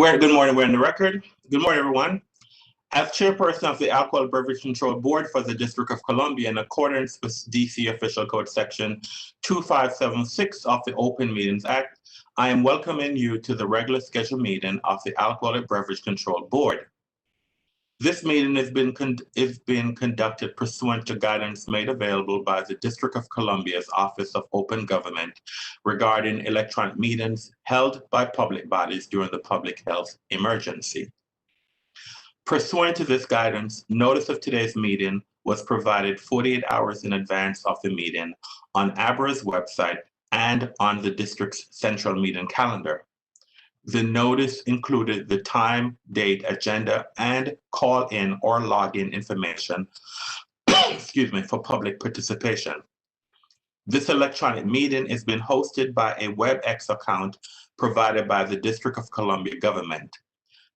Good morning, we're in the record. Good morning, everyone. As chairperson of the Alcohol Beverage Control Board for the District of Columbia, in accordance with DC Official Code Section 2576 of the Open Meetings Act, I am welcoming you to the regular scheduled meeting of the Alcoholic Beverage Control Board. This meeting is being conducted pursuant to guidance made available by the District of Columbia's Office of Open Government regarding electronic meetings held by public bodies during the public health emergency. Pursuant to this guidance, notice of today's meeting was provided 48 hours in advance of the meeting on ABRA's website and on the district's central meeting calendar. The notice included the time, date, agenda, and call-in or login information for public participation. This electronic meeting is being hosted by a WebEx account provided by the District of Columbia government.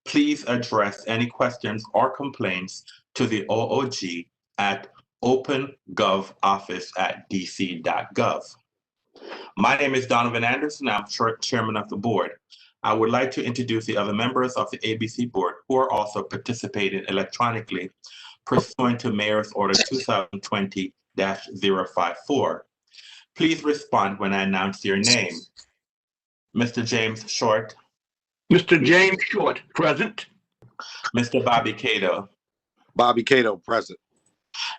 Please address any questions or complaints to the OOG at opengovoffice@dc.gov. My name is Donovan Anderson. I'm chairman of the board. I would like to introduce the other members of the ABC board who are also participating electronically pursuant to Mayor's Order 2020-054. Please respond when I announce your name. Mr. James Short. Mr. James Short, present. Mr. Bobby Cato. Bobby Cato, present.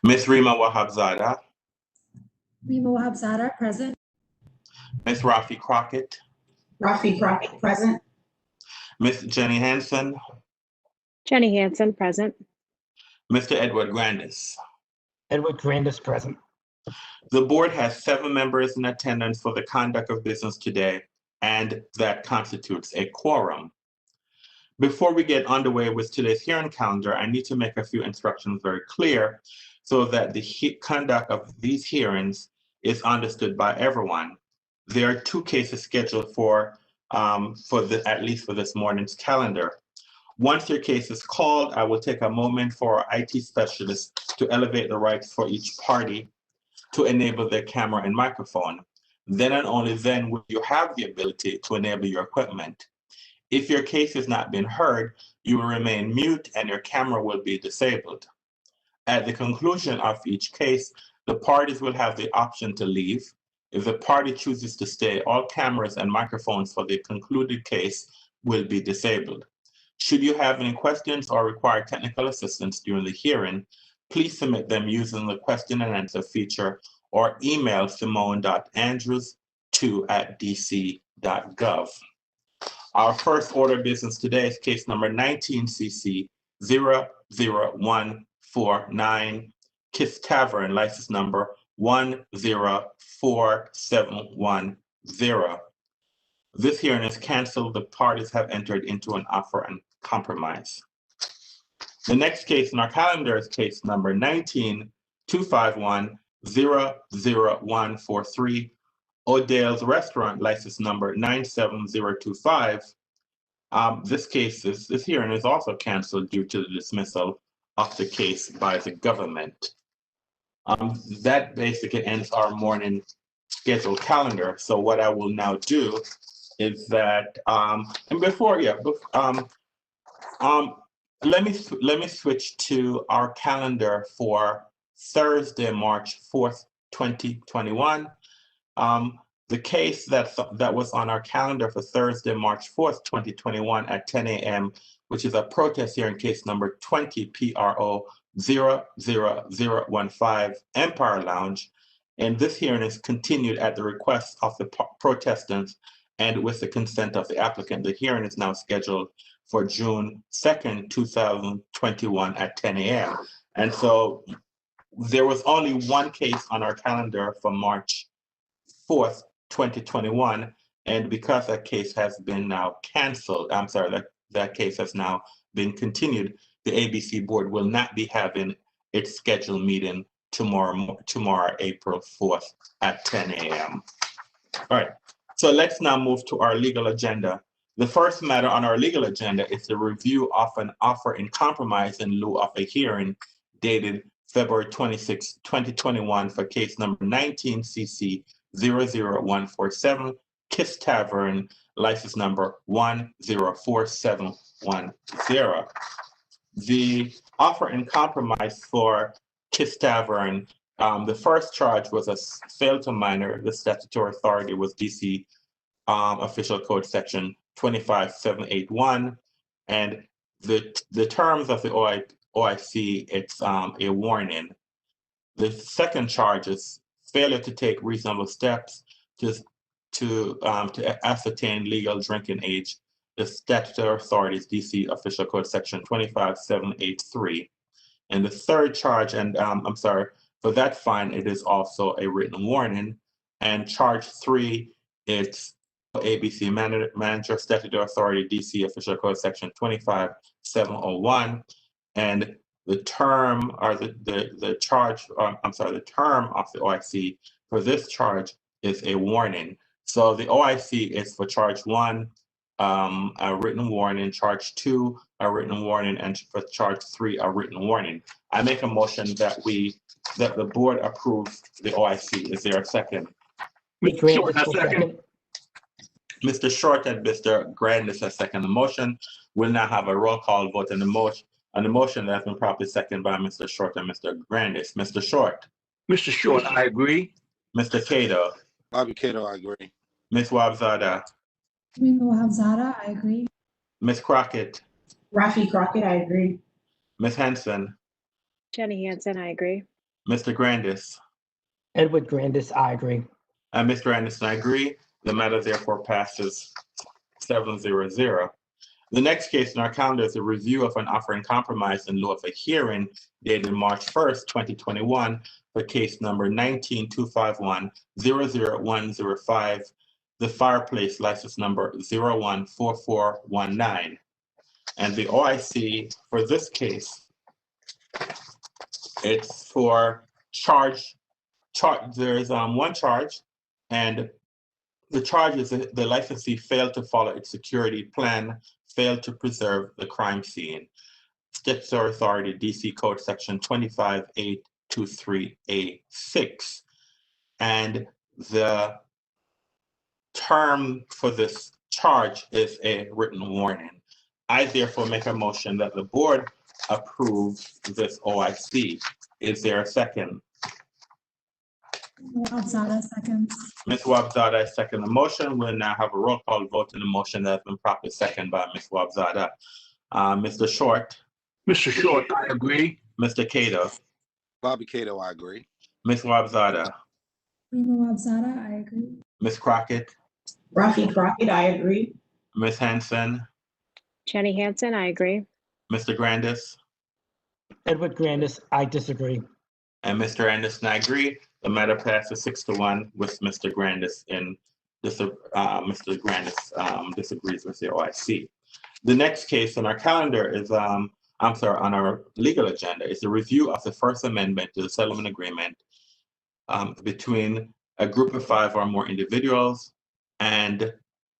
Ms. Rima Wahabzada. Rima Wahabzada, present. Ms. Rafi Crockett. Rafi Crockett, present. Ms. Jenny Hansen. Jenny Hansen, present. Mr. Edward Grandis. Edward Grandis, present. The board has 7 members in attendance for the conduct of business today, and that constitutes a quorum. Before we get underway with today's hearing calendar, I need to make a few instructions very clear so that the conduct of these hearings is understood by everyone. There are 2 cases scheduled at least for this morning's calendar. Once your case is called, I will take a moment for our IT specialists to elevate the rights for each party to enable their camera and microphone. Then and only then will you have the ability to enable your equipment. If your case has not been heard, you will remain mute and your camera will be disabled. At the conclusion of each case, the parties will have the option to leave. If the party chooses to stay, all cameras and microphones for the concluded case will be disabled. Should you have any questions or require technical assistance during the hearing, please submit them using the question and answer feature or email simone.andrews2@dc.gov. Our first order of business today is case number 19CC 00149, Kiss Tavern, license number 104710. This hearing is canceled. The parties have entered into an offer and compromise. The next case in our calendar is case number 19-251-00143, O'Dale's Restaurant, license number 97025. This hearing is also canceled due to the dismissal of the case by the government. That basically ends our morning scheduled calendar. So what I will now do is that, let me switch to our calendar for Thursday, March 4th, 2021. The case that was on our calendar for Thursday, March 4th, 2021 at 10 a.m., which is a protest hearing, case number 20 PRO 00015 Empire Lounge. And this hearing is continued at the request of the protestants and with the consent of the applicant. The hearing is now scheduled for June 2nd, 2021 at 10 a.m. And so there was only one case on our calendar for March 4th, 2021. And because that case has been now canceled, that case has now been continued, the ABC board will not be having its scheduled meeting tomorrow, April 4th at 10 a.m. All right, so let's now move to our legal agenda. The first matter on our legal agenda is the review of an offer in compromise in lieu of a hearing dated February 26, 2021 for case number 19CC 00147, Kiss Tavern, license number 104710. The offer in compromise for Kiss Tavern, the first charge was a fail to minor. The statutory authority was DC Official Code Section 25781, and the terms of the OIC, it's a warning. The second charge is failure to take reasonable steps to ascertain legal drinking age. The statutory authority is DC Official Code Section 25783. And the third charge, and I'm sorry, for that fine, it is also a written warning. And charge 3, it's ABC Manager Statutory Authority, DC Official Code Section 25701. And the term or the charge, the term of the OIC for this charge is a warning. So the OIC is for charge 1, a written warning, charge 2, a written warning, and for charge 3, a written warning. I make a motion that the board approves the OIC. Is there a second? Mr. Short, I second. Mr. Short and Mr. Grandis has seconded the motion. We'll now have a roll call vote on the motion. On the motion that has been properly seconded by Mr. Short and Mr. Grandis. Mr. Short. Mr. Short, I agree. Mr. Cato. Bobby Cato, I agree. Ms. Wabzada. Rima Wahab Zada, I agree. Ms. Crockett. Rafi Crockett, I agree. Ms. Henson. Jenny Hansen, I agree. Mr. Grandis. Edward Grandis, I agree. And Mr. Anderson, I agree. The matter therefore passes 7-0-0. The next case in our calendar is a review of an offer in compromise in lieu of a hearing dated March 1st, 2021 for case number 19-251-00105, the Fireplace license number 014419. And the OIC for this case, it's for there's one charge, and the charge is the licensee failed to follow its security plan, failed to preserve the crime scene. Statutory authority, DC Code Section 25823A6. And the term for this charge is a written warning. I therefore make a motion that the board approve this OIC. Is there a second? Rima Wahab Zada, seconds. Ms. Wabzada, second the motion. We'll now have a roll call vote on the motion that's been properly seconded by Ms. Wabzada. Mr. Short. Mr. Short, I agree. Mr. Cato. Bobby Cato, I agree. Ms. Wabzada. Rima Wahab Zada, I agree. Ms. Crockett. Rafi Crockett, I agree. Ms. Hanson. Jenny Hansen, I agree. Mr. Grandis. Edward Grandis, I disagree. And Mr. Anderson, I agree. The matter passes 6-1 with Mr. Grandis Mr. Grandis disagrees with the OIC. The next case on our calendar is, on our legal agenda is a review of the First Amendment to the settlement agreement between a group of 5 or more individuals and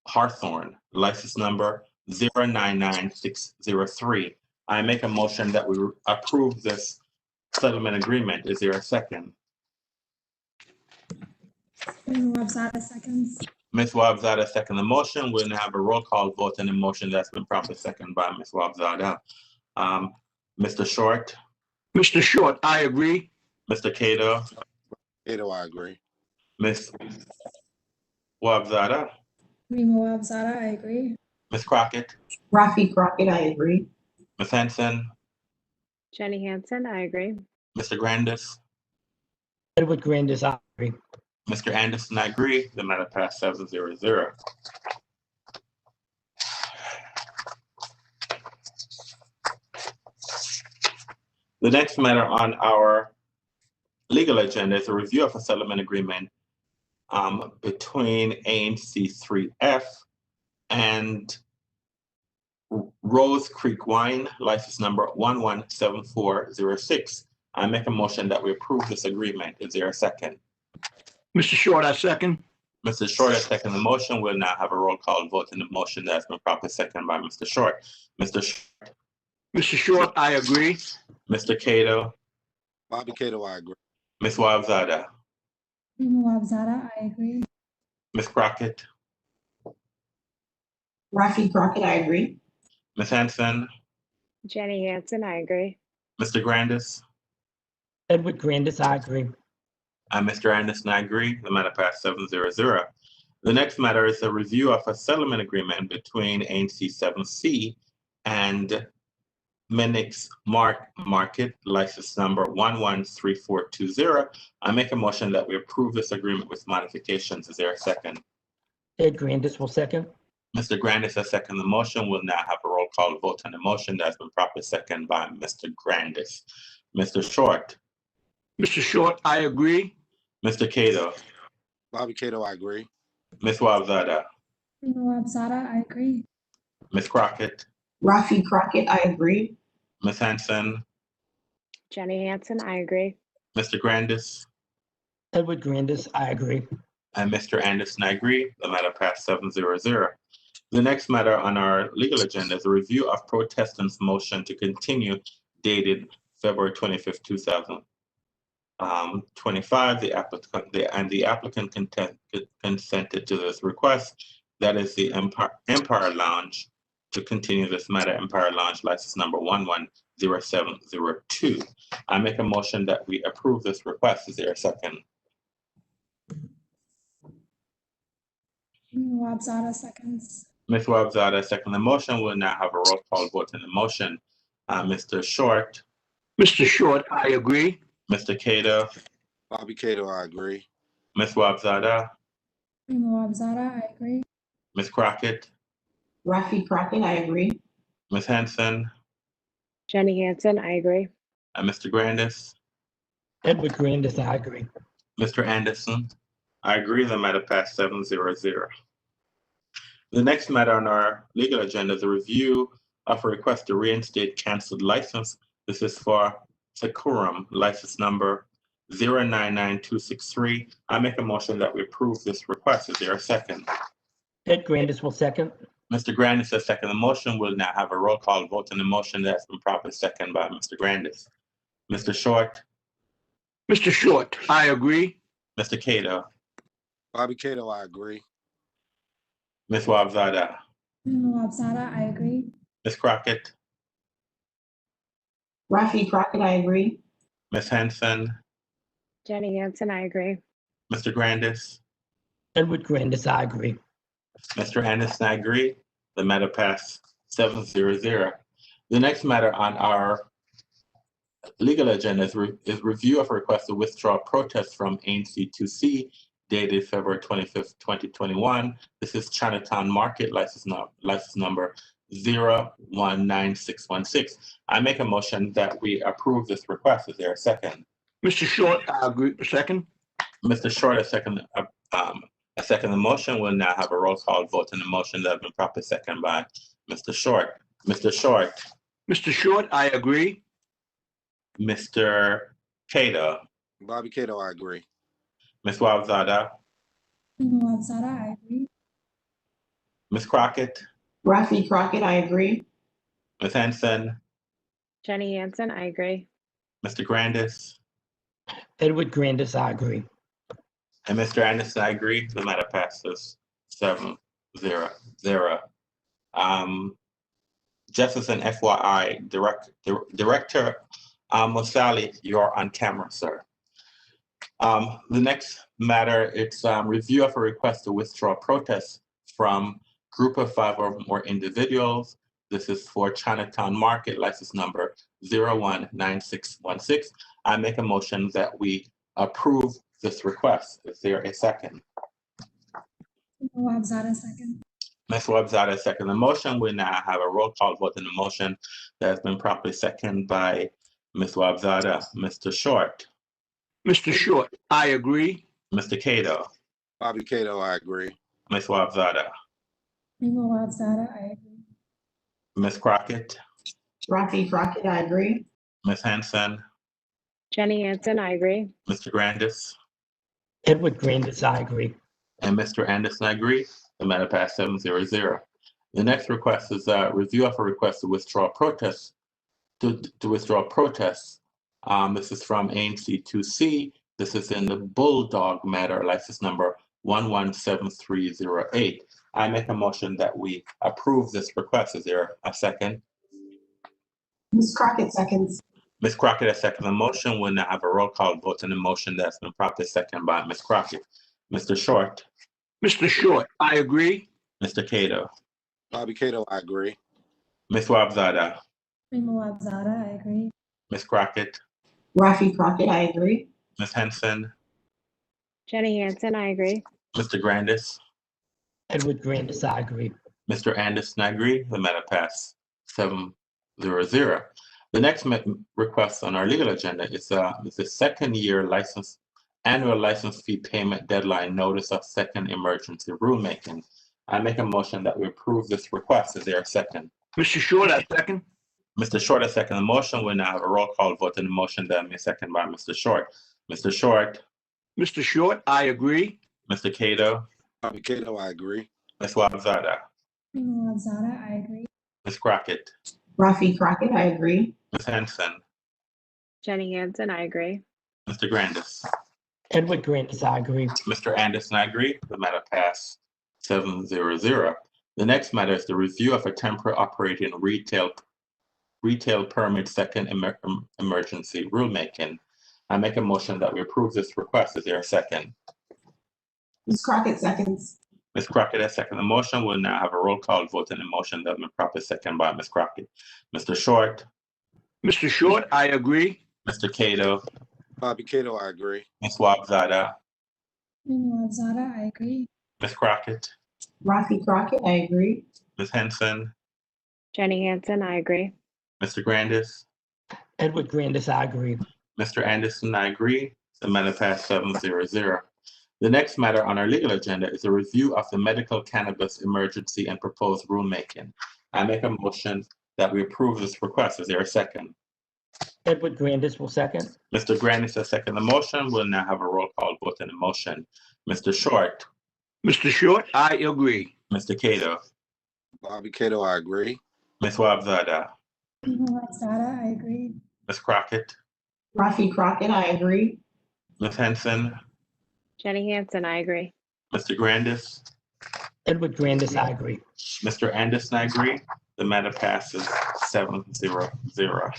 Hawthorne, license number 099603. I make a motion that we approve this settlement agreement. Is there a second? Rima Wahab Zada, seconds. Ms. Wabzada, second the motion. We'll now have a roll call vote on the motion that's been properly seconded by Ms. Wabzada. Mr. Short. Mr. Short, I agree. Mr. Cato. Cato, I agree. Ms. Wabzada. Rima Wahab Zada, I agree. Ms. Crockett. Rafi Crockett, I agree. Ms. Henson. Jenny Hansen, I agree. Mr. Grandis. Edward Grandis, I agree. Mr. Anderson, I agree. The matter passed 7-0-0. The next matter on our legal agenda is a review of a settlement agreement between ANC3F and Rose Creek Wine, license number 117406. I make a motion that we approve this agreement. Is there a second? Mr. Short, I second. Mr. Short has seconded the motion. We'll now have a roll call vote in the motion that's been properly seconded by Mr. Short. Mr. Short, I agree. Mr. Cato. Bobby Cato, I agree. Ms. Wabzada. Rima Wahab Zada, I agree. Ms. Crockett. Rafi Crockett, I agree. Ms. Hanson, Jenny Hansen, I agree. Mr. Grandis, Edward Grandis, I agree. and Mr. Anderson, I agree. The matter passed 7-0. The next matter is a review of a settlement agreement between ANC 7C and Minix Market, license number 113420. I make a motion that we approve this agreement with modifications. Is there a second? Ed Grandis will second. Mr. Grandis has seconded the motion. We'll now have a roll call vote on the motion that's been properly seconded by Mr. Grandis. Mr. Short, Mr. Short, I agree. Mr. Cato, Bobby Cato, I agree. Ms. Wabzada, Rima Wabzada, I agree. Ms. Crockett, Rafi Crockett, I agree. Ms. Hanson, Jenny Hansen, I agree. Mr. Grandis, Edward Grandis, I agree. and Mr. Anderson, I agree. The matter passed 7-0. The next matter on our legal agenda is a review of protestants' motion to continue dated February 25th, 2025. The applicant consented to this request. That is the Empire Lounge to continue this matter, Empire Lounge license number 110702. I make a motion that we approve this request. Is there a second? Rima Wabzada seconds. Ms. Wabzada, second the motion. We'll now have a roll call vote on the motion. Mr. Short, Mr. Short, I agree. Mr. Cato, Bobby Cato, I agree. Ms. Wabzada, Rima Wabzada, I agree. Ms. Crockett, Rafi Crockett, I agree. Ms. Hanson, Jenny Hansen, I agree. and Mr. Grandis, Edward Grandis, I agree. Mr. Anderson. I agree. The matter passed 7-0. The next matter on our legal agenda is a review of a request to reinstate canceled license. This is for Securum, license number 099263. I make a motion that we approve this request. Is there a second? Ed Grandis will second. Mr. Grandis has seconded the motion. We'll now have a roll call vote on the motion that's been properly seconded by Mr. Grandis. Mr. Short, Mr. Short, I agree. Mr. Cato, Bobby Cato, I agree. Ms. Wabzada, Rima Wabzada, I agree. Ms. Crockett, Rafi Crockett, I agree. Ms. Hanson, Jenny Hansen, I agree. Mr. Grandis, Edward Grandis, I agree. Mr. Anderson, I agree. The matter passed 7-0. The next matter on our legal agenda is review of a request to withdraw protest from ANC 2C dated February 25th, 2021. This is Chinatown Market, license number 019616. I make a motion that we approve this request. Is there a second? Mr. Short, I agree. Second. Mr. Short, a second the motion. We'll now have a roll call vote on the motion that has been properly seconded by Mr. Short. Mr. Short, Mr. Short, I agree. Mr. Cato, Bobby Cato, I agree. Ms. Wabzada, Rima Wabzada, I agree. Ms. Crockett, Rafi Crockett, I agree. Ms. Hanson, Jenny Hansen, I agree. Mr. Grandis, Edward Grandis, I agree. and Mr. Anderson, I agree. The matter passes 7-0. Justice and FYI, Director Mosali, you're on camera, sir. The next matter, it's review of a request to withdraw protest from group of 5 or more individuals. This is for Chinatown Market, license number 019616. I make a motion that we approve this request. Is there a second? Rima Wabzada second. Ms. Wabzada second the motion. We now have a roll call vote on the motion that has been properly seconded by Ms. Wabzada. Mr. Short, Mr. Short, I agree. Mr. Cato, Bobby Cato, I agree. Ms. Wabzada, Rima Wabzada, I agree. Ms. Crockett, Rafi Crockett, I agree. Ms. Hanson, Jenny Hansen, I agree. Mr. Grandis, Edward Grandis, I agree. and Mr. Anderson, I agree. The matter passed 7-0. The next request is a review of a request to withdraw protests. This is from ANC 2C. This is in the Bulldog matter, license number 117308. I make a motion that we approve this request. Is there a second? Ms. Crockett seconds. Ms. Crockett has seconded the motion. We'll now have a roll call vote on the motion that's been properly seconded by Ms. Crockett. Mr. Short, Mr. Short, I agree. Mr. Cato, Bobby Cato, I agree. Ms. Wabzada, Rima Wabzada, I agree. Ms. Crockett, Rafi Crockett, I agree. Ms. Henson, Jenny Hansen, I agree. Mr. Grandis, Edward Grandis, I agree. Mr. Anderson, I agree. The matter passed 7-0. The next request on our legal agenda is the second year annual license fee payment deadline notice of second emergency rulemaking. I make a motion that we approve this request. Is there a second? Mr. Short, I second. Mr. Short has seconded the motion. We'll now have a roll call vote on the motion that may second by Mr. Short. Mr. Short, Mr. Short, I agree. Mr. Cato, Bobby Cato, I agree. Ms. Wabzada, Rima Wabzada, I agree. Ms. Crockett, Rafi Crockett, I agree. Ms. Henson, Jenny Hansen, I agree. Mr. Grandis, Edward Grandis, I agree. Mr. Anderson, I agree. The matter passed 7-0. The next matter is the review of a temporary operating retail permit second emergency rulemaking. I make a motion that we approve this request. Is there a second? Ms. Crockett seconds. Ms. Crockett has seconded the motion. We'll now have a roll call vote on the motion that has been properly seconded by Ms. Crockett. Mr. Short, Mr. Short, I agree. Mr. Cato, Bobby Cato, I agree. Ms. Wabzada, Rima Wabzada, I agree. Ms. Crockett, Rafi Crockett, I agree. Ms. Henson, Jenny Hansen, I agree. Mr. Grandis, Edward Grandis, I agree. Mr. Anderson, I agree. The matter passed 7-0. The next matter on our legal agenda is a review of the medical cannabis emergency and proposed rulemaking. I make a motion that we approve this request. Is there a second? Edward Grandis will second. Mr. Grandis has seconded the motion. We'll now have a roll call vote on the motion. Mr. Short, Mr. Short, I agree. Mr. Cato, Bobby Cato, I agree. Ms. Wabzada, Rima Wabzada, I agree. Ms. Crockett, Rafi Crockett, I agree. Ms. Henson, Jenny Hansen, I agree. Mr. Grandis, Edward Grandis, I agree. Mr. Anderson, I agree. The matter passes 7-0.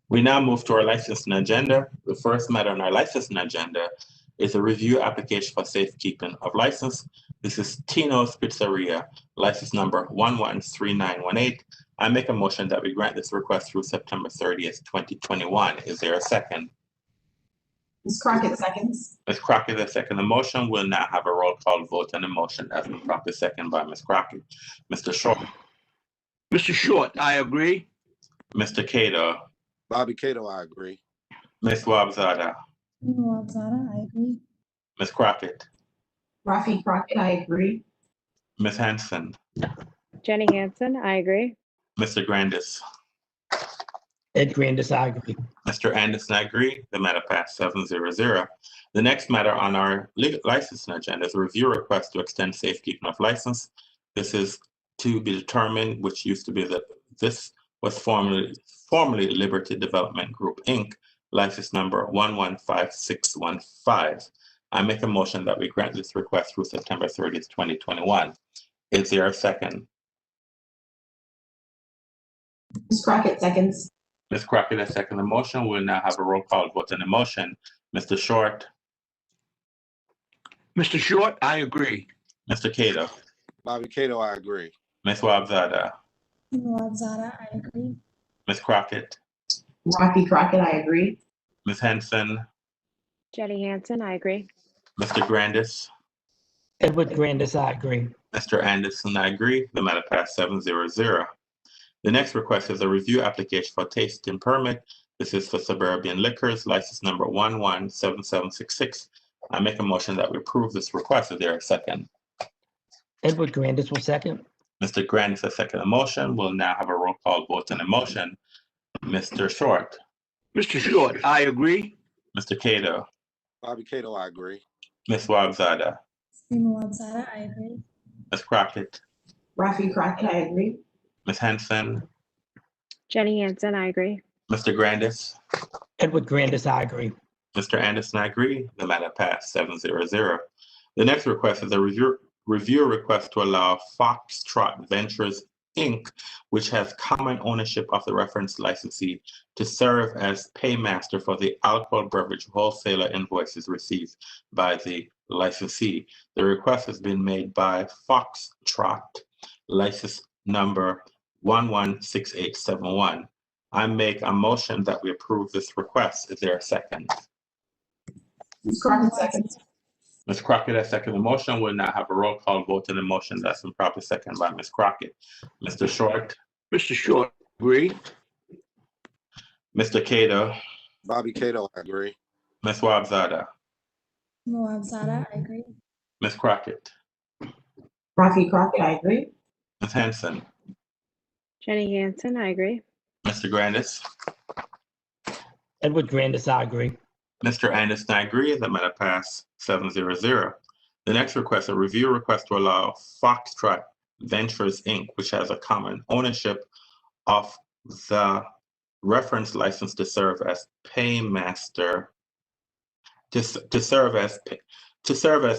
We now move to our licensing agenda. The first matter on our licensing agenda is a review application for safekeeping of license. This is Tino's Pizzeria, license number 113918. I make a motion that we grant this request through September 30th, 2021. Is there a second? Ms. Crockett seconds. Ms. Crockett has seconded the motion. We'll now have a roll call vote on the motion as been properly seconded by Ms. Crockett. Mr. Short, Mr. Short, I agree. Mr. Cato, Bobby Cato, I agree. Ms. Wabzada, Rima Wabzada, I agree. Ms. Crockett, Rafi Crockett, I agree. Ms. Hanson, Jenny Hansen, I agree. Mr. Grandis, Ed Grandis, I agree. Mr. Anderson, I agree. The matter passed 7-0. The next matter on our licensing agenda is a review request to extend safekeeping of license. This is to be determined, which used to be this was formerly Liberty Development Group, Inc., license number 115615. I make a motion that we grant this request through September 30th, 2021. Is there a second? Ms. Crockett seconds. Ms. Crockett has seconded the motion. We'll now have a roll call vote on the motion. Mr. Short, Mr. Short, I agree. Mr. Cato, Bobby Cato, I agree. Ms. Wabzada, Rima Wabzada, I agree. Ms. Crockett, Rafi Crockett, I agree. Ms. Henson, Jenny Hansen, I agree. Mr. Grandis, Edward Grandis, I agree. Mr. Anderson, I agree. The matter passed 7-0. The next request is a review application for tasting permit. This is for Suburban Liquors, license number 117766. I make a motion that we approve this request. Is there a second? Edward Grandis will second. Mr. Grandis has seconded the motion. We'll now have a roll call vote on the motion. Mr. Short, Mr. Short, I agree. Mr. Cato, Bobby Cato, I agree. Ms. Wabzada, Rima Wabzada, I agree. Ms. Crockett, Rafi Crockett, I agree. Ms. Henson, Jenny Hansen, I agree. Mr. Grandis, Edward Grandis, I agree. Mr. Anderson, I agree. The matter passed 7-0. The next request is a review request to allow Foxtrot Ventures, Inc., which has common ownership of the reference licensee, to serve as paymaster for the alcohol beverage wholesaler invoices received by the licensee. The request has been made by Foxtrot, license number 116871. I make a motion that we approve this request. Is there a second? Ms. Crockett seconds. Ms. Crockett has seconded the motion. We'll now have a roll call vote on the motion that's been properly seconded by Ms. Crockett. Mr. Short, Mr. Short, agree. Mr. Cato, Bobby Cato, I agree. Ms. Wabzada, Nawab Zada, I agree. Ms. Crockett, Rafi Crockett, I agree. Ms. Henson, Jenny Hansen, I agree. Mr. Grandis, Edward Grandis, I agree. Mr. Anderson, I agree. The matter passed 7-0. The next request, a review request to allow Foxtrot Ventures, Inc., which has a common ownership of the reference license to serve as paymaster, to serve as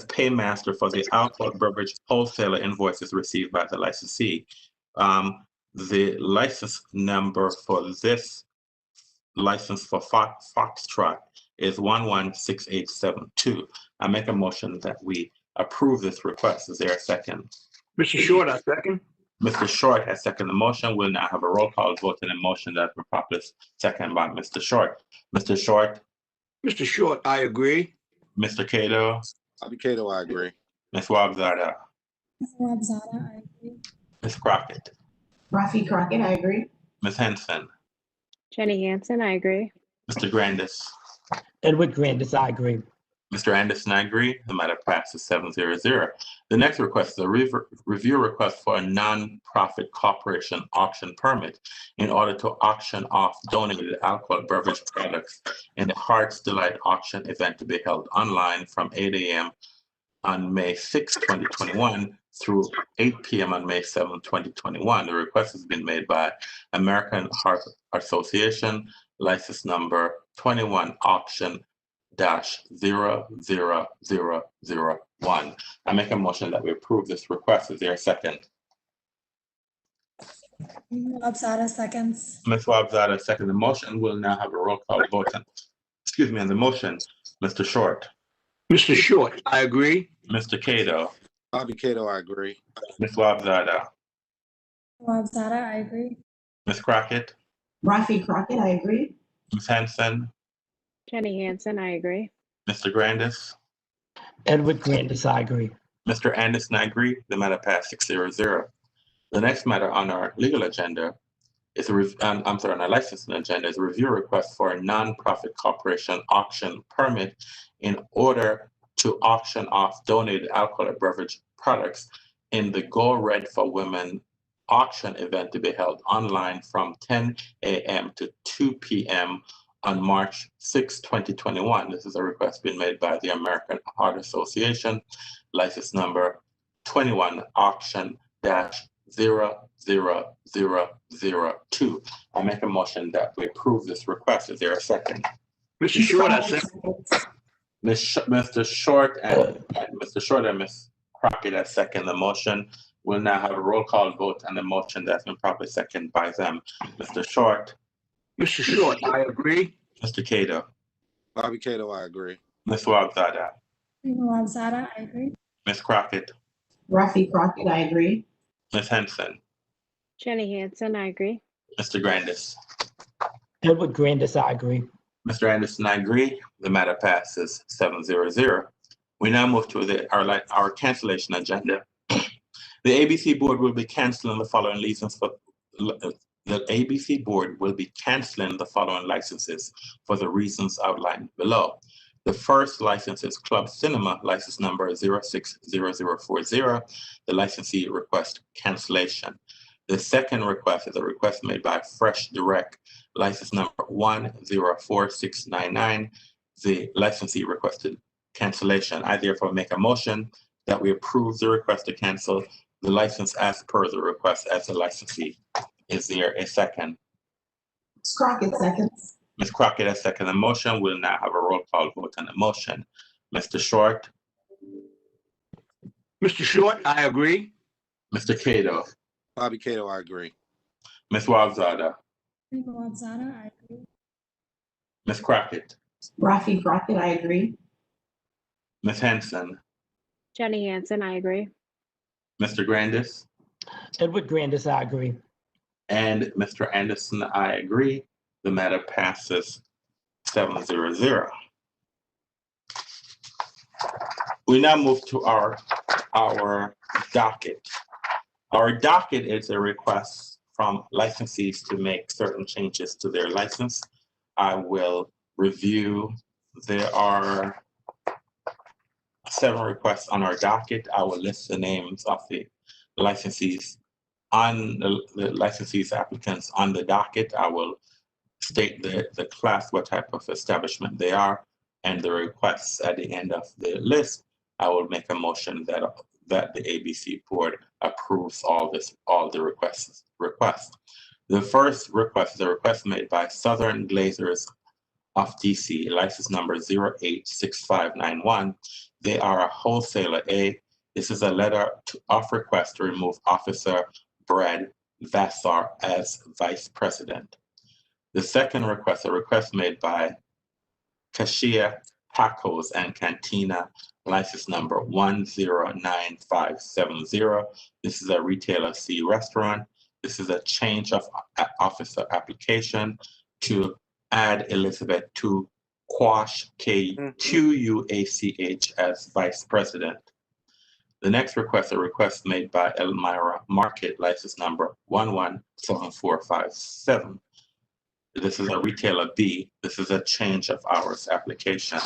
paymaster for the alcohol beverage wholesaler invoices received by the licensee. The license number for this license for Foxtrot is 116872. I make a motion that we approve this request. Is there a second? Mr. Short, I second. Mr. Short has seconded the motion. We'll now have a roll call vote on the motion that's been properly seconded by Mr. Short. Mr. Short, Mr. Short, I agree. Mr. Cato, Bobby Cato, I agree. Ms. Wabzada, Nawab Zada, I agree. Ms. Crockett, Rafi Crockett, I agree. Ms. Henson, Jenny Hansen, I agree. Mr. Grandis, Edward Grandis, I agree. Mr. Anderson, I agree. The matter passes 7-0. The next request is a review request for a non-profit corporation auction permit in order to auction off donated alcohol beverage products in the Hearts Delight auction event to be held online from 8 a.m. on May 6, 2021 through 8 p.m. on May 7, 2021. The request has been made by American Heart Association, license number 21 auction -00001. I make a motion that we approve this request. Is there a second? Nawab Zada, seconds. Ms. Wabzada second the motion. We'll now have a roll call vote on, on the motion. Mr. Short, Mr. Short, I agree. Mr. Cato, Bobby Cato, I agree. Ms. Wabzada, Nawab Zada, I agree. Ms. Crockett, Rafi Crockett, I agree. Ms. Henson, Jenny Hansen, I agree. Mr. Grandis, Edward Grandis, I agree. Mr. Anderson, I agree. The matter passed 6-0. The next matter on our legal agenda is on our licensing agenda is a review request for a nonprofit corporation auction permit in order to auction off donated alcoholic beverage products in the Go Red for Women auction event to be held online from 10 a.m. to 2 p.m. on March 6, 2021. This is a request being made by the American Heart Association, license number 21 auction -00002. I make a motion that we approve this request. Is there a second? Mr. Short, I second. Mr. Short and Ms. Crockett has seconded the motion. We'll now have a roll call vote on the motion that's been properly seconded by them. Mr. Short, Mr. Short, I agree. Mr. Cato, Bobby Cato, I agree. Ms. Wabzada, Nawab Zada, I agree. Ms. Crockett, Rafi Crockett, I agree. Ms. Henson, Jenny Hansen, I agree. Mr. Grandis, Edward Grandis, I agree. Mr. Anderson, I agree. The matter passes 7-0. We now move to our cancellation agenda. The ABC board will be canceling the following licenses for the reasons outlined below. The first license is Club Cinema, license number 060040. The licensee requests cancellation. The second request is a request made by Fresh Direct, license number 104699. The licensee requested cancellation. I therefore make a motion that we approve the request to cancel the license as per the request as the licensee. Is there a second? Ms. Crockett seconds. Ms. Crockett has seconded the motion. We'll now have a roll call vote on the motion. Mr. Short, Mr. Short, I agree. Mr. Cato, Bobby Cato, I agree. Ms. Wabzada, Rima Wabzada, I agree. Ms. Crockett, Rafi Crockett, I agree. Ms. Henson, Jenny Hansen, I agree. Mr. Grandis, Edward Grandis, I agree. and Mr. Anderson, I agree. The matter passes 7-0. We now move to our docket. Our docket is a request from licensees to make certain changes to their license. I will review. There are 7 requests on our docket. I will list the names of the licensees on the licensees applicants on the docket. I will state the class, what type of establishment they are, and the requests at the end of the list. I will make a motion that the ABC board approves all the requests. The first request is a request made by Southern Glazers of DC, license number 086591. They are a wholesaler A. This is a letter of request to remove Officer Brad Vassar as vice president. The second request, a request made by Kashia Tacos and Cantina, license number 109570. This is a retailer C restaurant. This is a change of officer application to add Elizabeth to Quash Kuuach as vice president. The next request, a request made by Elmira Market, license number 117457. This is a retailer B. This is a change of hours application.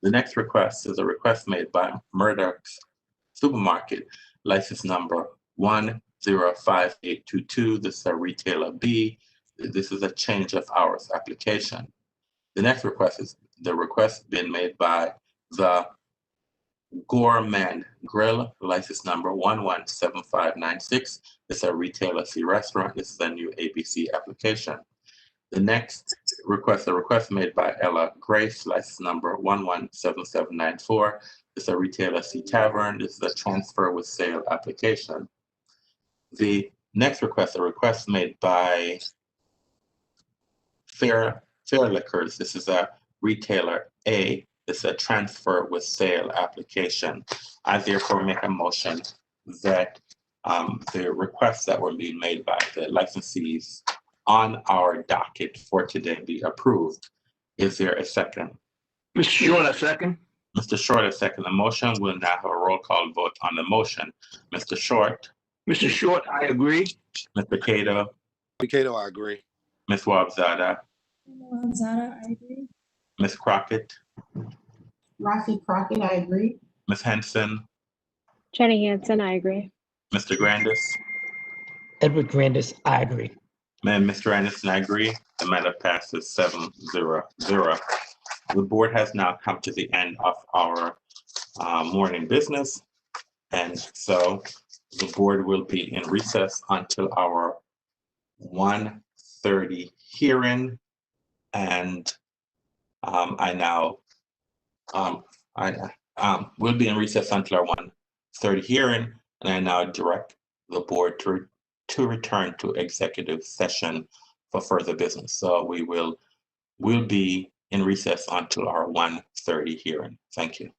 The next request is a request made by Murdoch's Supermarket, license number 105822. This is a retailer B. This is a change of hours application. The next request is the request being made by the Gourmand Grill, license number 117596. This is a retailer C restaurant. This is a new ABC application. The next request, a request made by Ella Grace, license number 117794. This is a retailer C Tavern. This is a transfer with sale application. The next request, a request made by Fair Liquors. This is a retailer A. This is a transfer with sale application. I therefore make a motion that the requests that were being made by the licensees on our docket for today be approved. Is there a second? Mr. Short, I second. Mr. Short has seconded the motion. We'll now have a roll call vote on the motion. Mr. Short, Mr. Short, I agree. Mr. Cato, Bobby Cato, I agree. Ms. Wabzada, Rima Wabzada, I agree. Ms. Crockett, Rafi Crockett, I agree. Ms. Henson, Jenny Hansen, I agree. Mr. Grandis, Edward Grandis, I agree. and Mr. Anderson, I agree. The matter passes 7-0. The board has now come to the end of our morning business. And so the board will be in recess until our 1:30 hearing. And we'll be in recess until our 1:30 hearing. And I now direct the board to return to executive session for further business. So we'll be in recess until our 1:30 hearing. Thank you.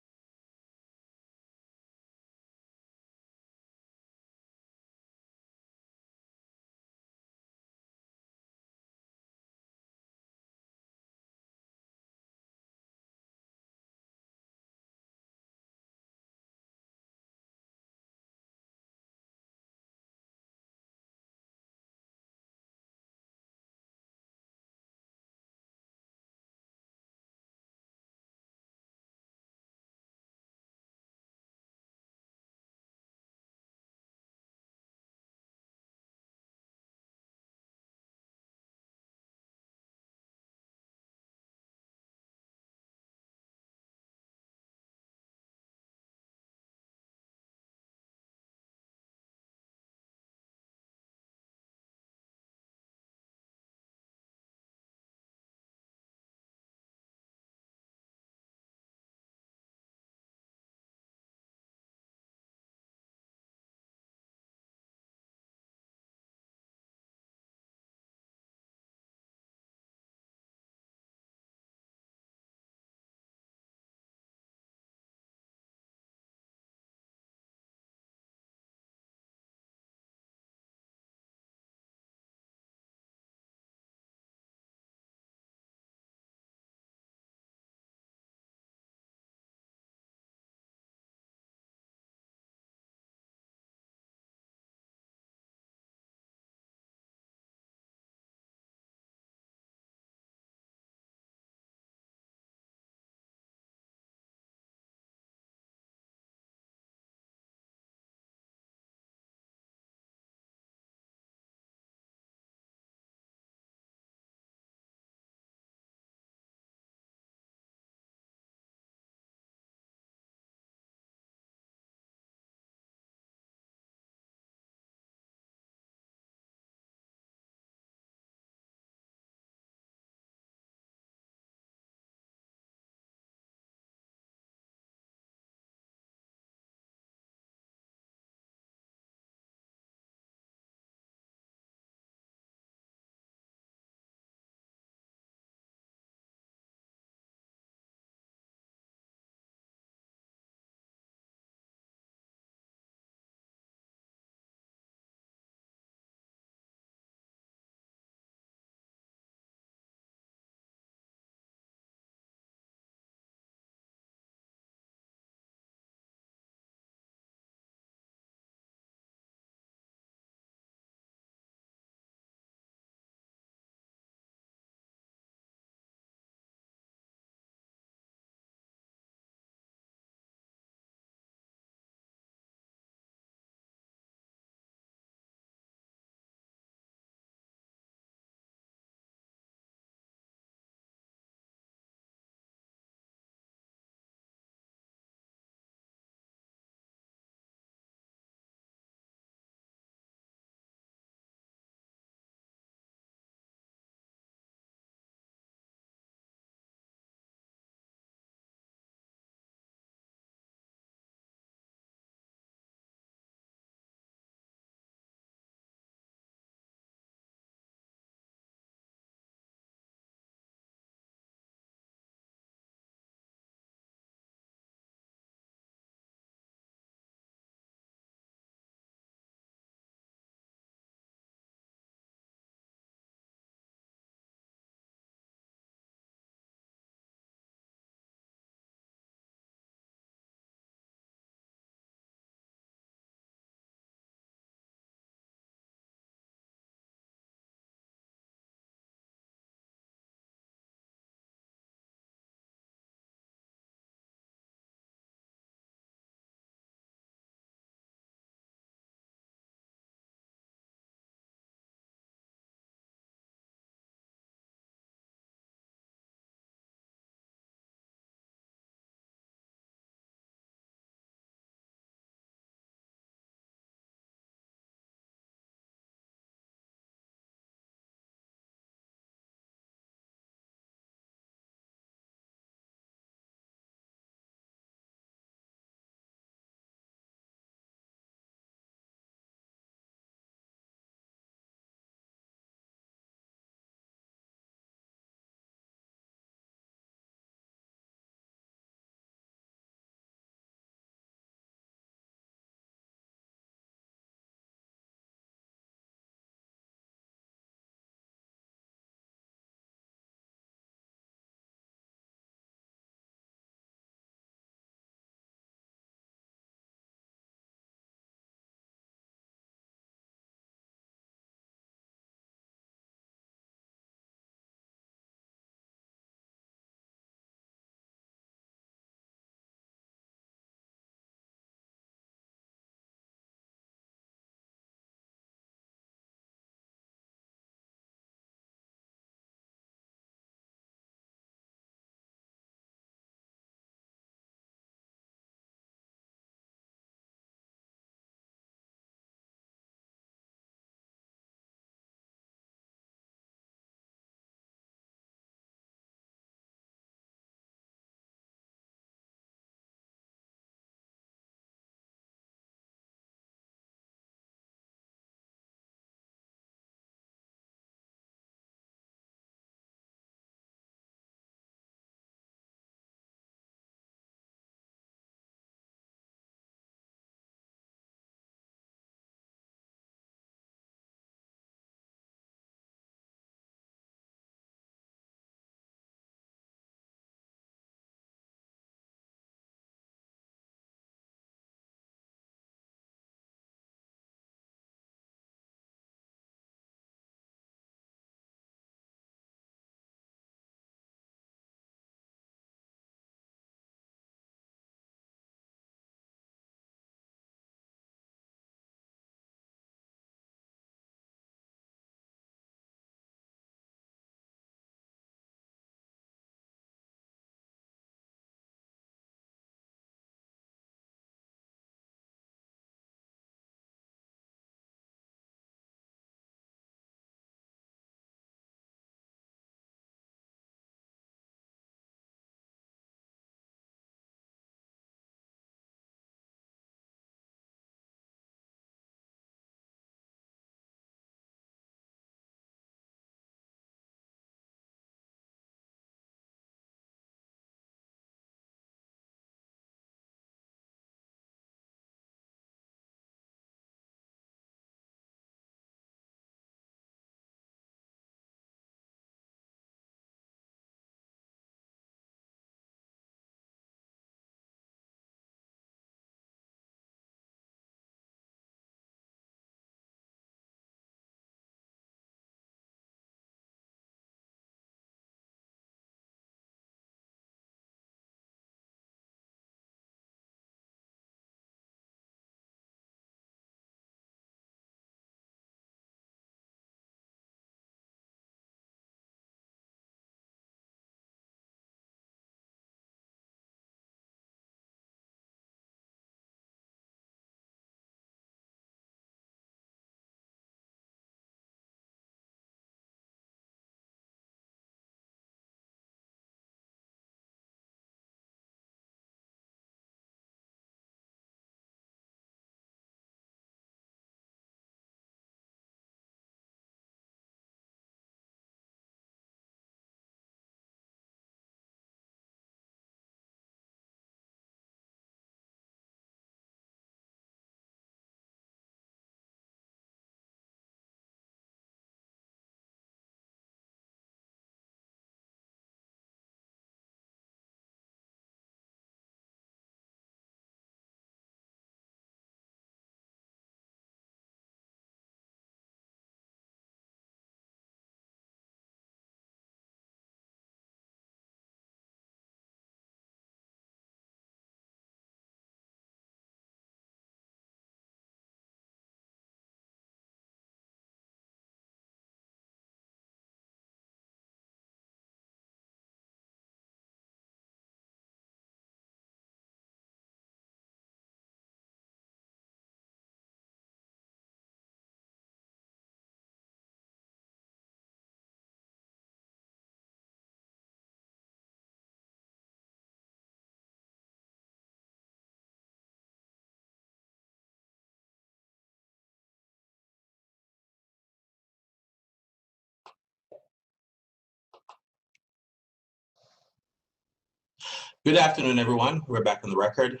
Good afternoon, everyone. We're back on the record.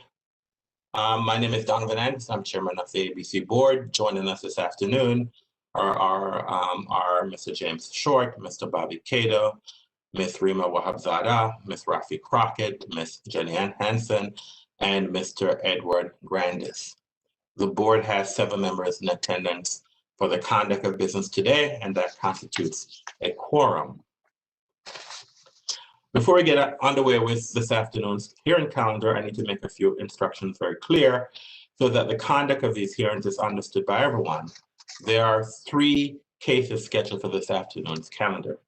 My name is Donovan Anderson. I'm chairman of the ABC board. Joining us this afternoon are Mr. James Short, Mr. Bobby Cato, Ms. Rima Wahabzada, Ms. Rafi Crockett, Ms. Jenny Ann Hansen, and Mr. Edward Grandis. The board has 7 members in attendance for the conduct of business today, and that constitutes a quorum. Before we get underway with this afternoon's hearing calendar, I need to make a few instructions very clear so that the conduct of these hearings is understood by everyone. There are 3 cases scheduled for this afternoon's calendar.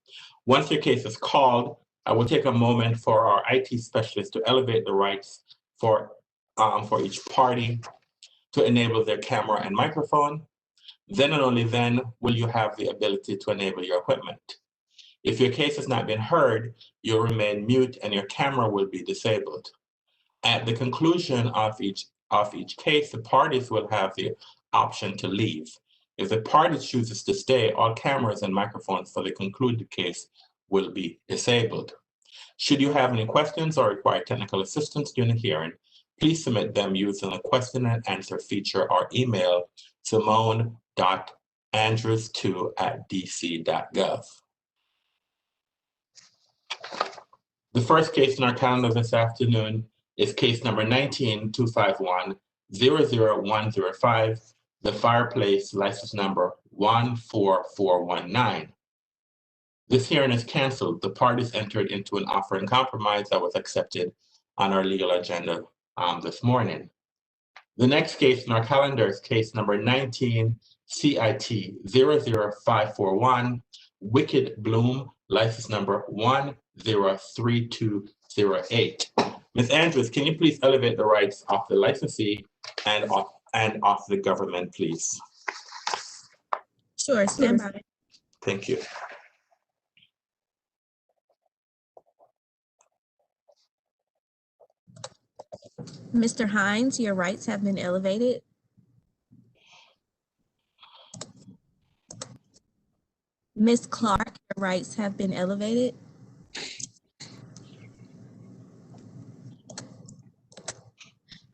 Once your case is called, I will take a moment for our IT specialist to elevate the rights for each party to enable their camera and microphone. Then and only then will you have the ability to enable your equipment. If your case has not been heard, you'll remain mute and your camera will be disabled. At the conclusion of each case, the parties will have the option to leave. If the party chooses to stay, all cameras and microphones for the concluded case will be disabled. Should you have any questions or require technical assistance during the hearing, please submit them using the question and answer feature or email simone.andrews2@dc.gov. The first case in our calendar this afternoon is case number 19-251-00105, the Fireplace license number 14419. This hearing is canceled. The parties entered into an offer in compromise that was accepted on our legal agenda this morning. The next case in our calendar is case number 19-CIT-00541, Wicked Bloom, license number 103208. Ms. Andrews, can you please elevate the rights of the licensee and of the government, please? Sure, stand by. Thank you. Mr. Hines, your rights have been elevated. Ms. Clark, your rights have been elevated.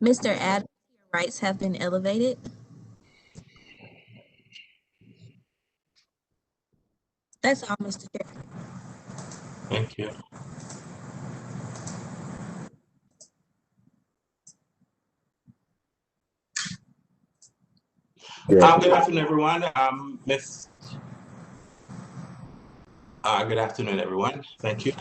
Mr. Adams, your rights have been elevated. That's all, Mr. Chair. Thank you. Good afternoon, everyone. Good afternoon, everyone. Thank you.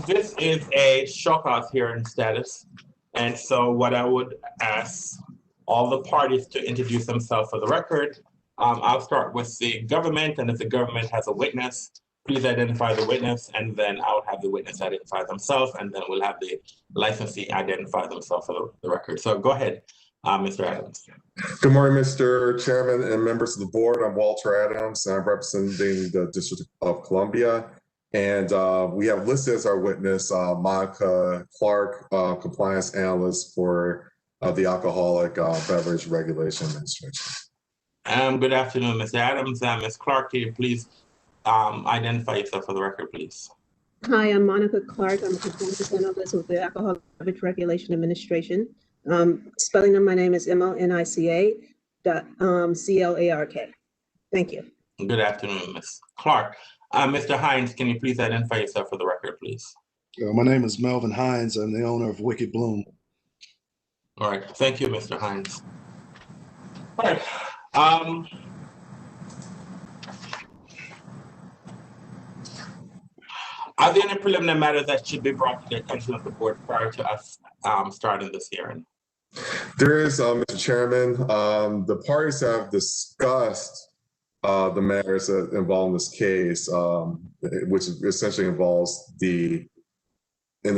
This is a show cause hearing status. And so what I would ask all the parties to introduce themselves for the record. I'll start with the government, and if the government has a witness, please identify the witness, and then I'll have the witness identify themselves, and then we'll have the licensee identify themselves for the record. So go ahead, Mr. Adams. Good morning, Mr. Chairman and members of the board. I'm Walter Adams, and I'm representing the District of Columbia. And we have listed as our witness Monica Clark, compliance analyst for the Alcoholic Beverage Regulation Administration. Good afternoon, Ms. Adams. Ms. Clark, can you please identify yourself for the record, please? Hi, I'm Monica Clark. I'm a compliance analyst with the Alcohol Beverage Regulation Administration. Spelling of my name is MONICA.CLARK. Thank you. Good afternoon, Ms. Clark. Mr. Hines, can you please identify yourself for the record, please? My name is Melvin Hines. I'm the owner of Wicked Bloom. All right, thank you, Mr. Hines. All right. Are there any preliminary matters that should be brought to the attention of the board prior to us starting this hearing? There is, Mr. Chairman. The parties have discussed the matters that involve in this case, which essentially involves in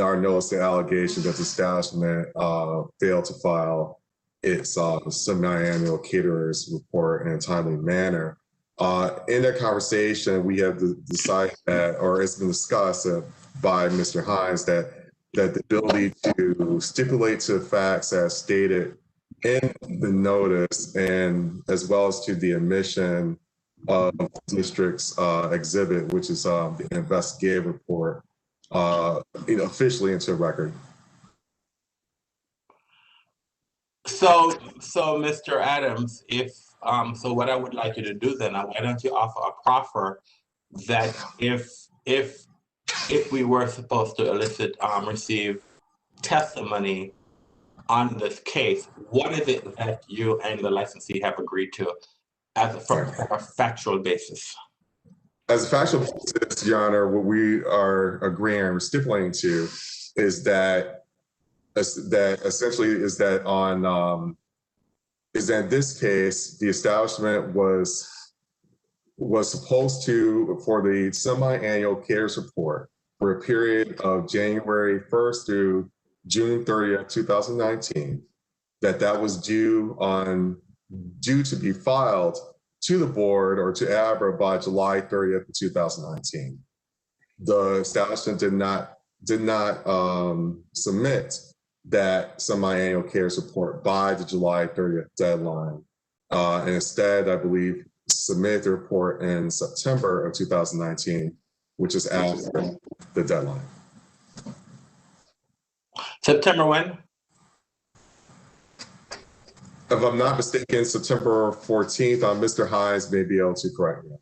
our notice, the allegation that the establishment failed to file its semi-annual caterers report in a timely manner. In that conversation, we have decided that, or it's been discussed by Mr. Hines, that the ability to stipulate to facts as stated in the notice, and as well as to the admission of the district's exhibit, which is the investigative report, officially into record. So, Mr. Adams, if so, what I would like you to do then, why don't you offer a proffer that if we were supposed to receive testimony on this case, what is it that you and the licensee have agreed to from a factual basis? As a factual basis, Your Honor, what we are agreeing or stipulating to is that essentially is that in this case, the establishment was supposed to, for the semi-annual CARES report for a period of January 1st through June 30th, 2019, that was due to be filed to the board or to ABRA by July 30th, 2019. The establishment did not submit that semi-annual CARES report by the July 30th deadline. And instead, I believe, submitted the report in September of 2019, which is after the deadline. September when? If I'm not mistaken, September 14th, Mr. Hines may be able to correct me.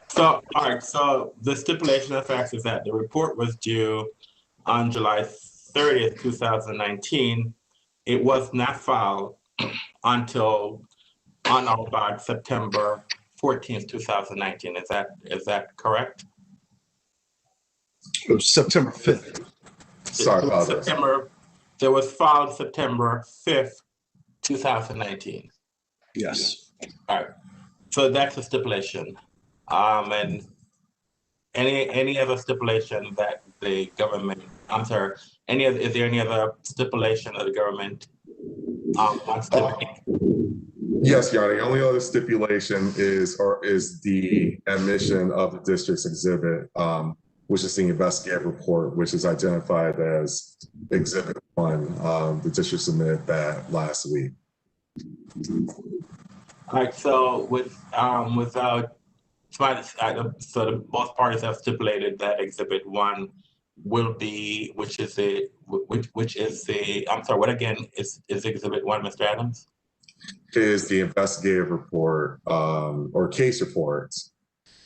So, all right, so the stipulation of facts is that the report was due on July 30th, 2019. It was not filed until on or about September 14th, 2019. Is that correct? It was September 5th. Sorry about that. It was filed September 5th, 2019. Yes. All right. So that's the stipulation. And any other stipulation that the government, is there any other stipulation that the government wants to make? Yes, Your Honor. The only other stipulation is the admission of the district's exhibit, which is the investigative report, which is identified as Exhibit 1. The district submitted that last week. All right. So both parties have stipulated that Exhibit 1 will be, which is the what again is Exhibit 1, Mr. Adams? Is the investigative report or case reports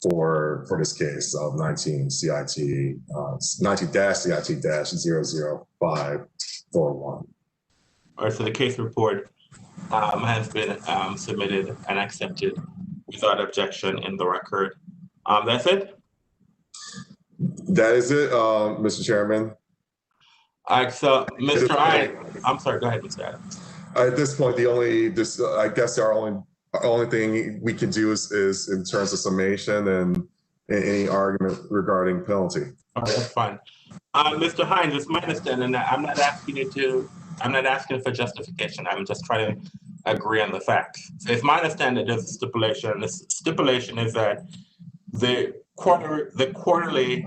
for this case of 19-CIT-00-541. All right, so the case report has been submitted and accepted without objection in the record. That's it? That is it, Mr. Chairman. All right, so Mr. I'm sorry, go ahead, Mr. Adams. At this point, I guess our only thing we can do is in terms of summation and any argument regarding penalty. All right, that's fine. Mr. Hines, it's my understanding that I'm not asking for justification. I'm just trying to agree on the facts. So it's my understanding there's a stipulation. The stipulation is that the quarterly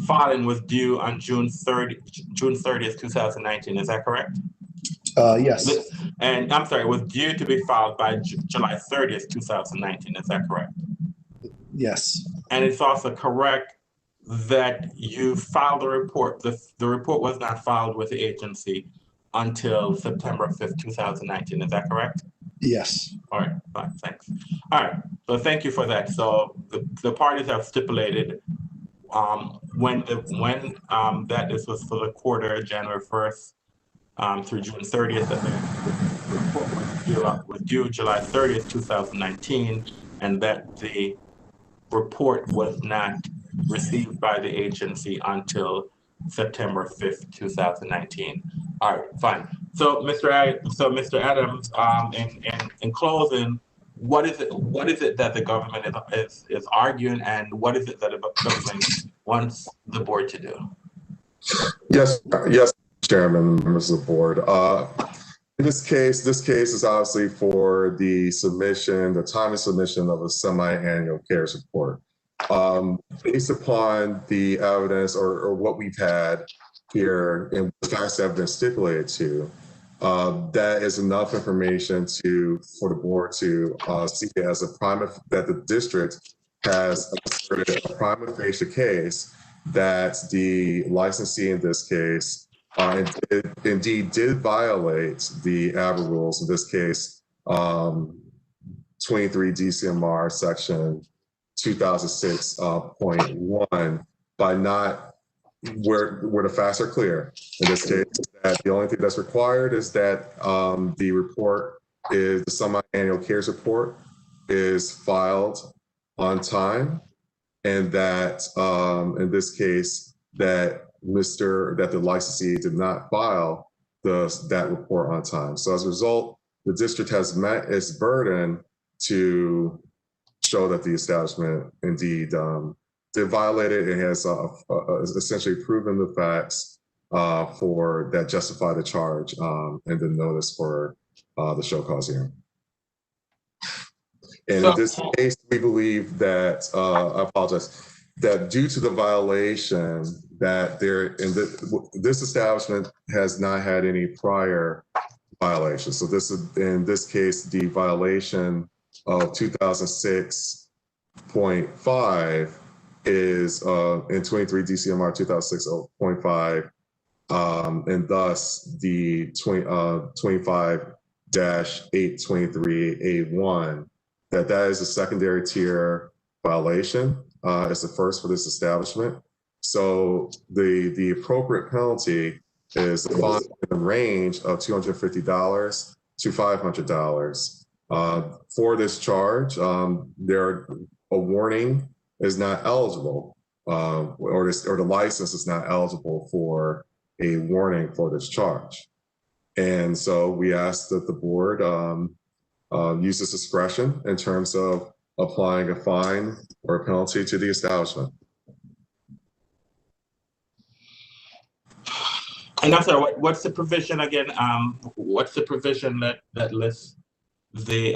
filing was due on June 30th, 2019. Is that correct? Yes. And I'm sorry, it was due to be filed by July 30th, 2019. Is that correct? Yes. And it's also correct that you filed the report. The report was not filed with the agency until September 5th, 2019. Is that correct? Yes. All right, fine, thanks. All right, so thank you for that. So the parties have stipulated when that this was for the quarter, January 1st through June 30th, that the report was due July 30th, 2019, and that the report was not received by the agency until September 5th, 2019. All right, fine. So Mr. Adams, in closing, what is it that the government is arguing, and what is it that the government wants the board to do? Yes, Chairman, members of the board. In this case is obviously for the timely submission of a semi-annual CARES report. Based upon the evidence or what we've had here and the facts that have been stipulated to, that is enough information for the board to see as that the district has asserted a prima facie case that the licensee in this case indeed did violate the ABRA rules, in this case, 23 DCMR section 2006.1 by not, where the facts are clear. In this case, that the only thing that's required is that the report is, the semi-annual CARES report is filed on time, and that in this case, that the licensee did not file that report on time. So as a result, the district has met its burden to show that the establishment indeed did violate it and has essentially proven the facts for that justify the charge and the notice for the show cause hearing. And in this case, we believe that, I apologize, that due to the violation that this establishment has not had any prior violations. So this is, in this case, the violation of 2006.5 is in 23 DCMR 2006.5, and thus the 25-823A1, that is a secondary tier violation. It's the first for this establishment. So the appropriate penalty is a fine in the range of $250 to $500. For this charge, a warning is not eligible, or the license is not eligible for a warning for this charge. And so we ask that the board use its discretion in terms of applying a fine or a penalty to the establishment. And I'm sorry, what's the provision again? What's the provision that lists the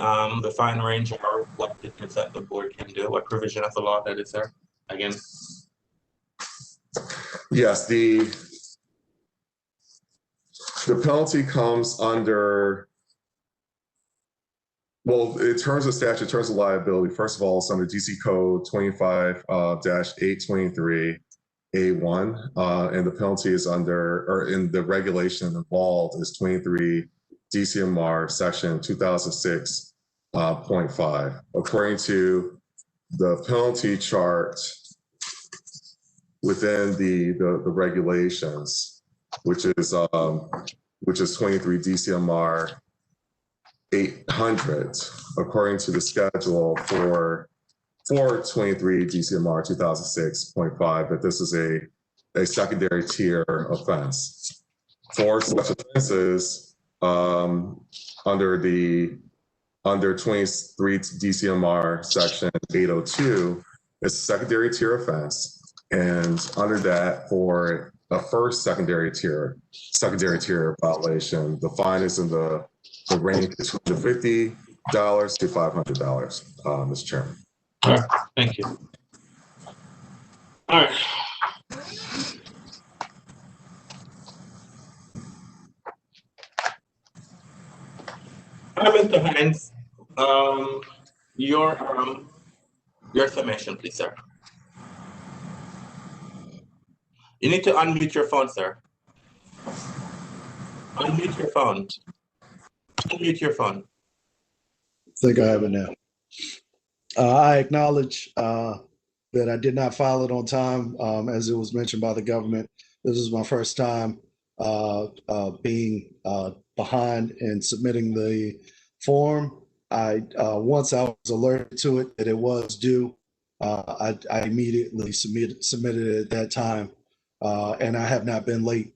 fine range, or what it is that the board can do? What provision of the law that is there again? Yes, the penalty comes under, well, in terms of statute, in terms of liability, first of all, it's under DC Code 25-823A1, and the penalty is under, or in the regulation involved, is 23 DCMR section 2006.5. According to the penalty chart within the regulations, which is 23 DCMR 800, according to the schedule for 23 DCMR 2006.5, that this is a secondary tier offense. For such offenses, under 23 DCMR section 802, it's a secondary tier offense. And under that, for a first secondary tier violation, the fine is in the range of $250 to $500, Mr. Chairman. All right, thank you. All right. Mr. Hines, your summation, please, sir. You need to unmute your phone, sir. Unmute your phone. Unmute your phone. I think I have it now. I acknowledge that I did not file it on time, as it was mentioned by the government. This is my first time being behind in submitting the form. Once I was alerted to it that it was due, I immediately submitted it at that time, and I have not been late,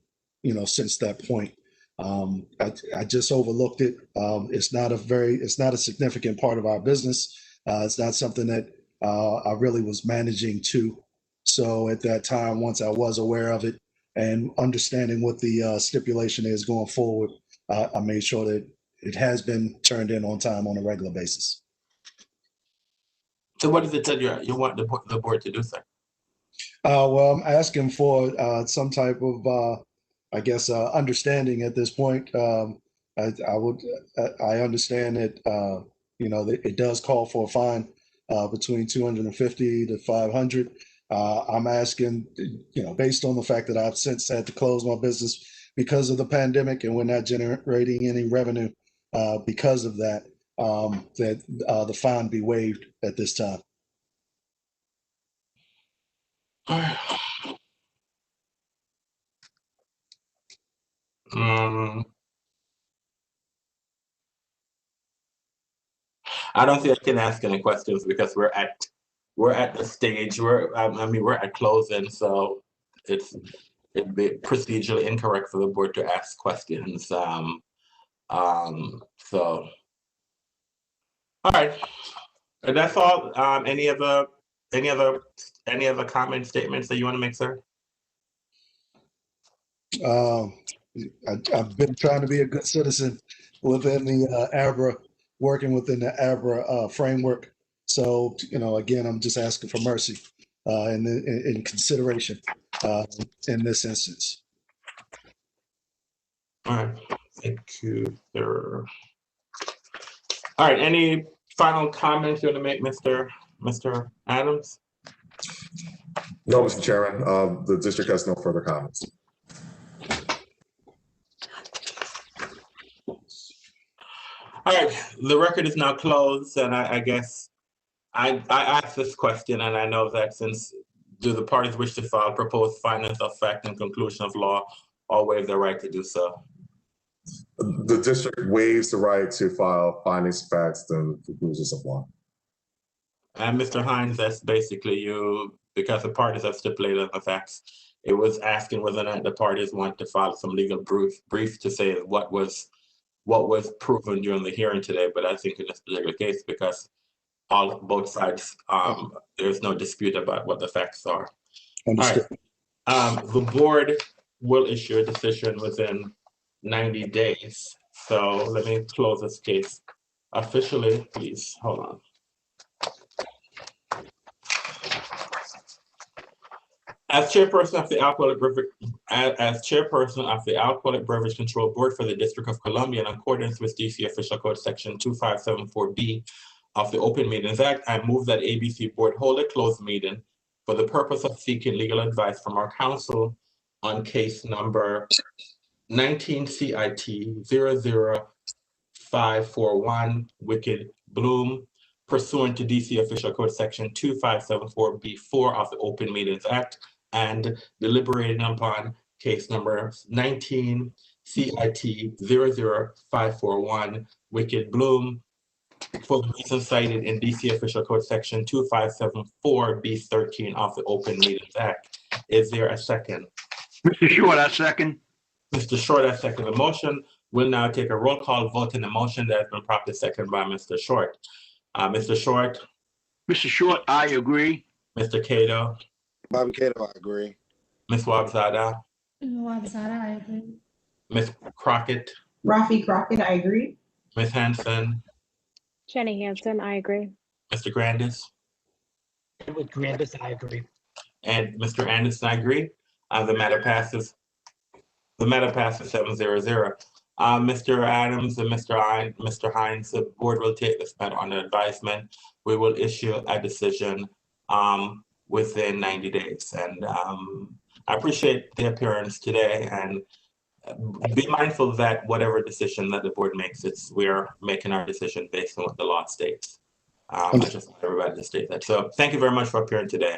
since that point. I just overlooked it. It's not a significant part of our business. It's not something that I really was managing to. So at that time, once I was aware of it and understanding what the stipulation is going forward, I made sure that it has been turned in on time on a regular basis. So what is it that you want the board to do, sir? Well, I'm asking for some type of, understanding at this point. I understand that, that it does call for a fine between $250 to $500. I'm asking, based on the fact that I've since had to close my business because of the pandemic and we're not generating any revenue because of that, that the fine be waived at this time. I don't think I can ask any questions because we're at the stage where we're at closing, so it'd be procedurally incorrect for the board to ask questions. So all right, and that's all. Any other comment statements that you want to make, sir? I've been trying to be a good citizen within the ABRA, working within the ABRA framework. So, again, I'm just asking for mercy in consideration in this instance. All right, thank you, sir. All right, any final comments you want to make, Mr. Adams? No, Mr. Chairman, the district has no further comments. All right, the record is now closed, and I guess I asked this question, and I know that since do the parties wish to file proposed findings of fact and conclusion of law, or waive their right to do so? The district waives the right to file findings, facts, and conclusions of law. And Mr. Hines, that's basically you, because the parties have stipulated on the facts. It was asking whether or not the parties want to file some legal brief to say what was proven during the hearing today. But I think in this particular case, because both sides, there's no dispute about what the facts are. Understood. All right. The board will issue a decision within 90 days. So let me close this case officially, please. Hold on. As chairperson of the Alcoholic Beverage Control Board for the District of Columbia, in accordance with DC Official Code Section 2574B of the Open Meetings Act, I move that ABC Board hold a closed meeting for the purpose of seeking legal advice from our counsel on case number 19 CIT 00541 Wicked Bloom, pursuant to DC Official Code Section 2574B4 of the Open Meetings Act, and deliberating upon case number 19 CIT 00541 Wicked Bloom for the reasons cited in DC Official Code Section 2574B13 of the Open Meetings Act. Is there a second? Mr. Short, I second. Mr. Short, I second the motion. We'll now take a roll call vote in the motion that has been properly seconded by Mr. Short. Mr. Short. Mr. Short, I agree. Mr. Cato. Bobby Cato, I agree. Ms. Wabzada. Wabzada, I agree. Ms. Crockett. Rafi Crockett, I agree. Ms. Hanson. Jenny Hansen, I agree. Mr. Grandis. Edward Grandis, I agree. And Mr. Anderson, I agree. The matter passes. The matter passes 7-0-0. Mr. Adams and Mr. Hines, the board will take this matter under advisement. We will issue a decision within 90 days. And I appreciate the appearance today, and be mindful that whatever decision that the board makes, we're making our decision based on what the law states. I just want everybody to state that. So thank you very much for appearing today,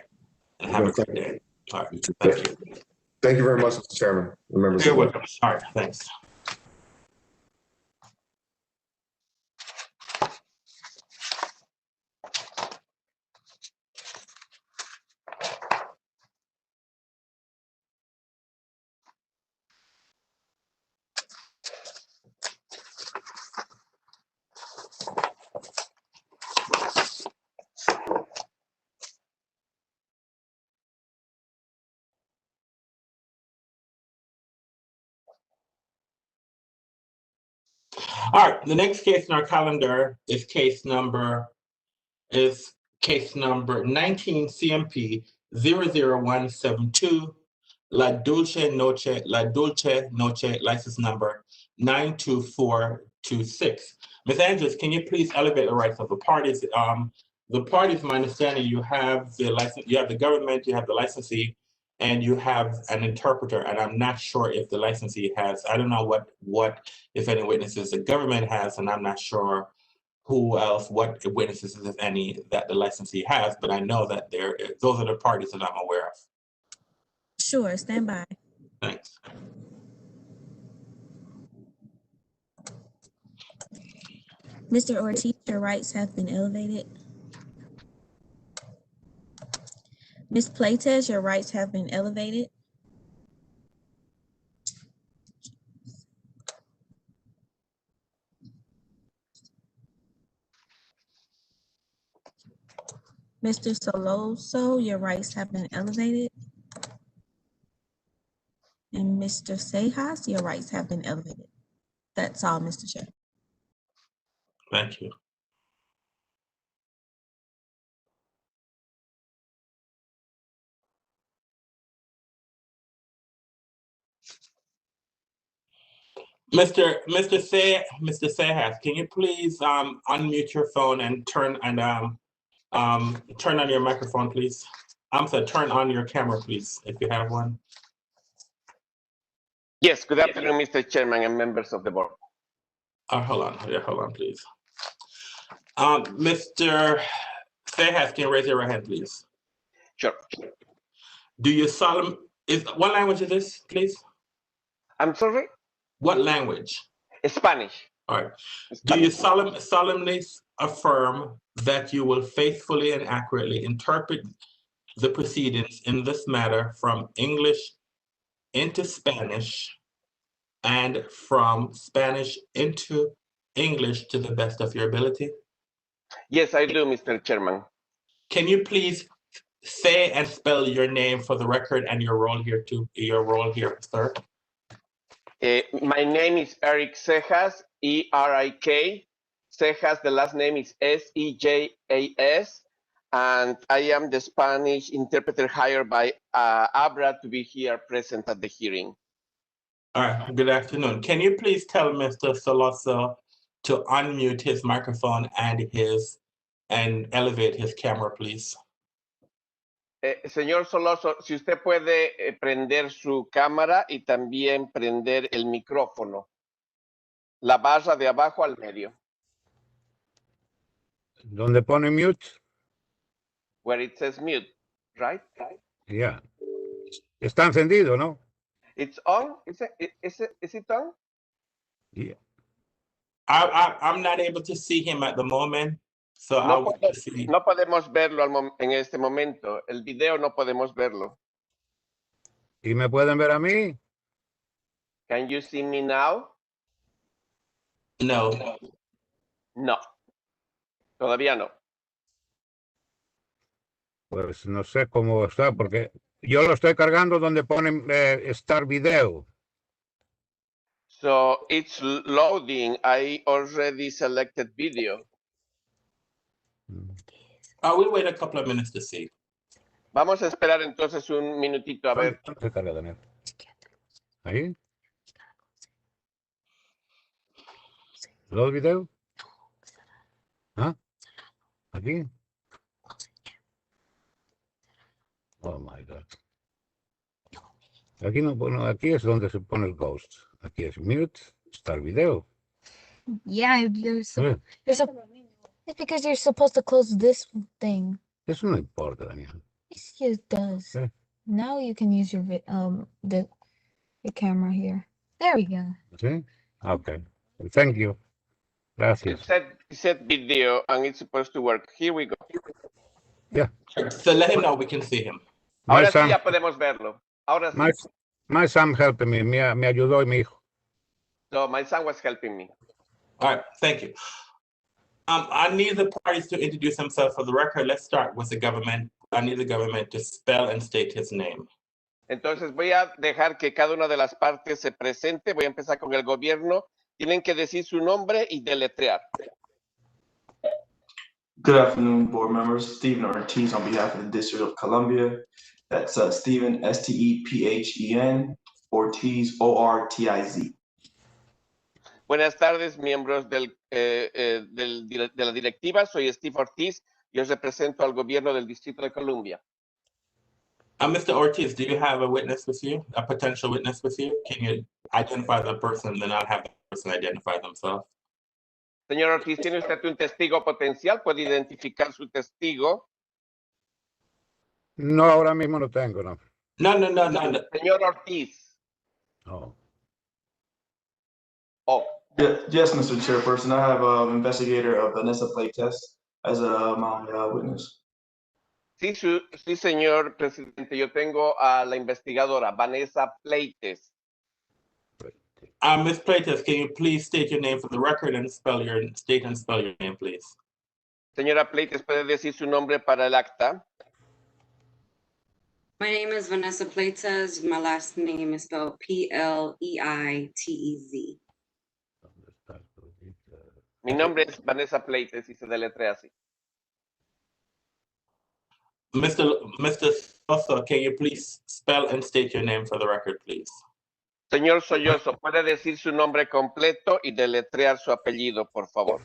and have a great day. All right, thank you. Thank you very much, Mr. Chairman. Members You're welcome. All right, thanks. All right, the next case in our calendar is case number 19 CMP 00172 La Dulce Noche license number 92426. Ms. Andrews, can you please elevate the rights of the parties the parties, my understanding, you have the license, you have the government, you have the licensee, and you have an interpreter. And I'm not sure if the licensee has, I don't know what, if any witnesses the government has, and I'm not sure who else, what witnesses, if any, that the licensee has, but I know that those are the parties that I'm aware of. Sure, stand by. Thanks. Mr. Ortiz, your rights have been elevated. Ms. Playtez, your rights have been elevated. Mr. Soloso, your rights have been elevated. And Mr. Sejas, your rights have been elevated. That's all, Mr. Chair. Thank you. Mr. Sejas, can you please unmute your phone and turn on your microphone, please? I'm sorry, turn on your camera, please, if you have one. Yes, good afternoon, Mr. Chairman and members of the board. Hold on, please. Mr. Sejas, can you raise your right hand, please? Sure. Do you what language is this, please? I'm sorry? What language? Spanish. All right. Do you solemnly affirm that you will faithfully and accurately interpret the proceedings in this matter from English into Spanish and from Spanish into English to the best of your ability? Yes, I do, Mr. Chairman. Can you please say and spell your name for the record and your role here, sir? My name is Eric Sejas, E-R-I-K. Sejas, the last name is S-E-J-A-S. And I am the Spanish interpreter hired by ABRA to be here present at the hearing. All right, good afternoon. Can you please tell Mr. Soloso to unmute his microphone and elevate his camera, please? Señor Soloso, si usted puede prender su cámara y también prender el micrófono. La barra de abajo al medio. ¿Dónde pone mute? Where it says mute, right? Yeah. Está encendido, ¿no? It's on? Is it on? Yeah. I'm not able to see him at the moment, so No podemos verlo en este momento. El video no podemos verlo. ¿Y me pueden ver a mí? Can you see me now? No. No. Todavía no. Pues no sé cómo está, porque yo lo estoy cargando donde pone Start Video. So it's loading. I already selected video. We'll wait a couple of minutes to see. Vamos a esperar entonces un minutito a ver. ¿Dónde se carga, Daniel? ¿Ahí? ¿Load video? ¿Ah? ¿Aquí? Oh my God. Aquí no pone, aquí es donde se pone el ghost. Aquí es mute, start video. Yeah, it's because you're supposed to close this thing. Eso no importa, Daniel. Yes, it does. Okay. Now you can use your camera here. There we go. ¿Sí? Okay. Thank you. Gracias. It said video and it's supposed to work. Here we go. Yeah. So let him know we can see him. Ahora sí ya podemos verlo. Ahora sí. My son helped me. Me ayudó mi hijo. So my son was helping me. All right, thank you. I need the parties to introduce themselves for the record. Let's start with the government. I need the government to spell and state his name. Entonces voy a dejar que cada una de las partes se presente. Voy a empezar con el gobierno. Tienen que decir su nombre y deletrear. Good afternoon, board members. Stephen Ortiz on behalf of the District of Columbia. That's Stephen, S-T-E-P-H-E-N, Ortiz, O-R-T-I-Z. Buenas tardes, miembros de la directiva. Soy Steve Ortiz Yo represento al gobierno del Distrito de Columbia. Mr. Ortiz, do you have a witness with you, a potential witness with you? Can you identify the person and then not have the person identify themselves? Señor Ortiz, ¿tiene usted un testigo potencial? ¿Puede identificar su testigo? No, ahora mismo no tengo, no. No. Señor Ortiz. No. Oh. Yes, Mr. Chairperson. I have investigator Vanessa Playtest as my witness. Sí, señor presidente. Yo tengo a la investigadora Vanessa Playtest. Ms. Playtest, can you please state your name for the record and spell your name, please? Señora Playtest, ¿puede decir su nombre para el acta? My name is Vanessa Pleites. My last name is spelled Pleitez. Mi nombre es Vanessa Playtest y se deletrea así. Mr. Sosa, can you please spell and state your name for the record, please? Señor Sollozo, ¿puede decir su nombre completo y deletrear su apellido, por favor?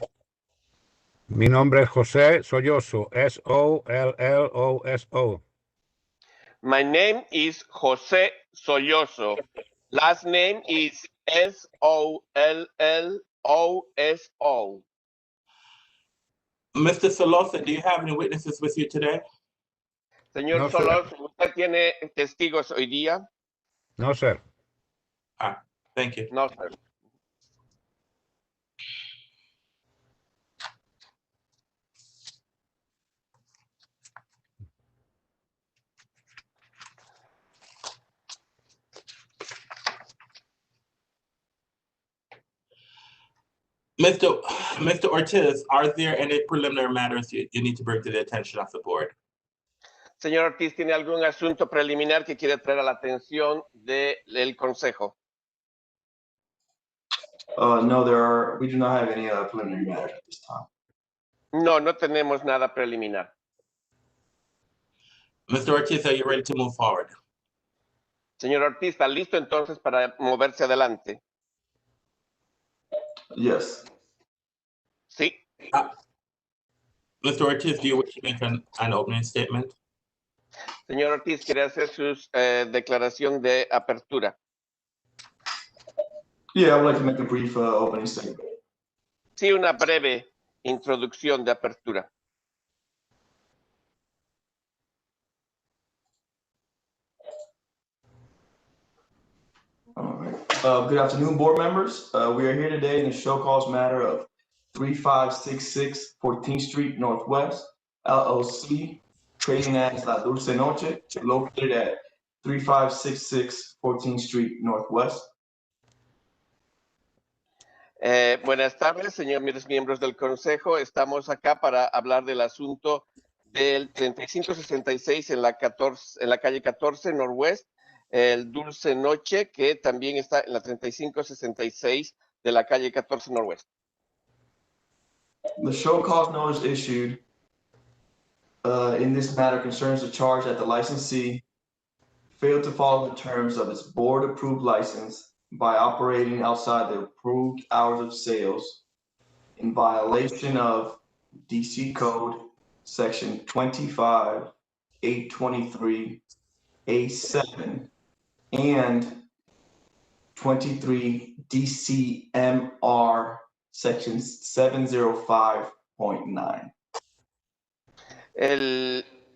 Mi nombre es José Sollozo, S-O-L-L-O-S-O. My name is José Sollozo. Last name is S-O-L-L-O-S-O. Mr. Solosa, do you have any witnesses with you today? Señor No, Sollozo, ¿usted tiene testigos hoy día? No, sir. Thank you. No, sir. Mr. Ortiz, are there any preliminary matters you need to bring to the attention of the board? Señor Ortiz, ¿tiene algún asunto preliminar que quiere traer a la atención del Consejo? No, we do not have any preliminary matters at this time. No, no tenemos nada preliminar. Mr. Ortiz, are you ready to move forward? Señor Ortiz, ¿está listo entonces para moverse adelante? Yes. Sí. Mr. Ortiz, do you wish to make an opening statement? Señor Ortiz, ¿quiere hacer su declaración de apertura? Yeah, I would like to make a brief opening statement. Sí, una breve introducción de apertura. All right. Good afternoon, board members. We are here today in the show cause matter of 3566 14th Street Northwest, LLC, trading as La Dulce Noche, located at 3566 14th Street Northwest. Buenas tardes, señores miembros del Consejo. Estamos acá para hablar del asunto del 3566 en la calle 14 Northwest, el Dulce Noche, que también está en la 3566 de la calle 14 Northwest. The show cause notice issued in this matter concerns the charge that the licensee failed to follow the terms of its board-approved license by operating outside the approved hours of sales in violation of DC Code Section 25-823-A7 and 23 DCMR Section 705.9.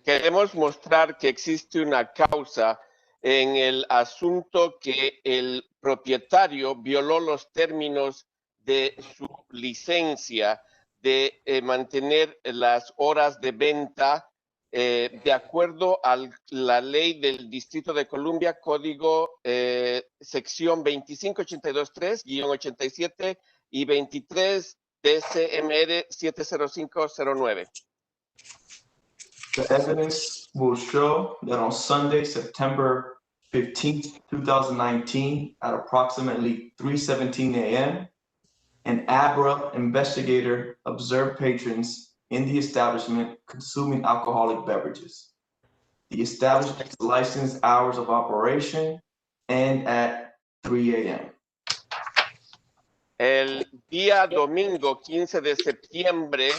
Queremos mostrar que existe una causa en el asunto que el propietario violó los términos de su licencia de mantener las horas de venta de acuerdo a la ley del Distrito de Columbia, código sección 25823-87 y 23 DCMR 70509. The evidence will show that on Sunday, September 15th, 2019, at approximately 3:17 a.m., an ABRA investigator observed patrons in the establishment consuming alcoholic beverages. The establishment's licensed hours of operation end at 3 a.m. El día domingo 15 de septiembre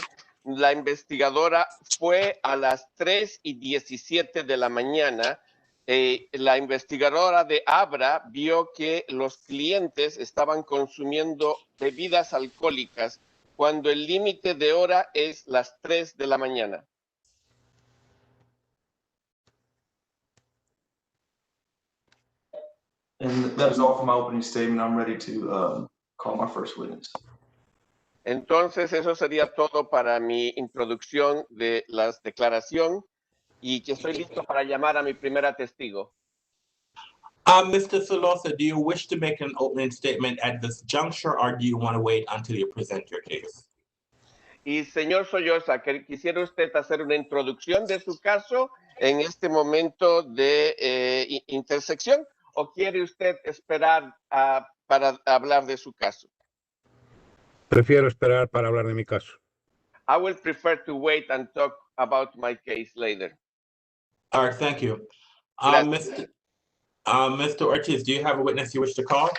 la investigadora fue a las 3:17 de la mañana. La investigadora de Abra vio que los clientes estaban consumiendo bebidas alcohólicas cuando el límite de hora es las 3 de la mañana. And that is all for my opening statement. I'm ready to call my first witness. Entonces, eso sería todo para mi introducción de la declaración y que estoy listo para llamar a mi primera testigo. Mr. Solosa, do you wish to make an opening statement at this juncture, or do you want to wait until you present your case? Y señor Soyosa, ¿quisiera usted hacer una introducción de su caso en este momento de intersección o quiere usted esperar para hablar de su caso? Prefiero esperar para hablar de mi caso. I will prefer to wait and talk about my case later. All right, thank you. Mr. Ortiz, do you have a witness you wish to call?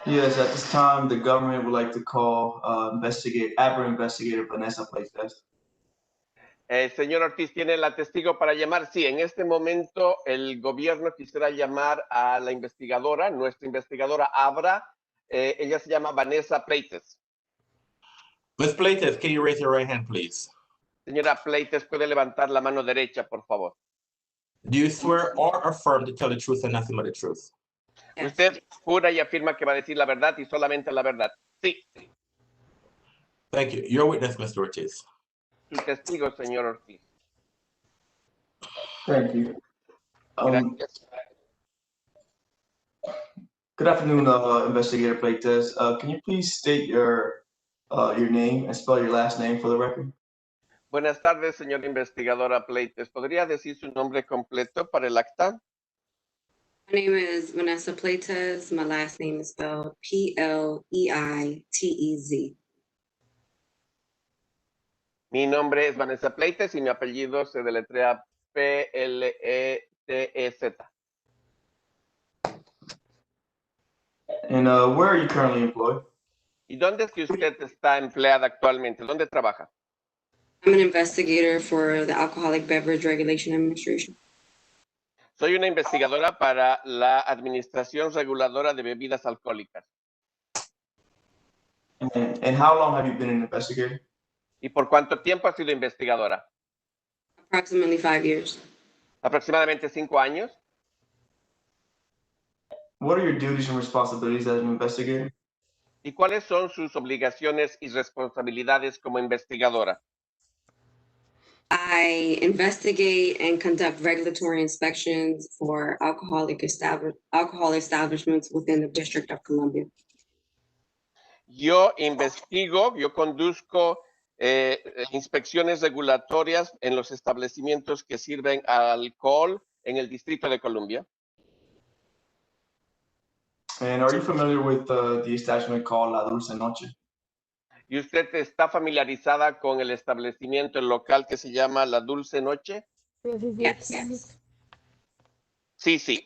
Yes, at this time, the government would like to call ABRA investigator Vanessa Playtest. Señor Ortiz, ¿tiene la testigo para llamar? Sí, en este momento el gobierno quisiera llamar a la investigadora, nuestra investigadora Abra. Ella se llama Vanessa Playtest. Ms. Playtest, can you raise your right hand, please? Señora Playtest, ¿puede levantar la mano derecha, por favor? Do you swear or affirm to tell the truth and nothing but the truth? Usted jura y afirma que va a decir la verdad y solamente la verdad. Sí. Thank you. Your witness, Mr. Ortiz. Su testigo, señor Ortiz. Thank you. Gracias. Good afternoon, investigator Playtest. Can you please state your name and spell your last name for the record? Buenas tardes, señora investigadora Playtest. ¿Podría decir su nombre completo para el acta? My name is Vanessa Playtez. My last name is spelled Pleitez. Mi nombre es Vanessa Playtest y mi apellido se deletrea Pletez. And where are you currently employed? ¿Y dónde es que usted está empleada actualmente? ¿Dónde trabaja? I'm an investigator for the Alcoholic Beverage Regulation Administration. Soy una investigadora para la Administración Reguladora de Bebidas Alcohólicas. And how long have you been an investigator? ¿Y por cuánto tiempo ha sido investigadora? Approximately 5 years. Aproximadamente 5 años. What are your duties and responsibilities as an investigator? ¿Y cuáles son sus obligaciones y responsabilidades como investigadora? I investigate and conduct regulatory inspections for alcohol establishments within the District of Columbia. Yo investigo, yo conduzco inspecciones regulatorias en los establecimientos que sirven alcohol en el Distrito de Columbia. And are you familiar with the establishment called La Dulce Noche? ¿Y usted está familiarizada con el establecimiento local que se llama La Dulce Noche? Yes. Sí, sí.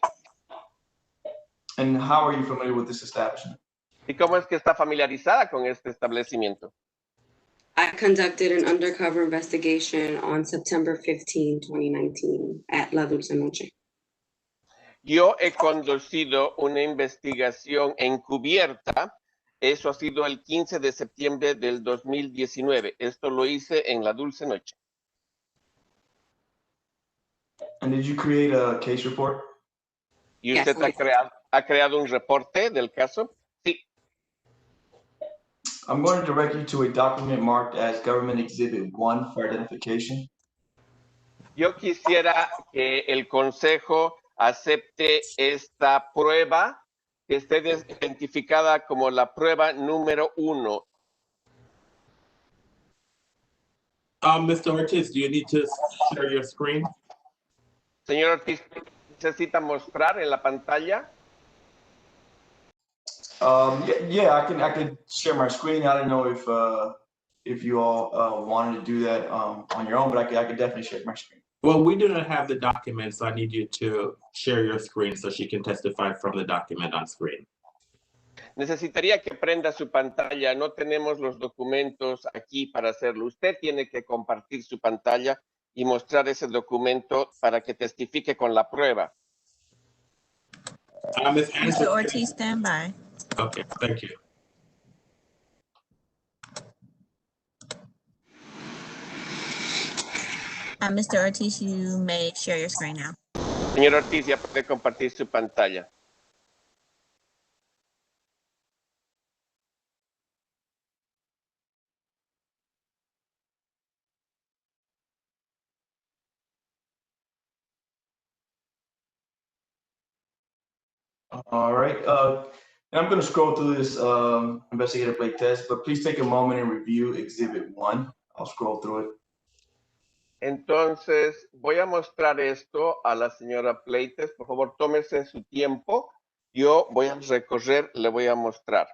And how are you familiar with this establishment? ¿Y cómo es que está familiarizada con este establecimiento? I conducted an undercover investigation on September 15, 2019 at La Dulce Noche. Yo he conducido una investigación encubierta. Eso ha sido el 15 de septiembre del 2019. Esto lo hice en La Dulce Noche. And did you create a case report? ¿Y usted ha creado un reporte del caso? Sí. I'm going to direct you to a document marked as Government Exhibit 1 for identification. Yo quisiera que el Consejo acepte esta prueba que esté identificada como la prueba número 1. Mr. Ortiz, do you need to share your screen? Señor Ortiz, ¿necesita mostrar en la pantalla? Yeah, I could share my screen. I don't know if you all wanted to do that on your own, but I could definitely share my screen. Well, we do not have the document, so I need you to share your screen so she can testify from the document on screen. Necesitaría que prenda su pantalla. No tenemos los documentos aquí para hacerlo. Usted tiene que compartir su pantalla y mostrar ese documento para que testifique con la prueba. Mr. Ortiz, stand by. Okay, thank you. Mr. Ortiz, you may share your screen now. Señor Ortiz, ya puede compartir su pantalla. All right. I'm going to scroll through this investigator plate test, but please take a moment and review Exhibit 1. I'll scroll through it. Entonces, voy a mostrar esto a la señora Pleites. Por favor, tómese su tiempo. Yo voy a recorrer, le voy a mostrar.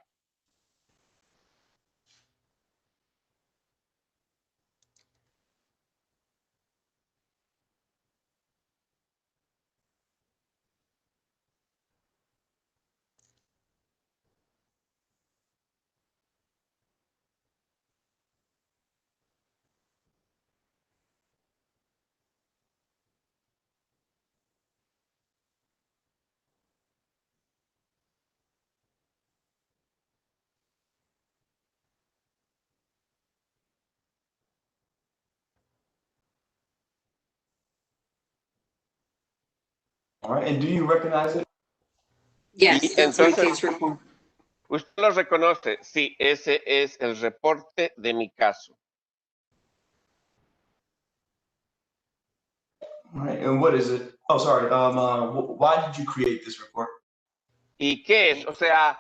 All right. And do you recognize it? Yes, that's my case report. Usted lo reconoce. Sí, ese es el reporte de mi caso. All right. And what is it? Oh, sorry. Why did you create this report? ¿Y qué es? O sea,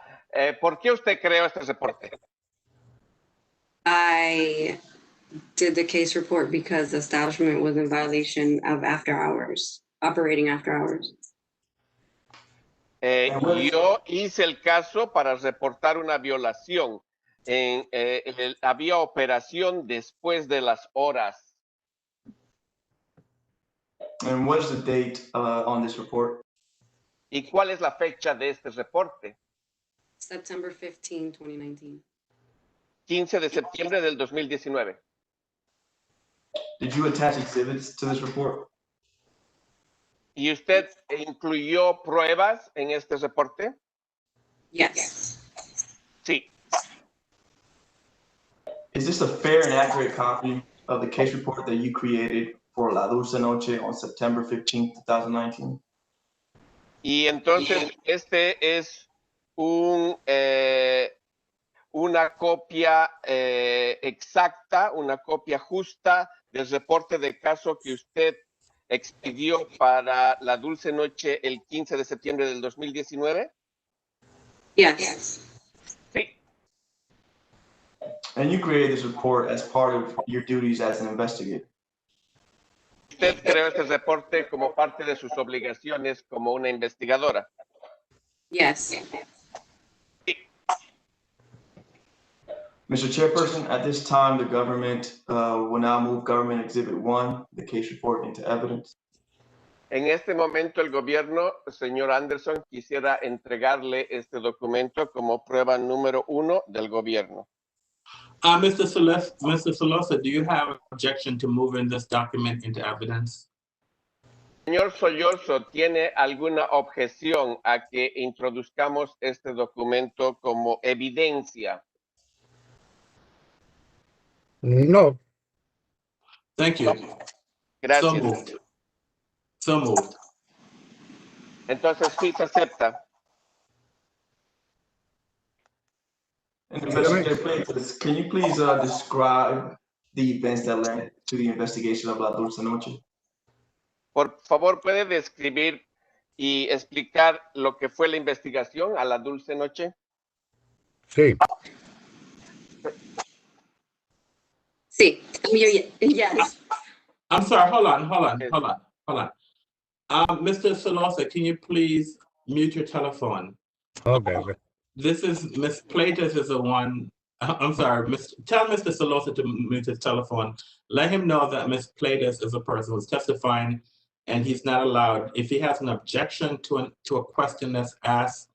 ¿por qué usted creó este reporte? I did the case report because the establishment was in violation of after hours, operating after hours. Yo hice el caso para reportar una violación. Había operación después de las horas. And what is the date on this report? ¿Y cuál es la fecha de este reporte? September 15, 2019. 15 de septiembre del 2019. Did you attach exhibits to this report? ¿Y usted incluyó pruebas en este reporte? Yes. Sí. Is this a fair and accurate copy of the case report that you created for La Dulce Noche on September 15, 2019? Y entonces este es una copia exacta, una copia justa del reporte de caso que usted expidió para La Dulce Noche el 15 de septiembre del 2019? Yes. Sí. And you created this report as part of your duties as an investigator. Usted creó este reporte como parte de sus obligaciones como una investigadora. Yes. Sí. Mr. Chairperson, at this time, the government will now move Government Exhibit 1, the case report, into evidence. En este momento el gobierno, señor Anderson, quisiera entregarle este documento como prueba número 1 del gobierno. Mr. Solosa, do you have an objection to moving this document into evidence? Señor Sollozo, ¿tiene alguna objeción a que introduzcamos este documento como evidencia? No. Thank you. Gracias. So moved. So moved. Entonces sí se acepta. And Investigator Pleites, can you please describe the events that led to the investigation of La Dulce Noche? Por favor, ¿puede describir y explicar lo que fue la investigación a La Dulce Noche? Sí. Sí. Yes. I'm sorry, hold on. Mr. Solosa, can you please mute your telephone? Okay. This is Ms. Pleites is the one. I'm sorry, tell Mr. Solosa to mute his telephone. Let him know that Ms. Pleites is a person who's testifying, and he's not allowed. If he has an objection to a question that's asked,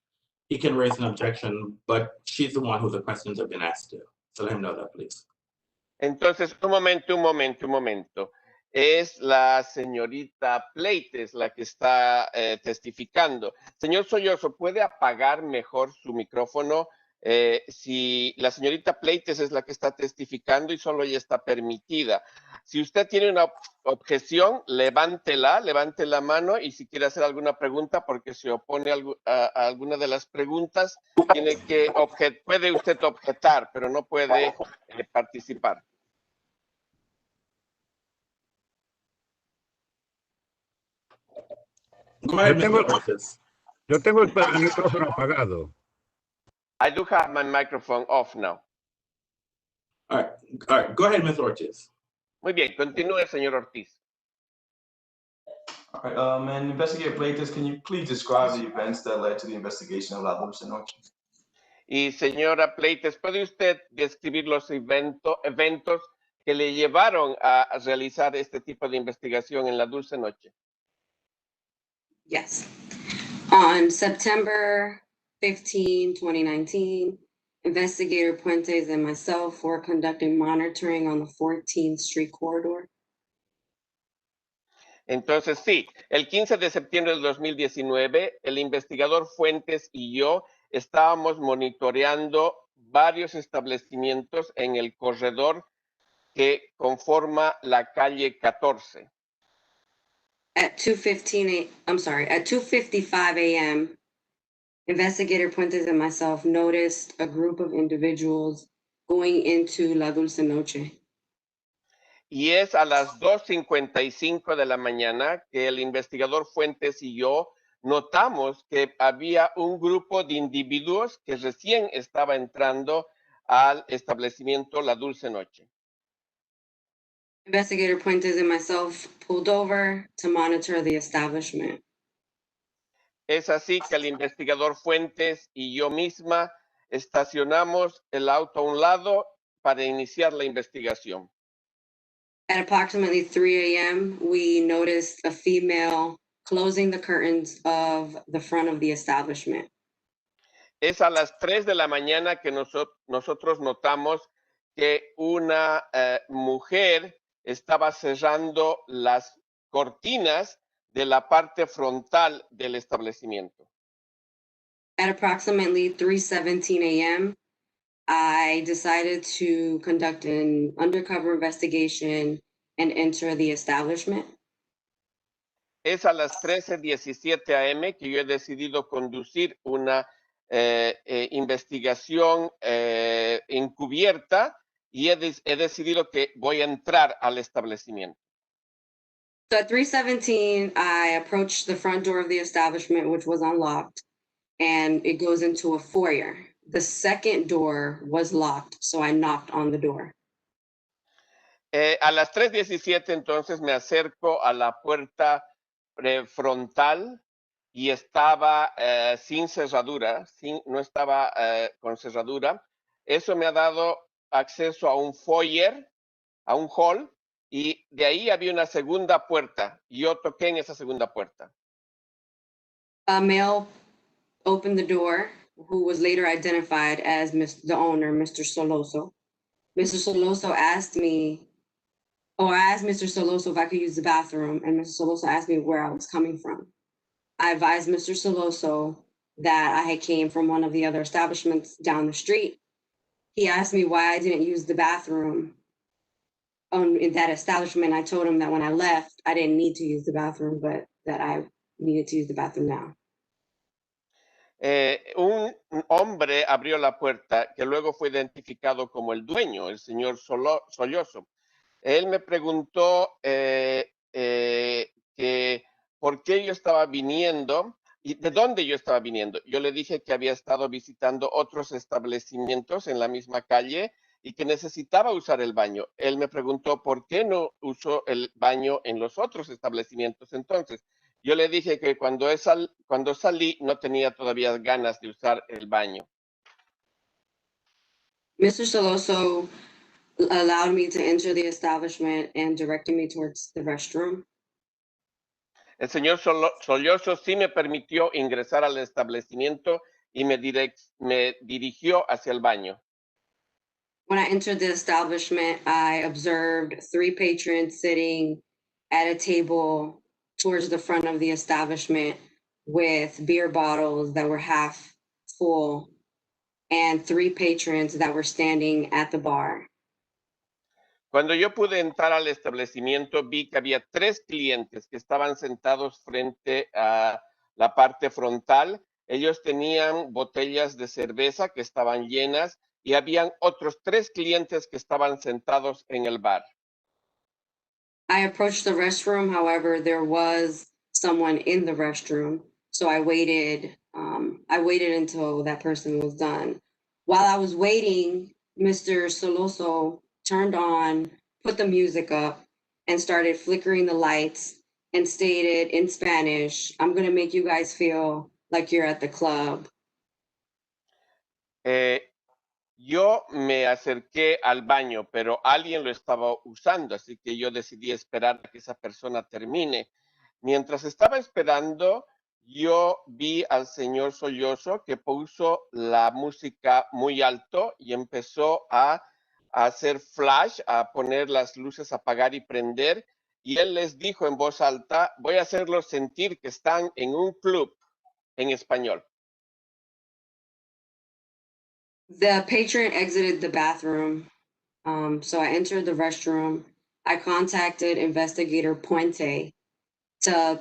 he can raise an objection, but she's the one who the questions have been asked to. So let him know that, please. Entonces, un momento. Es la señorita Pleites la que está testificando. Señor Sollozo, ¿puede apagar mejor su micrófono? Si la señorita Pleites es la que está testificando y solo ella está permitida. Si usted tiene una objeción, levante la mano y si quiere hacer alguna pregunta porque se opone a alguna de las preguntas, puede usted objetar, pero no puede participar. Yo tengo el micrófono apagado. I do have my microphone off now. All right. Go ahead, Ms. Ortiz. Muy bien, continúe, señor Ortiz. All right, and Investigator Pleites, can you please describe the events that led to the investigation of La Dulce Noche? Y señora Pleites, ¿puede usted describir los eventos que le llevaron a realizar este tipo de investigación en La Dulce Noche? Yes. On September 15, 2019, Investigator Puentes and myself were conducting monitoring on the 14th Street corridor. Entonces, sí, el 15 de septiembre del 2019, el investigador Fuentes y yo estábamos monitoreando varios establecimientos en el corredor que conforma la calle 14. At 2:55 a.m., Investigator Puentes and myself noticed a group of individuals going into La Dulce Noche. Y es a las 2:55 de la mañana que el investigador Fuentes y yo notamos que había un grupo de individuos que recién estaba entrando al establecimiento La Dulce Noche. Investigator Puentes and myself pulled over to monitor the establishment. Es así que el investigador Fuentes y yo misma estacionamos el auto a un lado para iniciar la investigación. At approximately 3 a.m., we noticed a female closing the curtains of the front of the establishment. Es a las 3 de la mañana que nosotros notamos que una mujer estaba cerrando las cortinas de la parte frontal del establecimiento. At approximately 3:17 a.m., I decided to conduct an undercover investigation and enter the establishment. Es a las 13:17 a.m. que yo he decidido conducir una investigación encubierta y he decidido que voy a entrar al establecimiento. So at 3:17, I approached the front door of the establishment, which was unlocked, and it goes into a foyer. The second door was locked, so I knocked on the door. A las 3:17 entonces me acerco a la puerta frontal y estaba sin cerradura, no estaba con cerradura. Eso me ha dado acceso a un foyer, a un hall, y de ahí había una segunda puerta. Yo toqué en esa segunda puerta. A male opened the door, who was later identified as the owner, Mr. Soloso. Mr. Soloso asked me, or I asked Mr. Soloso if I could use the bathroom, and Mr. Soloso asked me where I was coming from. I advised Mr. Soloso that I had came from one of the other establishments down the street. He asked me why I didn't use the bathroom in that establishment. I told him that when I left, I didn't need to use the bathroom, but that I needed to use the bathroom now. Un hombre abrió la puerta que luego fue identificado como el dueño, el señor Sollozo. Él me preguntó que por qué yo estaba viniendo y de dónde yo estaba viniendo. Yo le dije que había estado visitando otros establecimientos en la misma calle y que necesitaba usar el baño. Él me preguntó por qué no usó el baño en los otros establecimientos. Entonces, yo le dije que cuando salí no tenía todavía ganas de usar el baño. Mr. Soloso allowed me to enter the establishment and directed me towards the restroom. El señor Sollozo sí me permitió ingresar al establecimiento y me dirigió hacia el baño. When I entered the establishment, I observed 3 patrons sitting at a table towards the front of the establishment with beer bottles that were half full and 3 patrons that were standing at the bar. Cuando yo pude entrar al establecimiento, vi que había 3 clientes que estaban sentados frente a la parte frontal. Ellos tenían botellas de cerveza que estaban llenas y habían otros 3 clientes que estaban sentados en el bar. I approached the restroom, however, there was someone in the restroom, so I waited until that person was done. While I was waiting, Mr. Soloso turned on, put the music up, and started flickering the lights and stated in Spanish, "I'm gonna make you guys feel like you're at the club." Yo me acerqué al baño, pero alguien lo estaba usando, así que yo decidí esperar a que esa persona termine. Mientras estaba esperando, yo vi al señor Sollozo que puso la música muy alto y empezó a hacer flash, a poner las luces, apagar y prender. Y él les dijo en voz alta, voy a hacerlos sentir que están en un club, en español. The patron exited the bathroom, so I entered the restroom. I contacted Investigator Puente to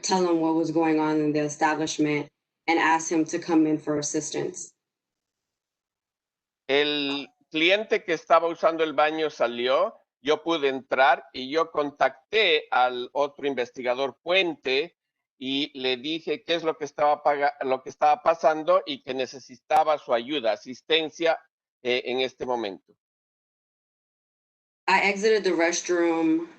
tell him what was going on in the establishment and asked him to come in for assistance. El cliente que estaba usando el baño salió, yo pude entrar y yo contacté al otro investigador Puente y le dije qué es lo que estaba pasando y que necesitaba su ayuda, asistencia en este momento. I exited the restroom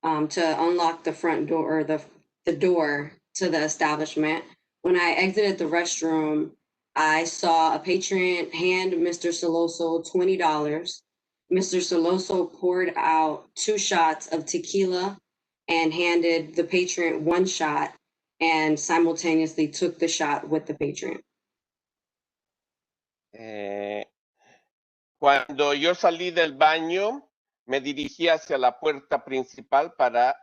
to unlock the front door or the door to the establishment. When I exited the restroom, I saw a patron hand Mr. Soloso $20. Mr. Soloso poured out 2 shots of tequila and handed the patron 1 shot and simultaneously took the shot with the patron. Cuando yo salí del baño, me dirigí hacia la puerta principal para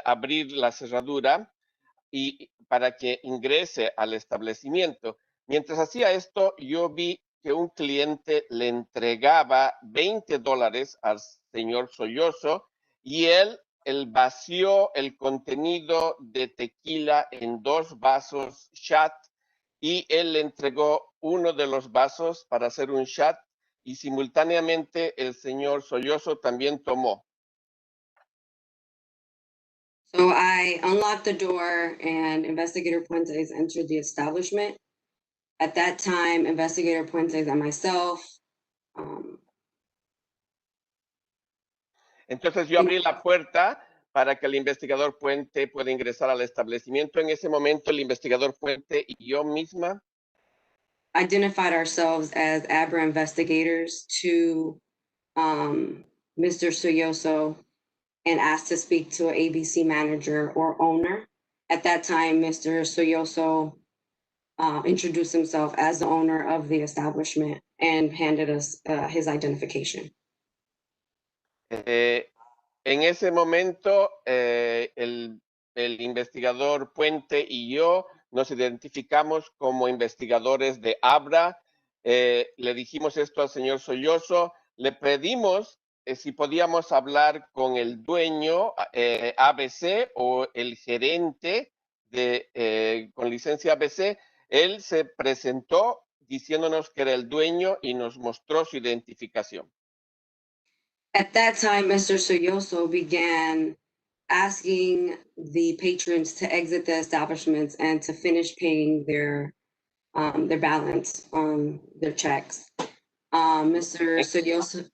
abrir la cerradura y para que ingrese al establecimiento. Mientras hacía esto, yo vi que un cliente le entregaba $20 al señor Sollozo y él vació el contenido de tequila en 2 vasos shot y él le entregó uno de los vasos para hacer un shot y simultáneamente el señor Sollozo también tomó. So I unlocked the door and Investigator Puentes entered the establishment. At that time, Investigator Puentes and myself. Entonces yo abrí la puerta para que el investigador Puente pueda ingresar al establecimiento. En ese momento el investigador Puente y yo misma Identified ourselves as ABRA investigators to Mr. Soyoso and asked to speak to an ABC manager or owner. At that time, Mr. Soyoso introduced himself as the owner of the establishment and handed us his identification. En ese momento, el investigador Puente y yo nos identificamos como investigadores de ABRA. Le dijimos esto al señor Sollozo. Le pedimos si podíamos hablar con el dueño ABC o el gerente con licencia ABC. Él se presentó diciéndonos que era el dueño y nos mostró su identificación. At that time, Mr. Soyoso began asking the patrons to exit the establishments and to finish paying their balance on their checks. Mr. Soyoso.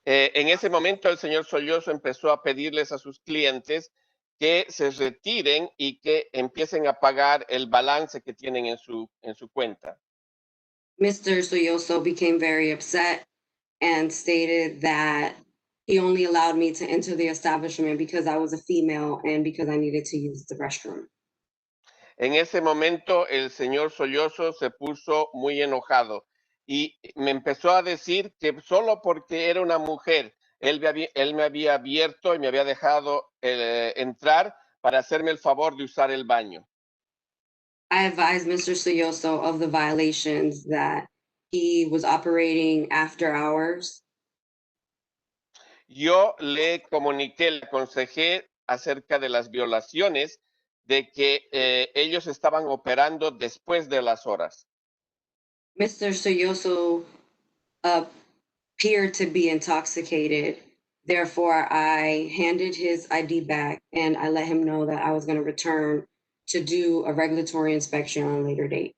En ese momento, el señor Sollozo empezó a pedirles a sus clientes que se retiren y que empiecen a pagar el balance que tienen en su cuenta. Mr. Soyoso became very upset and stated that he only allowed me to enter the establishment because I was a female and because I needed to use the restroom. En ese momento el señor Sollozo se puso muy enojado y me empezó a decir que solo porque era una mujer, él me había abierto y me había dejado entrar para hacerme el favor de usar el baño. I advised Mr. Soyoso of the violations that he was operating after hours. Yo le comuniqué, le aconsejé acerca de las violaciones de que ellos estaban operando después de las horas. Mr. Soyoso appeared to be intoxicated. Therefore, I handed his ID back and I let him know that I was going to return to do a regulatory inspection on a later date.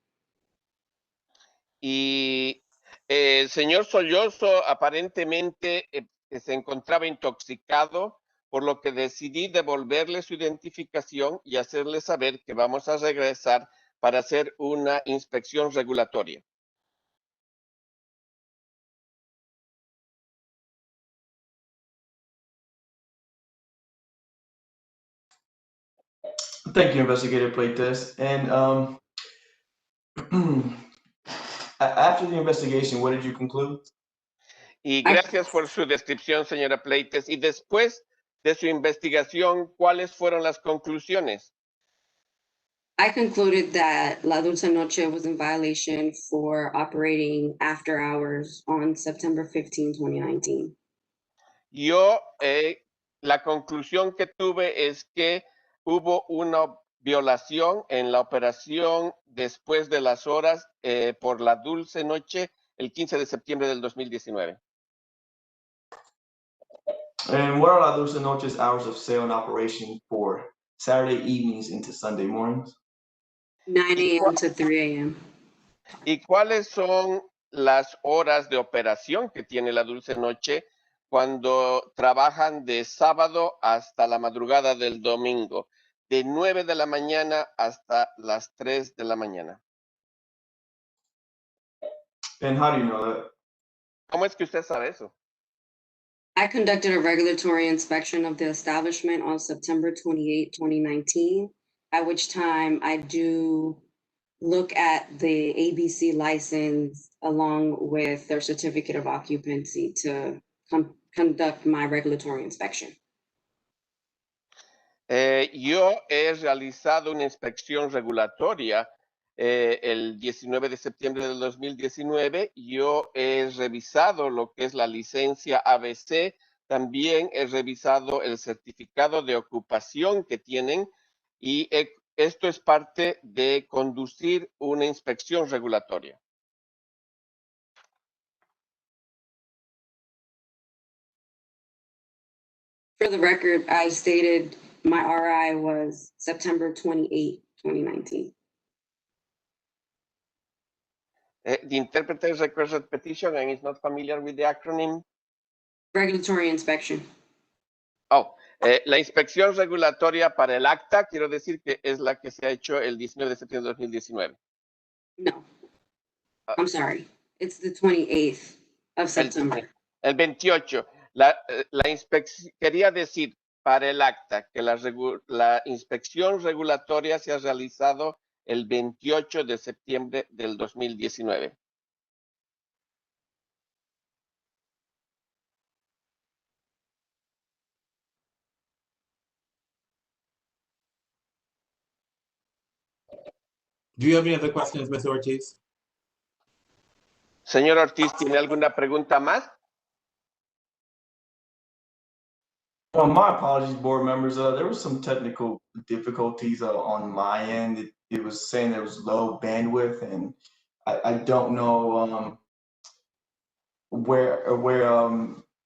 Y el señor Sollozo aparentemente se encontraba intoxicado, por lo que decidí devolverle su identificación y hacerle saber que vamos a regresar para hacer una inspección regulatoria. Thank you, Investigator Playtest. And after the investigation, what did you conclude? Y gracias por su descripción, señora Pleites. Y después de su investigación, ¿cuáles fueron las conclusiones? I concluded that La Dulce Noche was in violation for operating after hours on September 15, 2019. Yo, la conclusión que tuve es que hubo una violación en la operación después de las horas por La Dulce Noche el 15 de septiembre del 2019. And what are La Dulce Noche's hours of sale and operation for Saturday evenings into Sunday mornings? 9 a.m. to 3 a.m. ¿Y cuáles son las horas de operación que tiene La Dulce Noche cuando trabajan de sábado hasta la madrugada del domingo, de 9 de la mañana hasta las 3 de la mañana? And how do you know that? ¿Cómo es que usted sabe eso? I conducted a regulatory inspection of the establishment on September 28, 2019, at which time I do look at the ABC license along with their certificate of occupancy to conduct my regulatory inspection. Yo he realizado una inspección regulatoria el 19 de septiembre del 2019. Yo he revisado lo que es la licencia ABC. También he revisado el certificado de ocupación que tienen y esto es parte de conducir una inspección regulatoria. For the record, I stated my RI was September 28, 2019. The interpreter requests a petition and is not familiar with the acronym. Regulatory inspection. Oh, la inspección regulatoria para el acta, quiero decir que es la que se ha hecho el 19 de septiembre de 2019. No, I'm sorry. It's the 28th of September. El 28. La inspección, quería decir para el acta que la inspección regulatoria se ha realizado el 28 de septiembre del 2019. Do you have any other questions, Ms. Ortiz? Señor Ortiz, ¿tiene alguna pregunta más? My apologies, board members. There was some technical difficulties on my end. It was saying there was low bandwidth, and I don't know where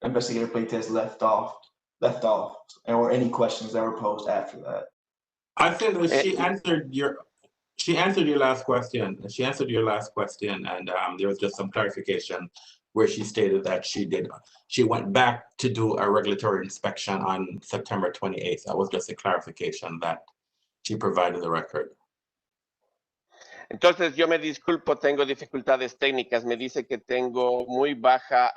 Investigator Playtest left off, or any questions that were posed after that. I think that she answered your last question. She answered your last question, and there was just some clarification where she stated that she went back to do a regulatory inspection on September 28th. That was just a clarification that she provided the record. Entonces, yo me disculpo, tengo dificultades técnicas. Me dice que tengo muy baja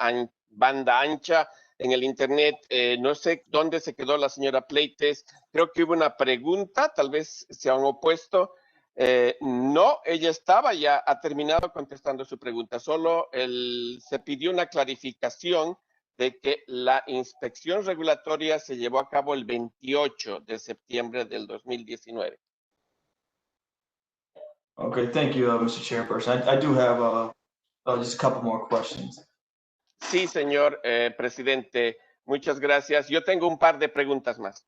banda ancha en el internet. No sé dónde se quedó la señora Pleites. Creo que hubo una pregunta, tal vez se han opuesto. No, ella estaba ya, ha terminado contestando su pregunta. Solo se pidió una clarificación de que la inspección regulatoria se llevó a cabo el 28 de septiembre del 2019. Okay, thank you, Mr. Chairperson. I do have just a couple more questions. Sí, señor presidente, muchas gracias. Yo tengo un par de preguntas más.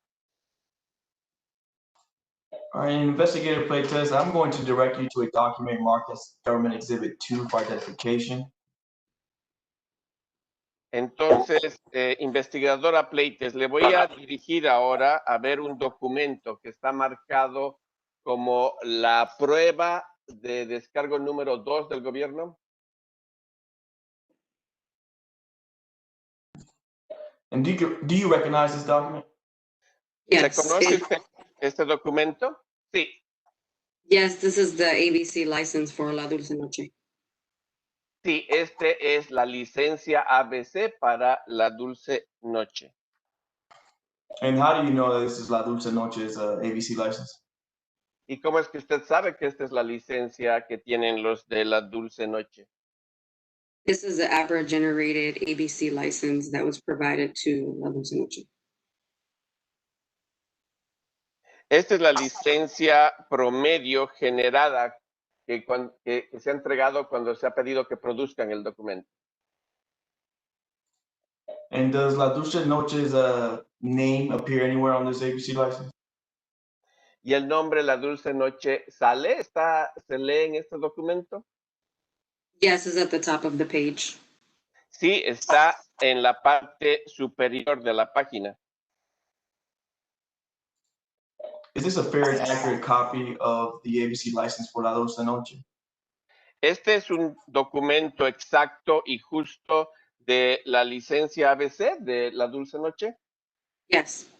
All right, investigator playtest, I'm going to direct you to a document marked as Government Exhibit 2 for identification. Entonces, investigadora Pleites, le voy a dirigir ahora a ver un documento que está marcado como la prueba de descargo número 2 del gobierno. And do you recognize this document? ¿Se Yes, conoce usted este documento? Sí. yes, this is the ABC license for La Dulce Noche. Sí, este es la licencia ABC para La Dulce Noche. And how do you know that this is La Dulce Noche's ABC license? ¿Y cómo es que usted sabe que esta es la licencia que tienen los de La Dulce Noche? This is the Abra-generated ABC license that was provided to La Dulce Noche. Esta es la licencia promedio generada que se ha entregado cuando se ha pedido que produzcan el documento. And does La Dulce Noche's name appear anywhere on this ABC license? ¿Y el nombre La Dulce Noche sale? ¿Se lee en este documento? Yes, it's at the top of the page. Sí, está en la parte superior de la página. Is this a fair and accurate copy of the ABC license for La Dulce Noche? Este es un documento exacto y justo de la licencia ABC de La Dulce Noche. Yes.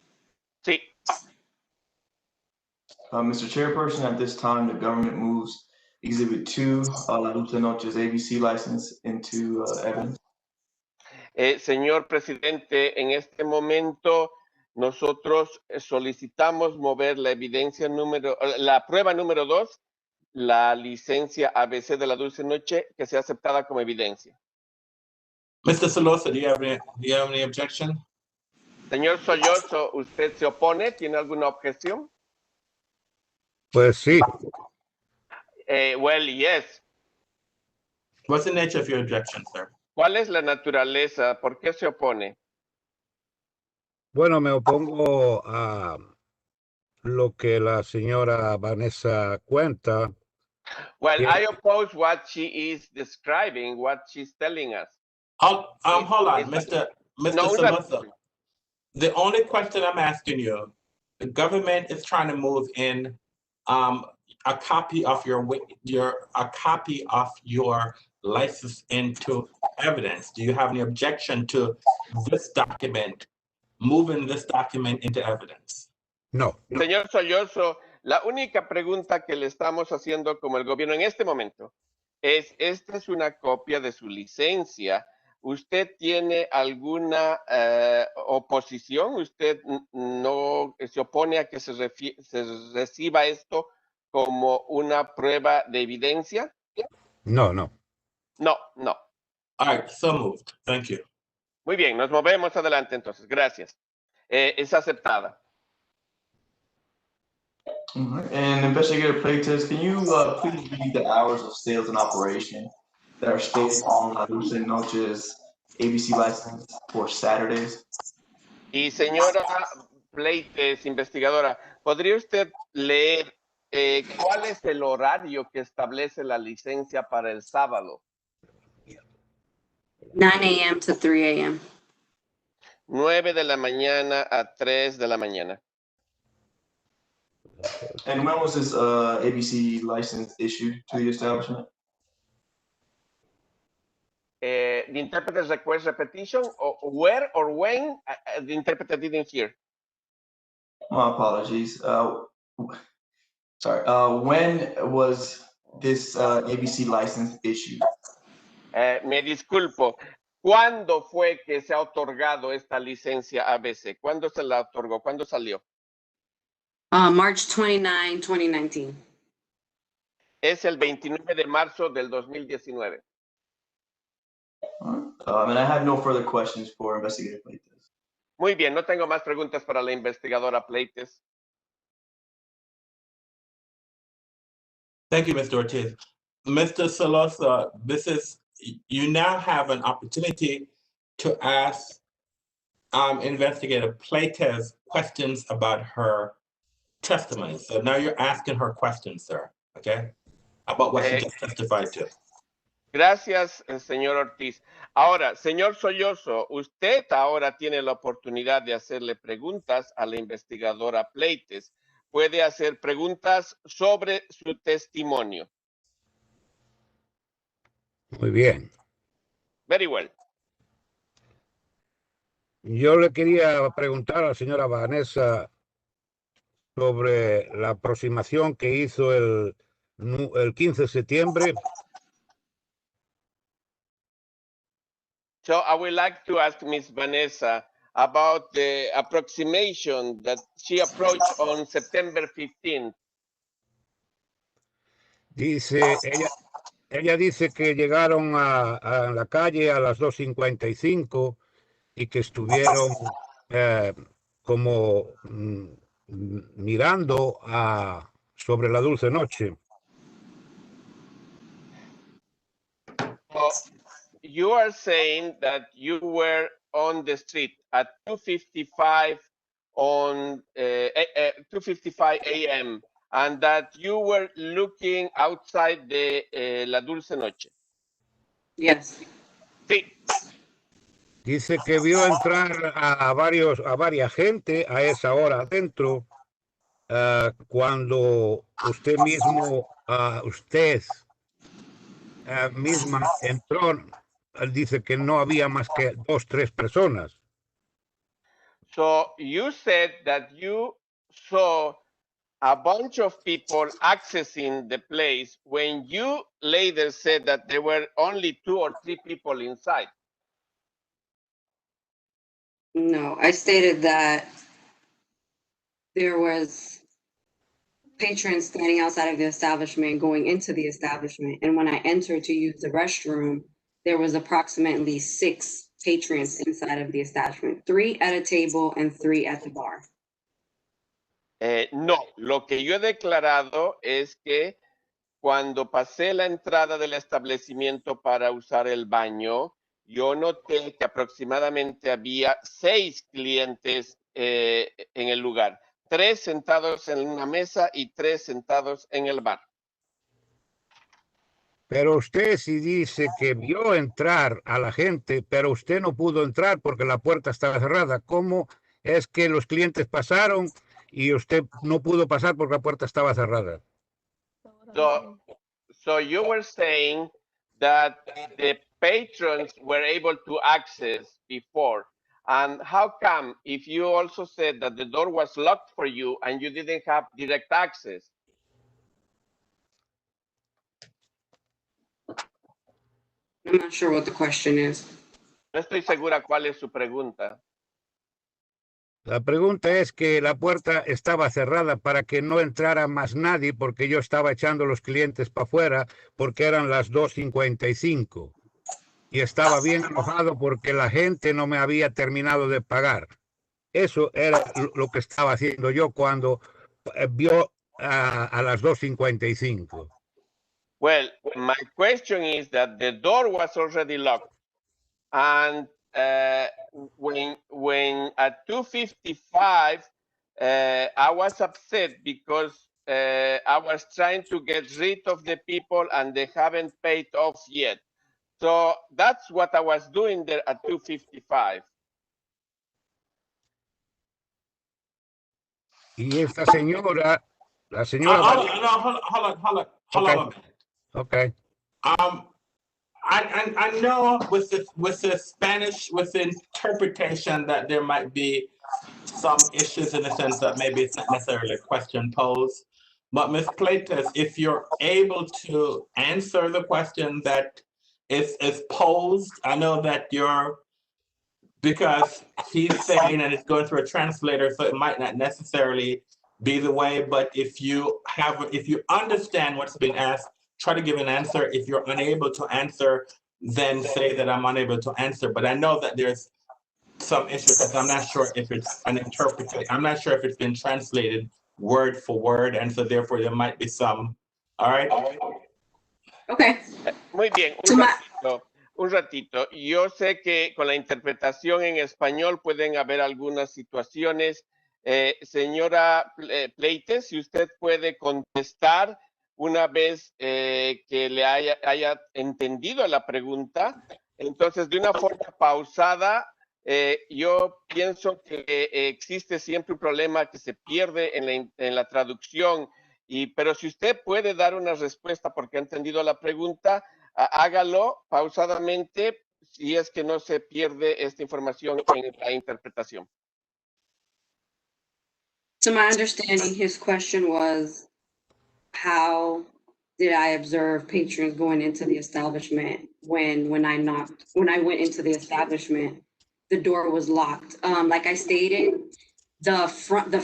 Sí. Mr. Chairperson, at this time, the government moves Exhibit 2, La Dulce Noche's ABC license into evidence. Señor presidente, en este momento nosotros solicitamos mover la prueba número 2, la licencia ABC de La Dulce Noche, que sea aceptada como evidencia. Mr. Solosa, do you have any objection? Señor Sollozo, ¿usted se opone? ¿Tiene alguna objeción? Pues sí. Well, yes. What's the nature of your objection, sir? ¿Cuál es la naturaleza? ¿Por qué se opone? Bueno, me opongo a lo que la señora Vanessa cuenta. Well, I oppose what she is describing, what she's telling us. Hold on, Mr. No, Solosa. The only question I'm asking you, the government is trying to move in a copy of your license into evidence. Do you have any objection to this document, moving this document into evidence? No. Señor Sollozo, la única pregunta que le estamos haciendo como el gobierno en este momento es, esta es una copia de su licencia. ¿Usted tiene alguna oposición? ¿Usted no se opone a que se reciba esto como una prueba de evidencia? No, no. No, no. All right, so moved. Thank you. Muy bien, nos movemos adelante entonces. Gracias. Es aceptada. And investigator playtest, can you please read the hours of sales and operation that are stated on La Dulce Noche's ABC license for Saturdays? Y señora Pleites, investigadora, ¿podría usted leer cuál es el horario que establece la licencia para el sábado? 9 a.m. to 3 a.m. 9 de la mañana a 3 de la mañana. And when was this ABC license issued to the establishment? The interpreter's request repetition, or where or when the interpreter didn't hear. My apologies. Sorry. When was this ABC license issued? Me disculpo. ¿Cuándo fue que se ha otorgado esta licencia ABC? ¿Cuándo se la otorgó? ¿Cuándo salió? March 29, 2019. es el 29 de marzo del 2019. And I have no further questions for Investigator Pleites. Muy bien, no tengo más preguntas para la investigadora Pleites. Thank you, Mr. Ortiz. Mr. Solosa, you now have an opportunity to ask Investigator Pleites questions about her testimony. So now you're asking her questions, sir, okay? About what she just testified to. Gracias, señor Ortiz. Ahora, señor Sollozo, usted ahora tiene la oportunidad de hacerle preguntas a la investigadora Pleites. Puede hacer preguntas sobre su testimonio. Muy bien. Very well. Yo le quería preguntar a la señora Vanessa sobre la aproximación que hizo el 15 de septiembre. So I would like to ask Ms. Vanessa about the approximation that she approached on September 15th. Dice, ella dice que llegaron a la calle a las 2:55 y que estuvieron como mirando sobre la dulce noche. You are saying that you were on the street at 2:55 on 2:55 a.m. and that you were looking outside la dulce noche. Yes. Sí. Dice que vio entrar a varias gente a esa hora adentro cuando usted mismo, misma entró. Él dice que no había más que 2, 3 personas. So you said that you saw a bunch of people accessing the place when you later said that there were only 2 or 3 people inside. No, I stated that there was patrons standing outside of the establishment going into the establishment. And when I entered to use the restroom, there was approximately 6 patrons inside of the establishment, 3 at a table and 3 at the bar. No, lo que yo he declarado es que cuando pasé la entrada del establecimiento para usar el baño, yo noté que aproximadamente había 6 clientes en el lugar, 3 sentados en una mesa y 3 sentados en el bar. Pero usted sí dice que vio entrar a la gente, pero usted no pudo entrar porque la puerta estaba cerrada. ¿Cómo es que los clientes pasaron y usted no pudo pasar porque la puerta estaba cerrada? So you were saying that the patrons were able to access before. And how come if you also said that the door was locked for you and you didn't have direct access? I'm not sure what the question is. No estoy segura cuál es su pregunta. La pregunta es que la puerta estaba cerrada para que no entrara más nadie porque yo estaba echando los clientes para afuera porque eran las 2:55 y estaba bien enojado porque la gente no me había terminado de pagar. Eso era lo que estaba haciendo yo cuando vio a las 2:55. Well, my question is that the door was already locked, and when at 2:55, I was upset because I was trying to get rid of the people and they haven't paid off yet. So that's what I was doing there at 2:55. Y esta señora, la señora... Hold on a minute. Okay. I know with the Spanish, with the interpretation that there might be some issues in the sense that maybe it's not necessarily a question posed. But Ms. Pleites, if you're able to answer the question that is posed, I know that because he's saying and it's going through a translator, so it might not necessarily be the way, but if you understand what's being asked, try to give an answer. If you're unable to answer, then say that I'm unable to answer. But I know that there's some issues because I'm not sure if it's an interpretation. I'm not sure if it's been translated word for word, and so therefore there might be some. All right. Okay. Muy bien, un ratito. Yo sé que con la interpretación en español pueden haber algunas situaciones. Señora Pleites, si usted puede contestar una vez que le haya entendido la pregunta, entonces de una forma pausada, yo pienso que existe siempre un problema que se pierde en la traducción. Pero si usted puede dar una respuesta porque ha entendido la pregunta, hágalo pausadamente si es que no se pierde esta información en la interpretación. To my understanding, his question was, how did I observe patrons going into the establishment when I went into the establishment, the door was locked. Like I stated, the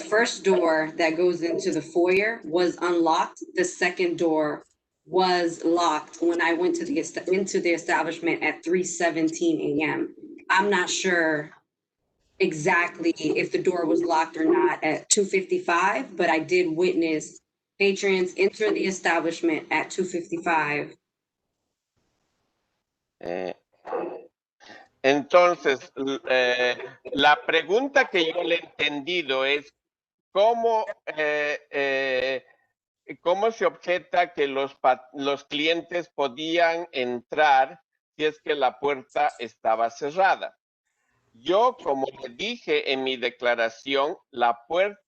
first door that goes into the foyer was unlocked. The second door was locked when I went into the establishment at 3:17 a.m. I'm not sure exactly if the door was locked or not at 2:55, but I did witness patrons enter the establishment at 2:55. Entonces, la pregunta que yo le he entendido es cómo se objeta que los clientes podían entrar si es que la puerta estaba cerrada. Yo, como le dije en mi declaración, la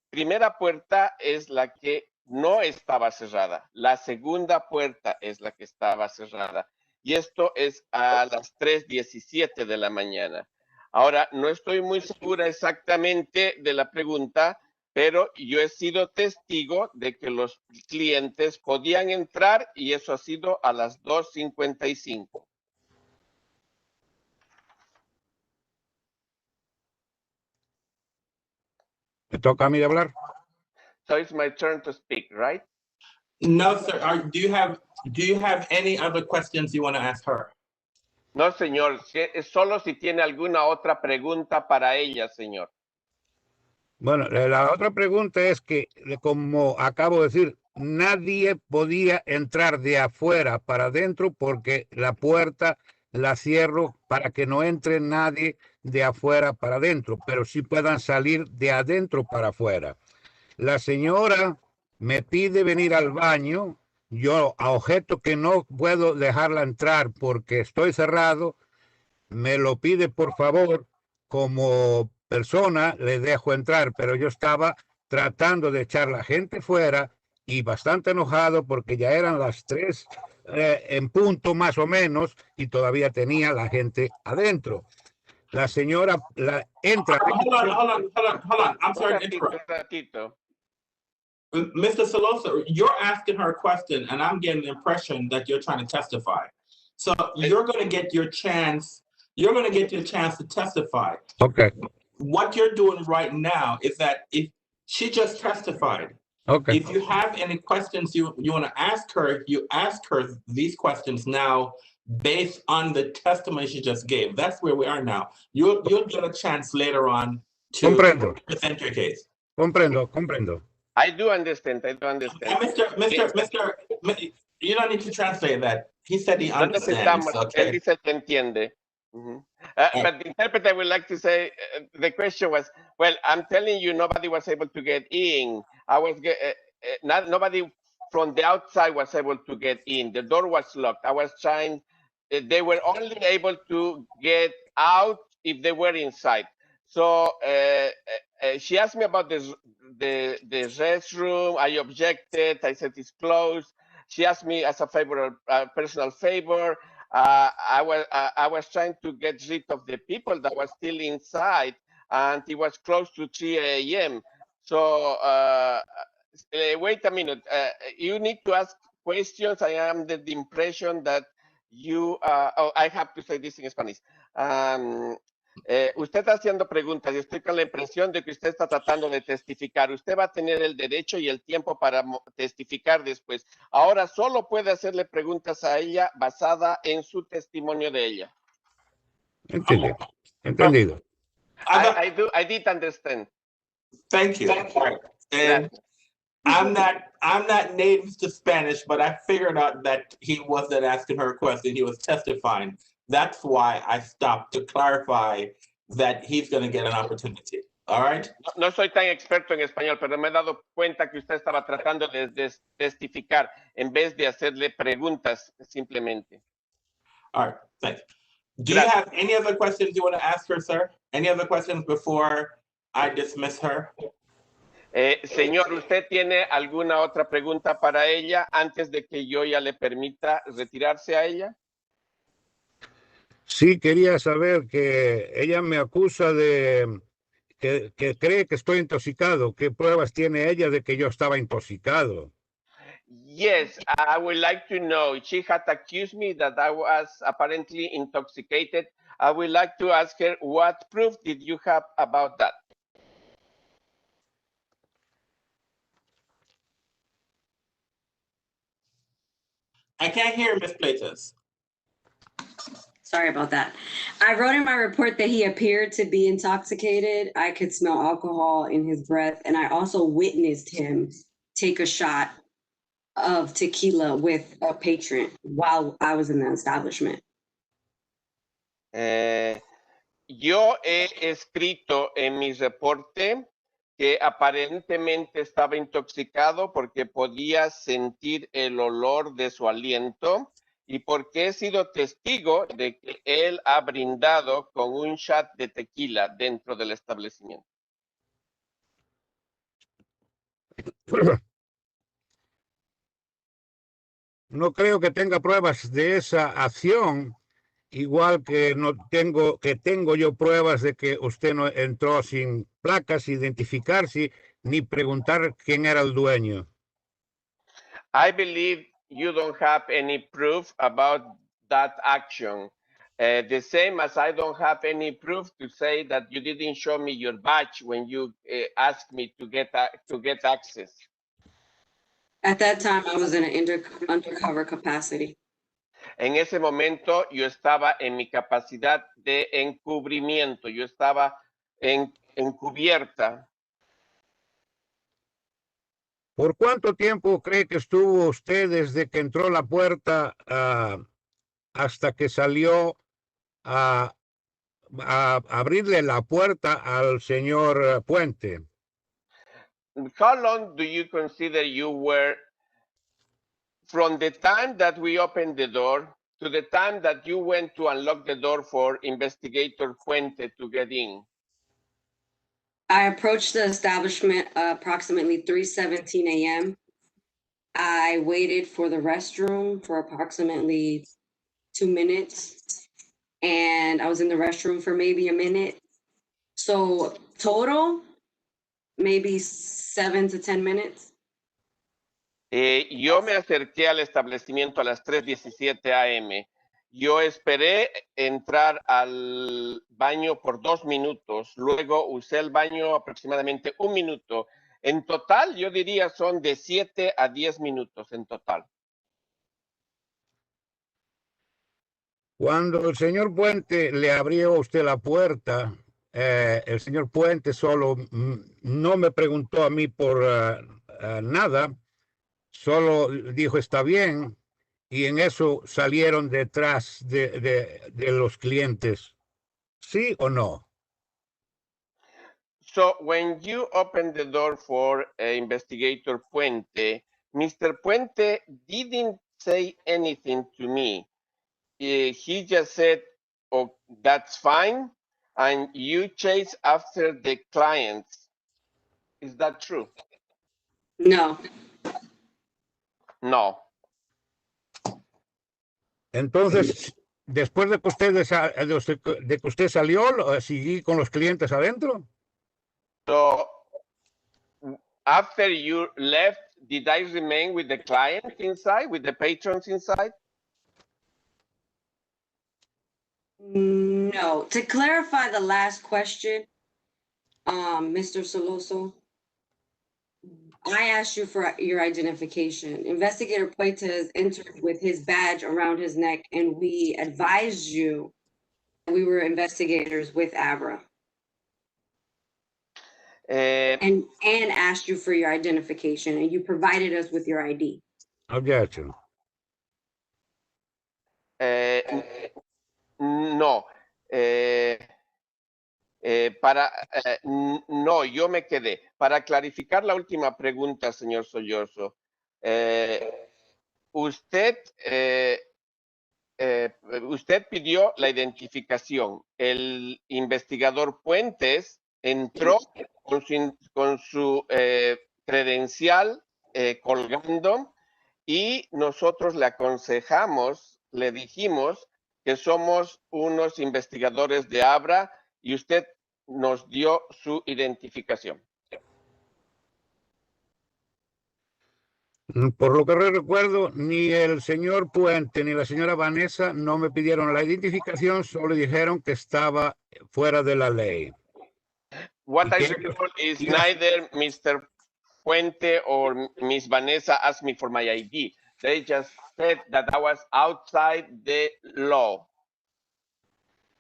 primera puerta es la que no estaba cerrada. La segunda puerta es la que estaba cerrada. Y esto es a las 3:17 de la mañana. Ahora, no estoy muy segura exactamente de la pregunta, pero yo he sido testigo de que los clientes podían entrar y eso ha sido a las 2:55. ¿Me toca a mí hablar? So it's my turn to speak, right? No, sir. Do you have any other questions you want to ask her? No, señor. Solo si tiene alguna otra pregunta para ella, señor. Bueno, la otra pregunta es que, como acabo de decir, nadie podía entrar de afuera para adentro porque la puerta la cierro para que no entre nadie de afuera para adentro, pero sí puedan salir de adentro para afuera. La señora me pide venir al baño, yo objeto que no puedo dejarla entrar porque estoy cerrado, me lo pide por favor, como persona le dejo entrar, pero yo estaba tratando de echar la gente fuera y bastante enojado porque ya eran las 3 en punto más o menos y todavía tenía la gente adentro. La señora entra. Hold on. I'm sorry to interrupt. Mr. Celoso, you're asking her a question, and I'm getting the impression that you're trying to testify. So you're going to get your chance. You're going to get your chance to testify. Okay. What you're doing right now is that if she just testified, okay. If you have any questions you want to ask her, you ask her these questions now based on the testimony she just gave. That's where we are now. You'll get a chance later on to present your case. Comprendo. I do understand. Mr. You don't need to translate that. He said he understands. Okay. Él dice que entiende. But the interpreter would like to say, the question was, well, I'm telling you, nobody was able to get in. Nobody from the outside was able to get in. The door was locked. I was trying. They were only able to get out if they were inside. So she asked me about the restroom. I objected. I said it's closed. She asked me as a favor, personal favor. I was trying to get rid of the people that were still inside, and it was close to 3 a.m. So wait a minute. You need to ask questions. I am under the impression that you. I have to say this in Spanish. Usted está haciendo preguntas y estoy con la impresión de que usted está tratando de testificar. Usted va a tener el derecho y el tiempo para testificar después. Ahora solo puede hacerle preguntas a ella basada en su testimonio de ella. Entendido. Entendido. I did understand. Thank you. And I'm not native to Spanish, but I figured out that he wasn't asking her a question, he was testifying. That's why I stopped to clarify that he's going to get an opportunity. All right? No soy tan experto en español, pero me he dado cuenta que usted estaba tratando de testificar en vez de hacerle preguntas simplemente. All right, thanks. Do you have any other questions you want to ask her, sir? Any other questions before I dismiss her? Señor, ¿usted tiene alguna otra pregunta para ella antes de que yo ya le permita retirarse a ella? Sí, quería saber que ella me acusa de que cree que estoy intoxicado. ¿Qué pruebas tiene ella de que yo estaba intoxicado? Yes, I would like to know. She had accused me that I was apparently intoxicated. I would like to ask her, what proof did you have about that? I can't hear Ms. Platas. Sorry about that. I wrote in my report that he appeared to be intoxicated. I could smell alcohol in his breath, and I also witnessed him take a shot of tequila with a patron while I was in the establishment. Yo he escrito en mi reporte que aparentemente estaba intoxicado porque podía sentir el olor de su aliento y porque he sido testigo de que él ha brindado con un shot de tequila dentro del establecimiento. No creo que tenga pruebas de esa acción, igual que tengo yo pruebas de que usted no entró sin placas, identificarse, ni preguntar quién era el dueño. I believe you don't have any proof about that action. The same as I don't have any proof to say that you didn't show me your badge when you asked me to get access. At that time, I was in an undercover capacity. En ese momento yo estaba en mi capacidad de encubrimiento, yo estaba encubierta. ¿Por cuánto tiempo cree que estuvo usted desde que entró a la puerta hasta que salió a abrirle la puerta al señor Puente? How long do you consider you were from the time that we opened the door to the time that you went to unlock the door for Investigator Puente to get in? I approached the establishment approximately 3:17 a.m. I waited for the restroom for approximately 2 minutes, and I was in the restroom for maybe a minute. So total, maybe 7 to 10 minutes. Yo me acerqué al establecimiento a las 3:17 a.m. Yo esperé entrar al baño por 2 minutos, luego usé el baño aproximadamente 1 minuto. En total, yo diría son de 7 a 10 minutos en total. Cuando el señor Puente le abrió a usted la puerta, el señor Puente solo no me preguntó a mí por nada, solo dijo está bien, y en eso salieron detrás de los clientes. ¿Sí o no? So when you opened the door for Investigator Puente, Mr. Puente didn't say anything to me. He just said, oh, that's fine, and you chase after the clients. Is that true? No. No. Entonces, después de que usted salió, ¿seguí con los clientes adentro? So after you left, did I remain with the clients inside, with the patrons inside? No. To clarify the last question, Mr. Soloso, I asked you for your identification. Investigator Puentes entered with his badge around his neck, and we advised you that we were investigators with ABRA. And asked you for your identification, and you provided us with your ID. Objection. No. No, yo me quedé. Para clarificar la última pregunta, señor Sollozo, usted pidió la identificación. El investigador Puentes entró con su credencial colgando y nosotros le aconsejamos, le dijimos que somos unos investigadores de ABRA y usted nos dio su identificación. Por lo que recuerdo, ni el señor Puente ni la señora Vanessa no me pidieron la identificación, solo dijeron que estaba fuera de la ley. What I recall is neither Mr. Puente or Miss Vanessa asked me for my ID. They just said that I was outside the law.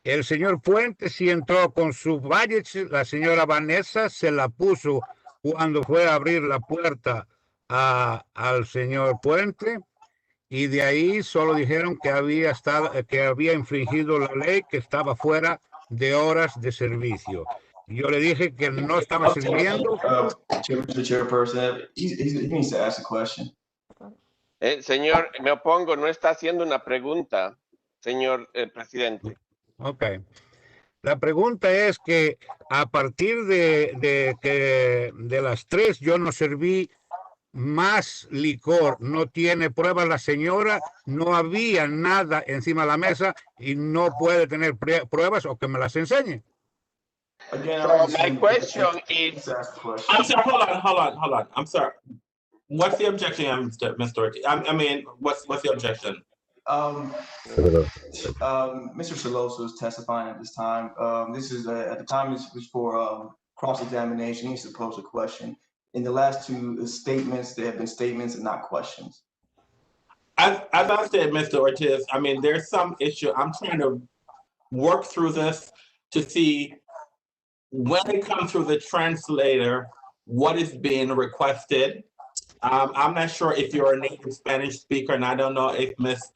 El señor Puente sí entró con su badge, la señora Vanessa se la puso cuando fue a abrir la puerta al señor Puente, y de ahí solo dijeron que había infringido la ley, que estaba fuera de horas de servicio. Yo le dije que no estaba sirviendo. Mr. Chairperson, he needs to ask a question. Señor, me opongo, no está haciendo una pregunta, señor presidente. Ok. La pregunta es que a partir de las 3 yo no serví más licor. No tiene pruebas la señora, no había nada encima de la mesa y no puede tener pruebas o que me las enseñe. So my question is... I'm sorry, hold on. I'm sorry. What's the objection, Mr. Ortiz? I mean, what's the objection? Mr. Soloso is testifying at this time. This is at the time this was for cross-examination. He's to pose a question. In the last 2 statements, there have been statements and not questions. As I said, Mr. Ortiz, I mean, there's some issue. I'm trying to work through this to see when it comes through the translator, what is being requested. I'm not sure if you're a native Spanish speaker, and I don't know if Ms.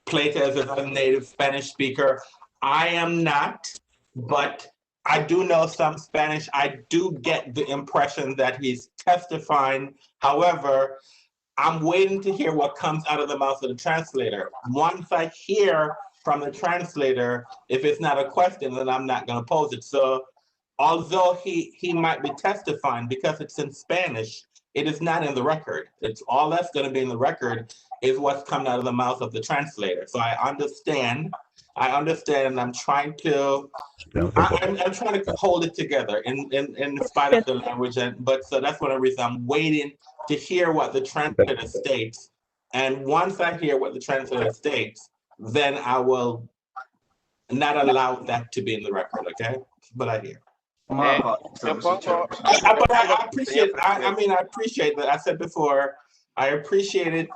Plata is a native Spanish speaker. I am not, but I do know some Spanish. I do get the impression that he's testifying. However, I'm waiting to hear what comes out of the mouth of the translator. Once I hear from the translator, if it's not a question, then I'm not going to pose it. So although he might be testifying, because it's in Spanish, it is not in the record. It's all that's going to be in the record is what's coming out of the mouth of the translator. So I understand, and I'm trying to, I'm trying to hold it together in spite of the language. But so that's one of the reasons I'm waiting to hear what the translator states. And once I hear what the translator states, then I will not allow that to be in the record, okay? But I hear. But I appreciate, I mean, I appreciate that. I said before, I appreciate it.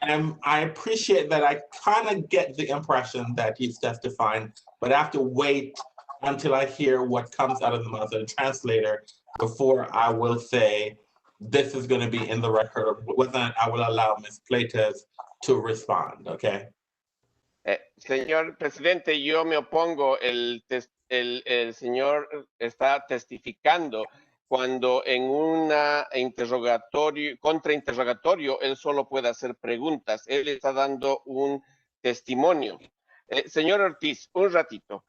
And I appreciate that I kind of get the impression that he's testifying, but I have to wait until I hear what comes out of the mouth of the translator before I will say this is going to be in the record, or whether I will allow Ms. Platas to respond, okay? Señor presidente, yo me opongo. El señor está testificando cuando en una contrainterrogatorio, él solo puede hacer preguntas. Él está dando un testimonio. Señor Ortiz, un ratito.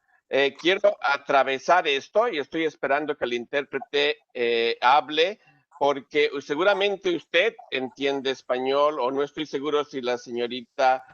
Quiero atravesar esto y estoy esperando que el intérprete hable, porque seguramente usted entiende español, o no estoy seguro si la señorita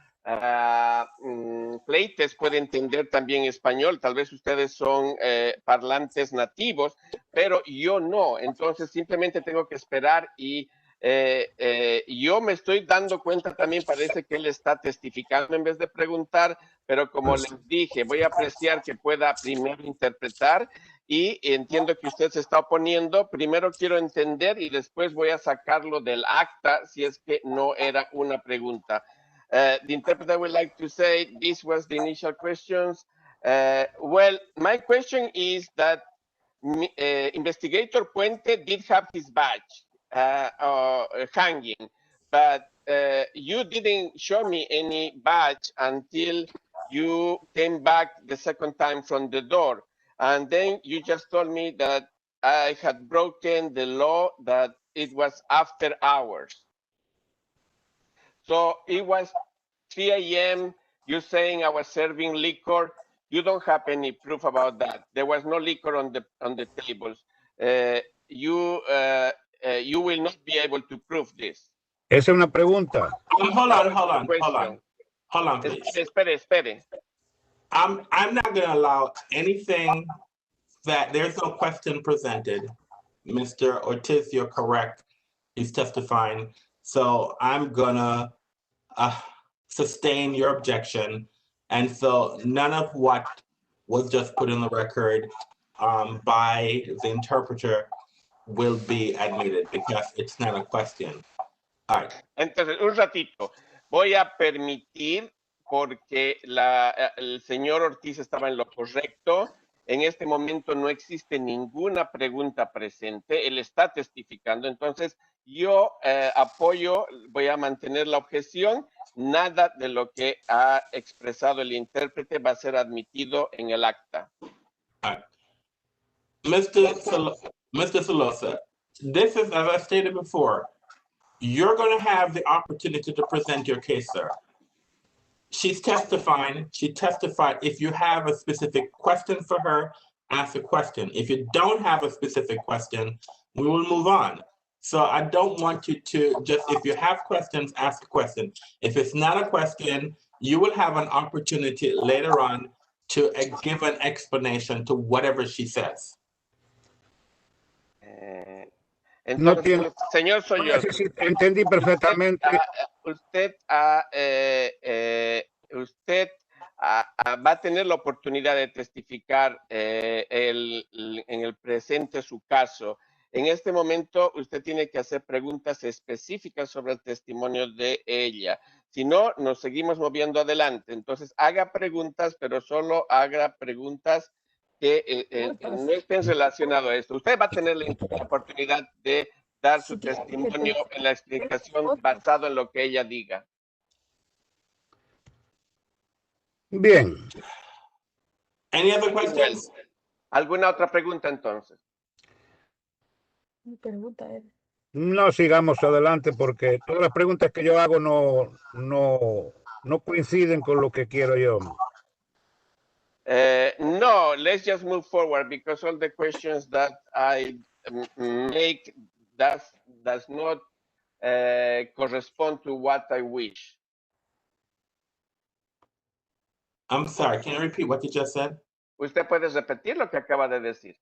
Pleites puede entender también español. Tal vez ustedes son parlantes nativos, pero yo no. Entonces simplemente tengo que esperar y Yo me estoy dando cuenta también, parece que él está testificando en vez de preguntar, pero como les dije, voy a apreciar que pueda primero interpretar y entiendo que usted se está oponiendo. Primero quiero entender y después voy a sacarlo del acta si es que no era una pregunta. The interpreter would like to say this was the initial questions. Well, my question is that Investigator Puente did have his badge hanging, but you didn't show me any badge until you came back the second time from the door. And then you just told me that I had broken the law, that it was after hours. So it was 3 a.m. You're saying I was serving liquor. You don't have any proof about that. There was no liquor on the tables. You will not be able to prove this. Esa es una pregunta. Hold on, please. Espere. I'm not going to allow anything that there's no question presented. Mr. Ortiz, you're correct. He's testifying. So I'm going to sustain your objection. And so none of what was just put in the record by the interpreter will be admitted because it's not a question. All right. Entonces, un ratito. Voy a permitir, porque el señor Ortiz estaba en lo correcto. En este momento no existe ninguna pregunta presente. Él está testificando. Entonces, yo apoyo, voy a mantener la objeción. Nada de lo que ha expresado el intérprete va a ser admitido en el acta. Mr. Solosa, this is, as I stated before, you're going to have the opportunity to present your case, sir. She's testifying. She testified. If you have a specific question for her, ask a question. If you don't have a specific question, we will move on. So I don't want you to just, if you have questions, ask a question. If it's not a question, you will have an opportunity later on to give an explanation to whatever she says. Entonces, señor Sollón, entendí perfectamente. Usted va a tener la oportunidad de testificar en el presente su caso. En este momento, usted tiene que hacer preguntas específicas sobre el testimonio de ella. Si no, nos seguimos moviendo adelante. Entonces, haga preguntas, pero solo haga preguntas que no estén relacionadas a esto. Usted va a tener la oportunidad de dar su testimonio en la explicación basado en lo que ella diga. Bien. Any other questions? ¿Alguna otra pregunta entonces? No sigamos adelante porque todas las preguntas que yo hago no coinciden con lo que quiero yo. No, let's just move forward because all the questions that I make does not correspond to what I wish. I'm sorry, can you repeat what you just said? Usted puede repetir lo que acaba de decir.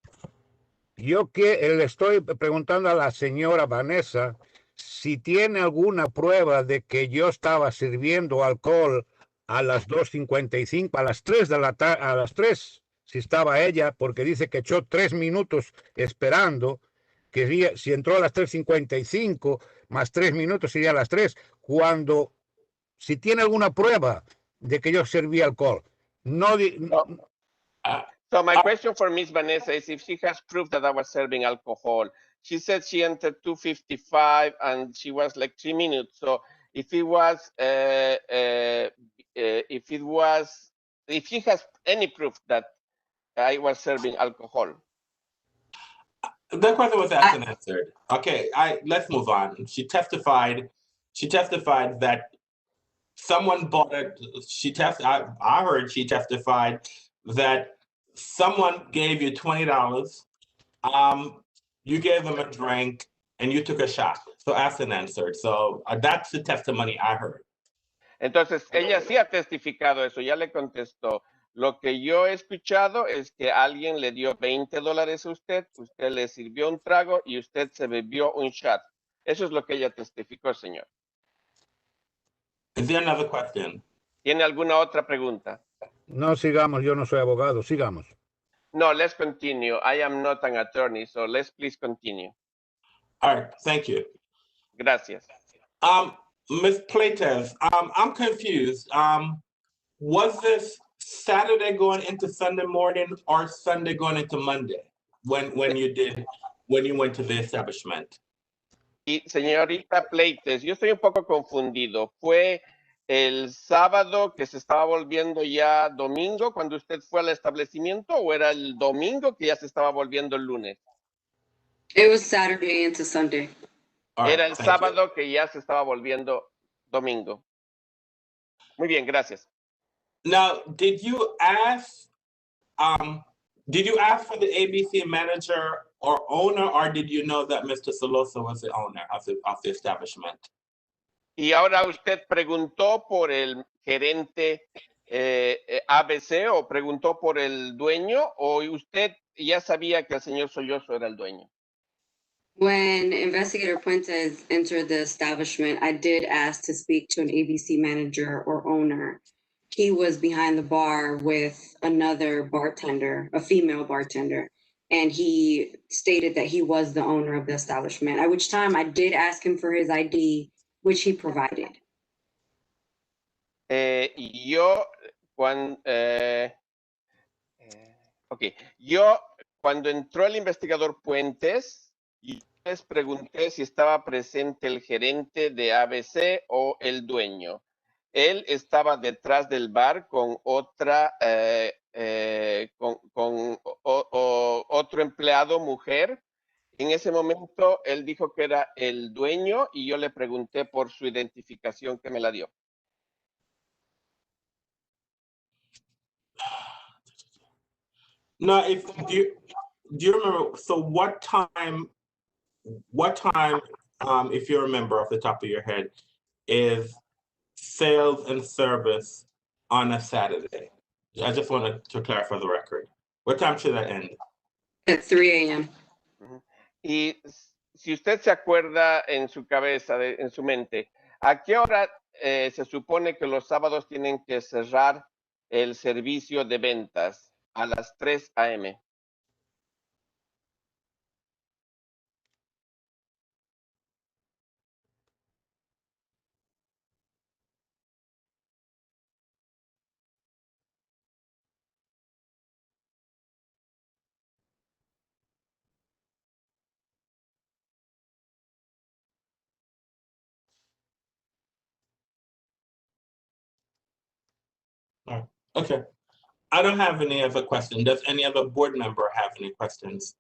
Yo le estoy preguntando a la señora Vanessa si tiene alguna prueba de que yo estaba sirviendo alcohol a las 2:55, a las 3 de la tarde, a las 3, si estaba ella, porque dice que echó 3 minutos esperando, que si entró a las 3:55, más 3 minutos sería a las 3, si tiene alguna prueba de que yo serví alcohol. So my question for Miss Vanessa is if she has proof that I was serving alcohol. She said she entered 2:55 and she was like 3 minutes. So if she has any proof that I was serving alcohol. The question was asked and answered. Okay, let's move on. She testified that someone bought it. I heard she testified that someone gave you $20. You gave them a drink and you took a shot. So asked and answered. So that's the testimony I heard. Entonces, ella sí ha testificado eso, ya le contestó. Lo que yo he escuchado es que alguien le dio $20 a usted le sirvió un trago y usted se bebió un shot. Eso es lo que ella testificó, señor. Is there another question? ¿Tiene alguna otra pregunta? No sigamos, yo no soy abogado, sigamos. No, let's continue. I am not an attorney, so let's please continue. All right, thank you. Gracias. Ms. Plates, I'm confused. Was this Saturday going into Sunday morning or Sunday going into Monday when you went to the establishment? Y señorita Pleites, yo estoy un poco confundido. ¿Fue el sábado que se estaba volviendo ya domingo cuando usted fue al establecimiento o era el domingo que ya se estaba volviendo el lunes? It was Saturday into Sunday. Era el sábado que ya se estaba volviendo domingo. Muy bien, gracias. Now, did you ask for the ABC manager or owner, or did you know that Mr. Soloso was the owner of the establishment? Y ahora usted preguntó por el gerente ABC o preguntó por el dueño o usted ya sabía que el señor Sollozo era el dueño. When Investigator Puentes entered the establishment, I did ask to speak to an ABC manager or owner. He was behind the bar with another bartender, a female bartender, and he stated that he was the owner of the establishment, at which time I did ask him for his ID, which he provided. Yo cuando entró el investigador Puentes, les pregunté si estaba presente el gerente de ABC o el dueño. Él estaba detrás del bar con otra, otro empleado mujer. En ese momento, él dijo que era el dueño y yo le pregunté por su identificación que me la dio. No, do you remember, so what time, if you remember off the top of your head, is sales and service on a Saturday? I just wanted to clarify the record. What time should that end? At 3 a.m. Y si usted se acuerda en su cabeza, en su mente, ¿a qué hora se supone que los sábados tienen que cerrar el servicio de ventas? A las 3 a.m. Okay. I don't have any other questions. Does any other board member have any questions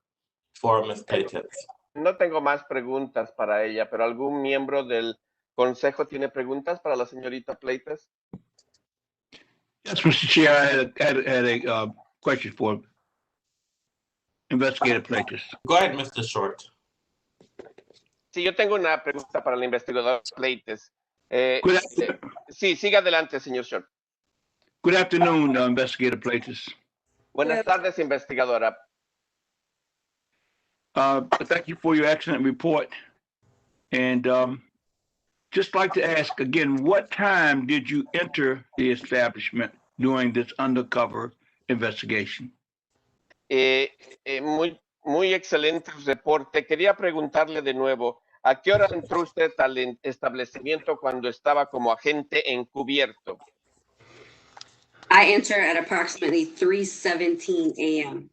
for Ms. Paytens? No tengo más preguntas para ella, pero ¿algún miembro del consejo tiene preguntas para la señorita Pleites? Yes, Mr. Chair, I had a question for Investigator Pleites. Go ahead, Mr. Short. Sí, yo tengo una pregunta para el investigador Pleites. Sí, siga adelante, señor Short. Good afternoon, Investigator Pleites. Buenas tardes, investigadora. Thank you for your excellent report. And just like to ask again, what time did you enter the establishment during this undercover investigation? Muy excelente reporte. Quería preguntarle de nuevo, ¿a qué hora entró usted al establecimiento cuando estaba como agente encubierto? I entered at approximately 3:17 a.m.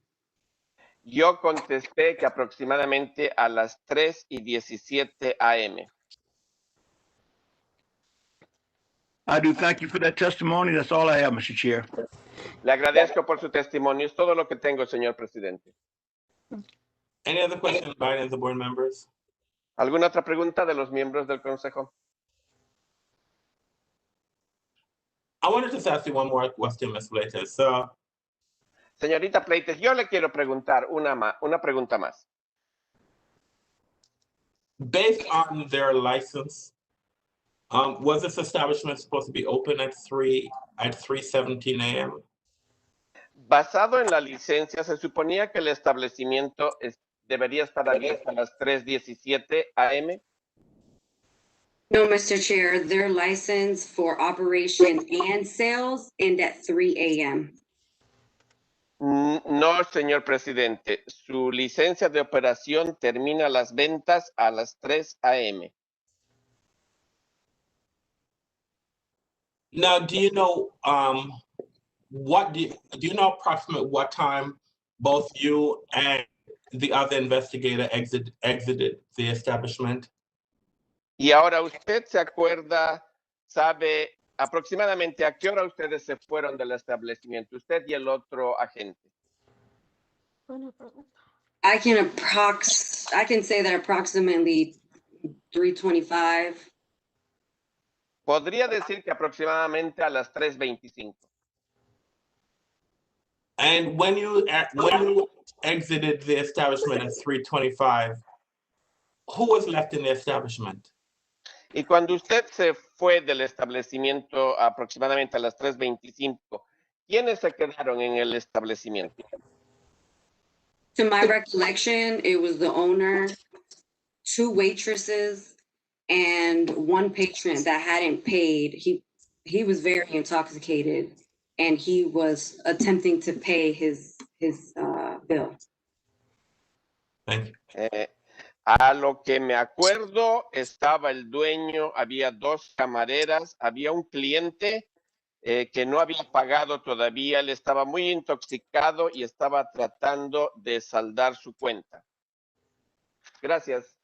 Yo contesté que aproximadamente a las 3:17 a.m. I do thank you for that testimony. That's all I have, Mr. Chair. Le agradezco por su testimonio. Es todo lo que tengo, señor presidente. Any other questions by any of the board members? ¿Alguna otra pregunta de los miembros del consejo? I wanted to ask you one more question, Ms. Pleites. So, señorita Pleites, yo le quiero preguntar una pregunta más. Based on their license, was this establishment supposed to be open at 3:17 a.m.? Basado en la licencia, se suponía que el establecimiento debería estar abierto a las 3:17 a.m. No, Mr. Chair, their license for operation and sales end at 3 a.m. No, señor presidente. Su licencia de operación termina las ventas a las 3 a.m. Now, do you know do you know approximately what time both you and the other investigator exited the establishment? Y ahora usted se acuerda, sabe aproximadamente a qué hora ustedes se fueron del establecimiento, usted y el otro agente. I can say that approximately 3:25. Podría decir que aproximadamente a las 3:25. And when you exited the establishment at 3:25, who was left in the establishment? Y cuando usted se fue del establecimiento aproximadamente a las 3:25, ¿quiénes se quedaron en el establecimiento? To my recollection, it was the owner, 2 waitresses, and 1 patron that hadn't paid. He was very intoxicated, and he was attempting to pay his bill. Thank you. A lo que me acuerdo, estaba el dueño, había 2 camareras, había un cliente que no había pagado todavía, él estaba muy intoxicado y estaba tratando de saldar su cuenta. Gracias.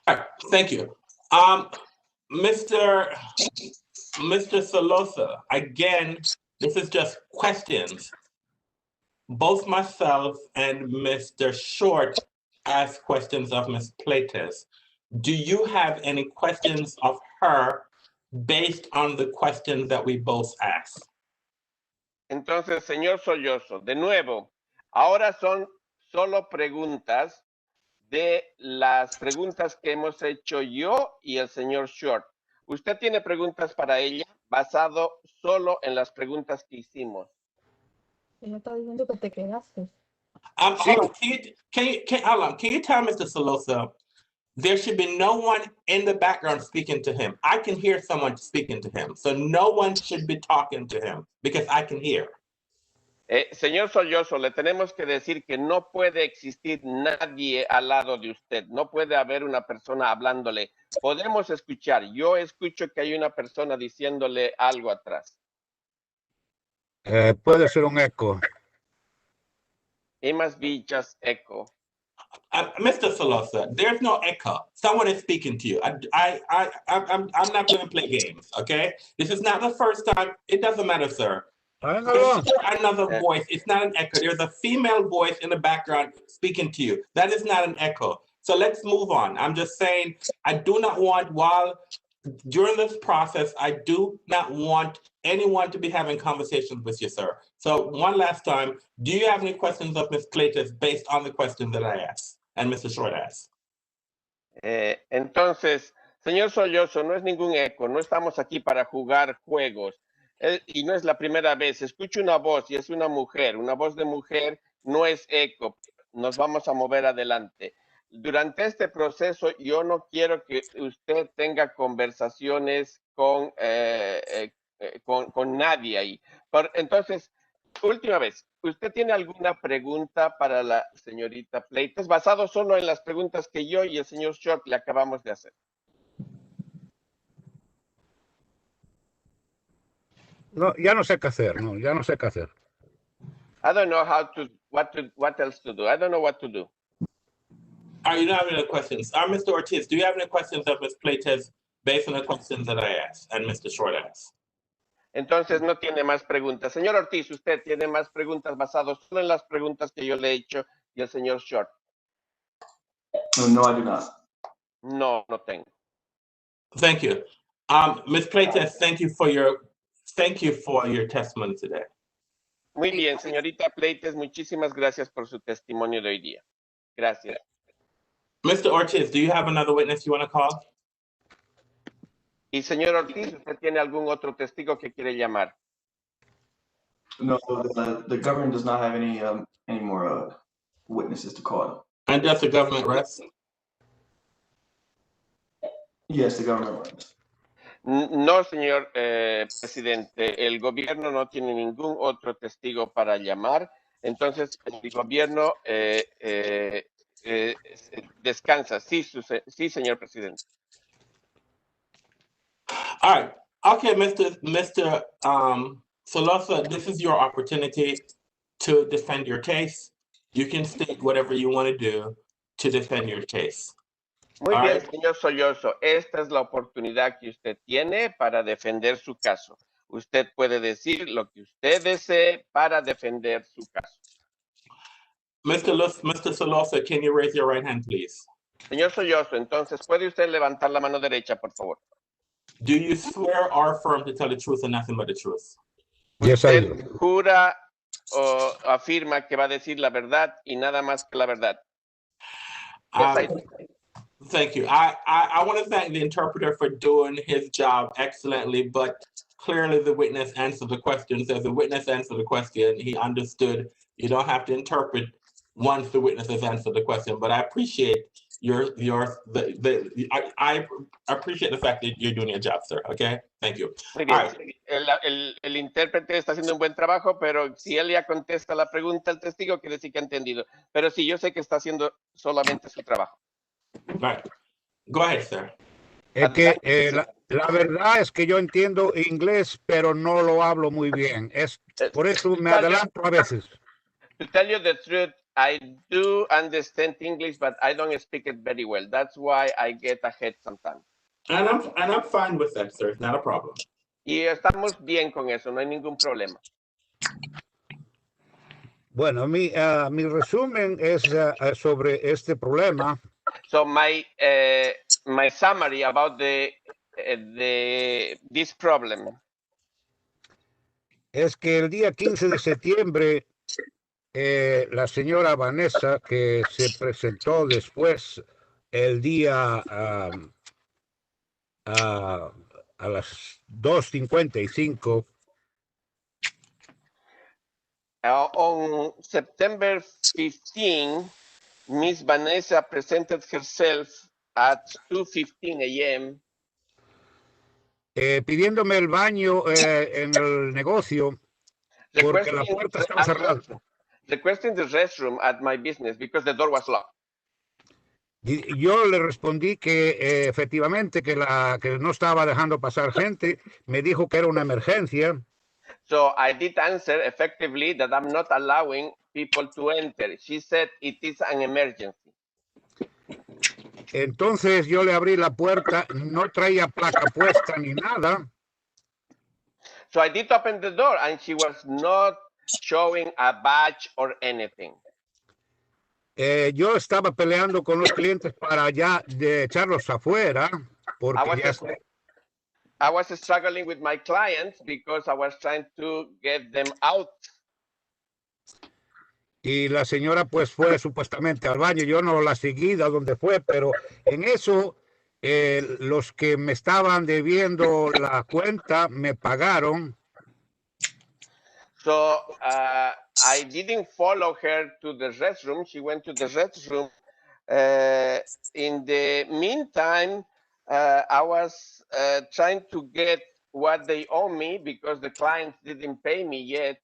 All right, thank you. Mr. Solosa, again, this is just questions. Both myself and Mr. Short asked questions of Ms. Plates. Do you have any questions of her based on the questions that we both asked? Entonces, señor Sollozo, de nuevo, ahora son solo preguntas de las preguntas que hemos hecho yo y el señor Short. Usted tiene preguntas para ella basado solo en las preguntas que hicimos. Ella está diciendo que te quedaste. Hold on, can you tell Mr. Solosa there should be no one in the background speaking to him? I can hear someone speaking to him, so no one should be talking to him because I can hear. Señor Sollozo, le tenemos que decir que no puede existir nadie al lado de usted. No puede haber una persona hablándole. Podemos escuchar. Yo escucho que hay una persona diciéndole algo atrás. Puede ser un eco. It must be just echo. Mr. Solosa, there's no echo. Someone is speaking to you. I'm not going to play games, okay? This is not the first time. It doesn't matter, sir. There's another voice. It's not an echo. There's a female voice in the background speaking to you. That is not an echo. So let's move on. I'm just saying, I do not want, during this process, I do not want anyone to be having conversations with you, sir. So one last time, do you have any questions of Ms. Clayton based on the question that I asked and Mr. Short asked? Entonces, señor Sollozo, no es ningún eco. No estamos aquí para jugar juegos. Y no es la primera vez. Escucho una voz y es una mujer. Una voz de mujer no es eco. Nos vamos a mover adelante. Durante este proceso, yo no quiero que usted tenga conversaciones con nadie ahí. Entonces, última vez, ¿usted tiene alguna pregunta para la señorita Pleites, basado solo en las preguntas que yo y el señor Short le acabamos de hacer? No, ya no sé qué hacer, ya no sé qué hacer. I don't know what else to do. I don't know what to do. You don't have any questions. Mr. Ortiz, do you have any questions of Ms. Pleites based on the questions that I asked and Mr. Short asked? Entonces no tiene más preguntas. Señor Ortiz, ¿usted tiene más preguntas basadas solo en las preguntas que yo le he hecho y el señor Short? No, I do not. No, no tengo. Thank you. Ms. Pleites, thank you for your testimony today. Muy bien, señorita Pleites, muchísimas gracias por su testimonio de hoy día. Gracias. Mr. Ortiz, do you have another witness you want to call? Y señor Ortiz, ¿usted tiene algún otro testigo que quiere llamar? No, the government does not have any more witnesses to call. And does the government rest? Yes, the government runs. No, señor presidente, el gobierno no tiene ningún otro testigo para llamar, entonces el gobierno descansa. Sí, sí, señor presidente. All right. Okay, Mr. Solosa, this is your opportunity to defend your case. You can state whatever you want to do to defend your case. Muy All bien, right. señor Sollozo. Esta es la oportunidad que usted tiene para defender su caso. Usted puede decir lo que usted desee para defender su caso. Mr. Solosa, can you raise your right hand, please? Señor Sollozo, entonces, ¿puede usted levantar la mano derecha, por favor? Do you swear or affirm to tell the truth and nothing but the truth? Yes, I ¿Usted do. jura o afirma que va a decir la verdad y nada más que la verdad? Yes, I do. Thank you. I want to thank the interpreter for doing his job excellently, but clearly the witness answered the question. As the witness answered the question, he understood you don't have to interpret once the witness has answered the question. But I appreciate I appreciate the fact that you're doing your job, sir. Okay, thank you. Muy bien. All right. El intérprete está haciendo un buen trabajo, pero si él ya contesta la pregunta al testigo, quiere decir que ha entendido. Pero sí, yo sé que está haciendo solamente su trabajo. Right. Go ahead, sir. Es que la verdad es que yo entiendo inglés, pero no lo hablo muy bien. Es por eso me adelanto a veces. To tell you the truth, I do understand English, but I don't speak it very well. That's why I get ahead sometimes. And I'm fine with that, sir. It's not a problem. Y estamos bien con eso, no hay ningún problema. Bueno, mi resumen es sobre este problema. So my summary about this problem. Es que el día 15 de septiembre, la señora Vanessa, que se presentó después el día a las 2:55. On September 15, Miss Vanessa presented herself at 2:15 a.m. Pidiéndome el baño en el negocio porque la puerta estaba cerrada. Requesting the restroom at my business because the door was locked. Y yo le respondí que efectivamente que no estaba dejando pasar gente. Me dijo que era una emergencia. So I did answer effectively that I'm not allowing people to enter. She said it is an emergency. Entonces yo le abrí la puerta, no traía placa puesta ni nada. So I did open the door and she was not showing a badge or anything. Yo estaba peleando con los clientes para ya de echarlos afuera, porque I was struggling with my clients because I was trying to get them out. Y la señora pues fue supuestamente al baño. Yo no la seguí a donde fue, pero en eso los que me estaban debiendo la cuenta me pagaron. So I didn't follow her to the restroom. She went to the restroom. In the meantime, I was trying to get what they owe me because the clients didn't pay me yet.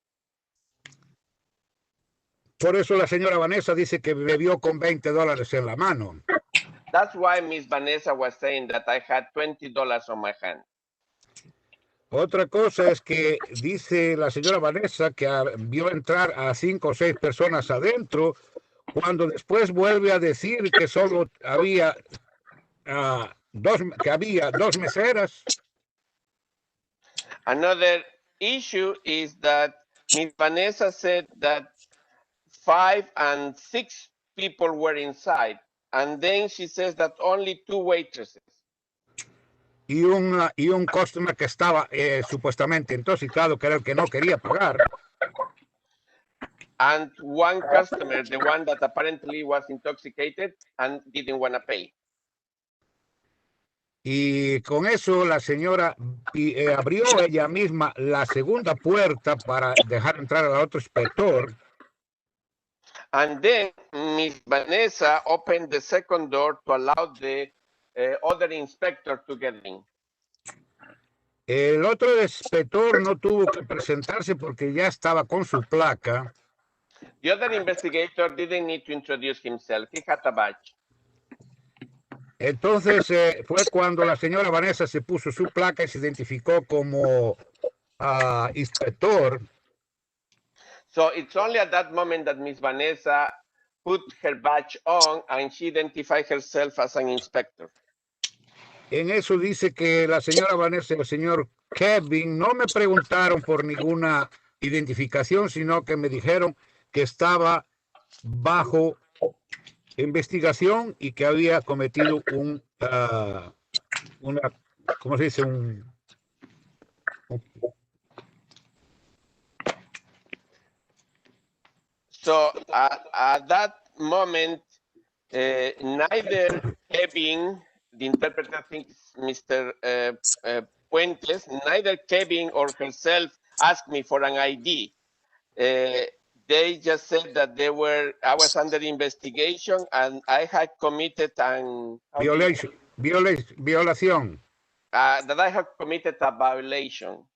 Por eso la señora Vanessa dice que me vio con $20 en la mano. That's why Miss Vanessa was saying that I had $20 on my hand. Otra cosa es que dice la señora Vanessa que vio entrar a 5 o 6 personas adentro, cuando después vuelve a decir que solo había dos meseras. Another issue is that Miss Vanessa said that 5 and 6 people were inside, and then she says that only 2 waitresses. Y un customer que estaba supuestamente intoxicado, que era el que no quería pagar. And one customer, the one that apparently was intoxicated and didn't want to pay. Y con eso la señora abrió ella misma la segunda puerta para dejar entrar al otro inspector. And then Miss Vanessa opened the second door to allow the other inspector to get in. El otro inspector no tuvo que presentarse porque ya estaba con su placa. The other investigator didn't need to introduce himself. He had a badge. Entonces fue cuando la señora Vanessa se puso su placa y se identificó como inspector. So it's only at that moment that Miss Vanessa put her badge on and she identified herself as an inspector. En eso dice que la señora Vanessa y el señor Kevin no me preguntaron por ninguna identificación, sino que me dijeron que estaba bajo investigación y que había cometido ¿cómo se dice? So at that moment, neither Kevin, the interpreter, I think Mr. Puentes, neither Kevin or herself asked me for an ID. They just said that I was under investigation and I had committed an violación. That I had committed a violation.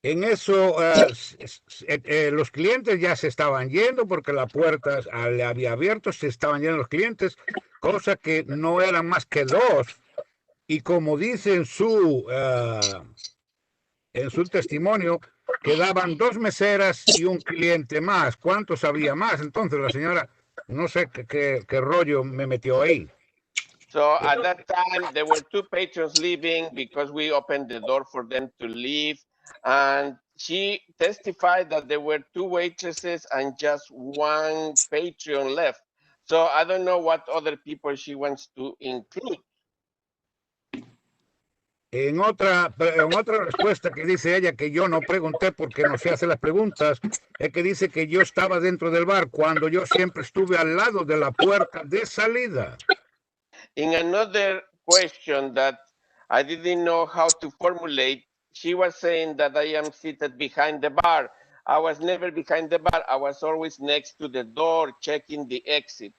En eso, los clientes ya se estaban yendo porque la puerta le había abierto, se estaban yendo los clientes, cosa que no eran más que dos. Y como dice en su testimonio, quedaban dos meseras y un cliente más. ¿Cuántos había más? Entonces la señora, no sé qué rollo me metió ahí. So at that time, there were two patrons leaving because we opened the door for them to leave. And she testified that there were two waitresses and just one patron left. So I don't know what other people she wants to include. En otra respuesta que dice ella que yo no pregunté porque no se hace las preguntas, es que dice que yo estaba dentro del bar cuando yo siempre estuve al lado de la puerta de salida. In another question that I didn't know how to formulate, she was saying that I am seated behind the bar. I was never behind the bar. I was always next to the door, checking the exit.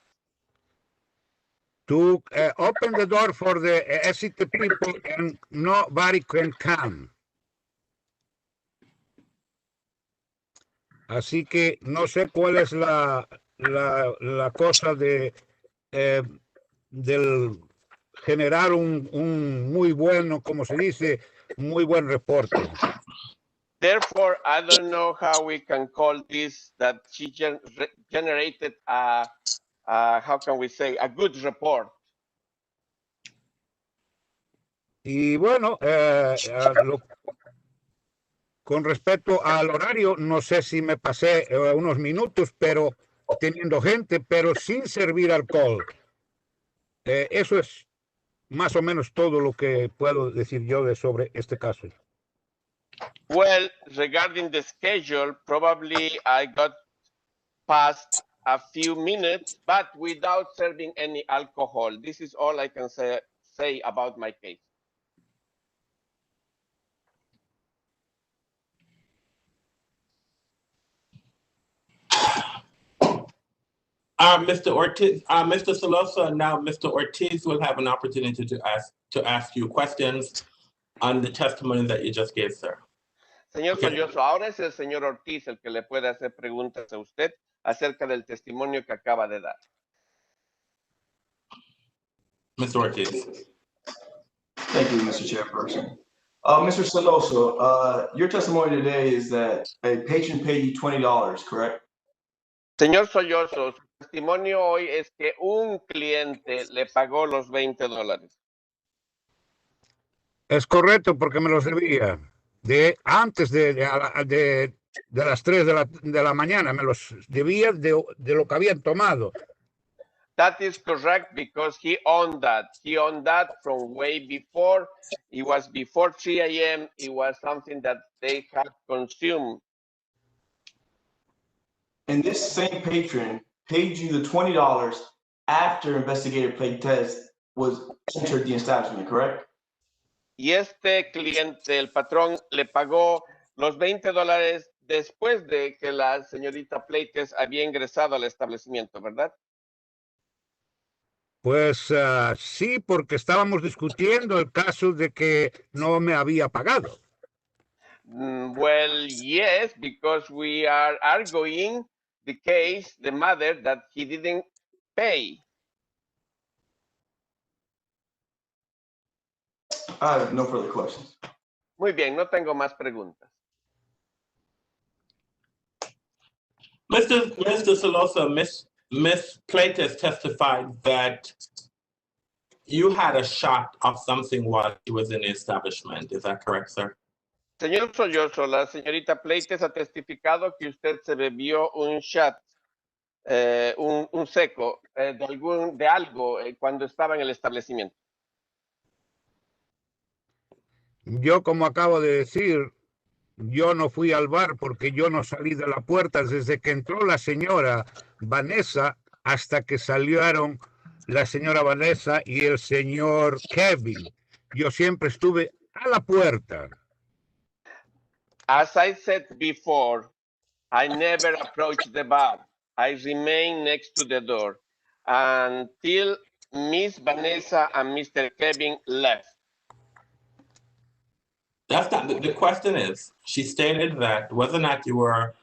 To open the door for the exit people and nobody can come. Así que no sé cuál es la cosa del generar un muy bueno, como se dice, muy buen reporte. Therefore, I don't know how we can call this that she generated how can we say, a good report. Y bueno, con respecto al horario, no sé si me pasé unos minutos, pero teniendo gente, pero sin servir alcohol. Eso es más o menos todo lo que puedo decir yo sobre este caso. Well, regarding the schedule, probably I got past a few minutes, but without serving any alcohol. This is all I can say about my case. Mr. Ortiz, Mr. Solosa, and now Mr. Ortiz will have an opportunity to ask you questions on the testimony that you just gave, sir. Señor Sollozo, ahora es el señor Ortiz el que le puede hacer preguntas a usted acerca del testimonio que acaba de dar. Mr. Ortiz. Thank you, Mr. Chairperson. Mr. Soloso, your testimony today is that a patron paid you $20, correct? Señor Sollozo, su testimonio hoy es que un cliente le pagó los $20. Es correcto, porque me los debía. Antes de las 3 de la mañana, me los debía de lo que habían tomado. That is correct, because he owned that. He owned that from way before. It was before 3 a.m. It was something that they had consumed. And this same patron paid you the $20 after investigator play test was entered the establishment, correct? Y este cliente, el patrón, le pagó los $20 después de que la señorita Pleites había ingresado al establecimiento, ¿verdad? Pues sí, porque estábamos discutiendo el caso de que no me había pagado. Well, yes, because we are arguing the case, the matter that he didn't pay. I have no further questions. Muy bien, no tengo más preguntas. Mr. Solosa, Miss Plates testified that you had a shot of something while he was in the establishment. Is that correct, sir? Señor Sollozo, la señorita Pleites ha testificado que usted se bebió un shot, un seco de algo cuando estaba en el establecimiento. Yo, como acabo de decir, yo no fui al bar porque yo no salí de la puerta desde que entró la señora Vanessa hasta que salieron la señora Vanessa y el señor Kevin. Yo siempre estuve a la puerta. As I said before, I never approached the bar. I remained next to the door until Miss Vanessa and Mr. Kevin left. That's not the question is, she stated that whether or not you were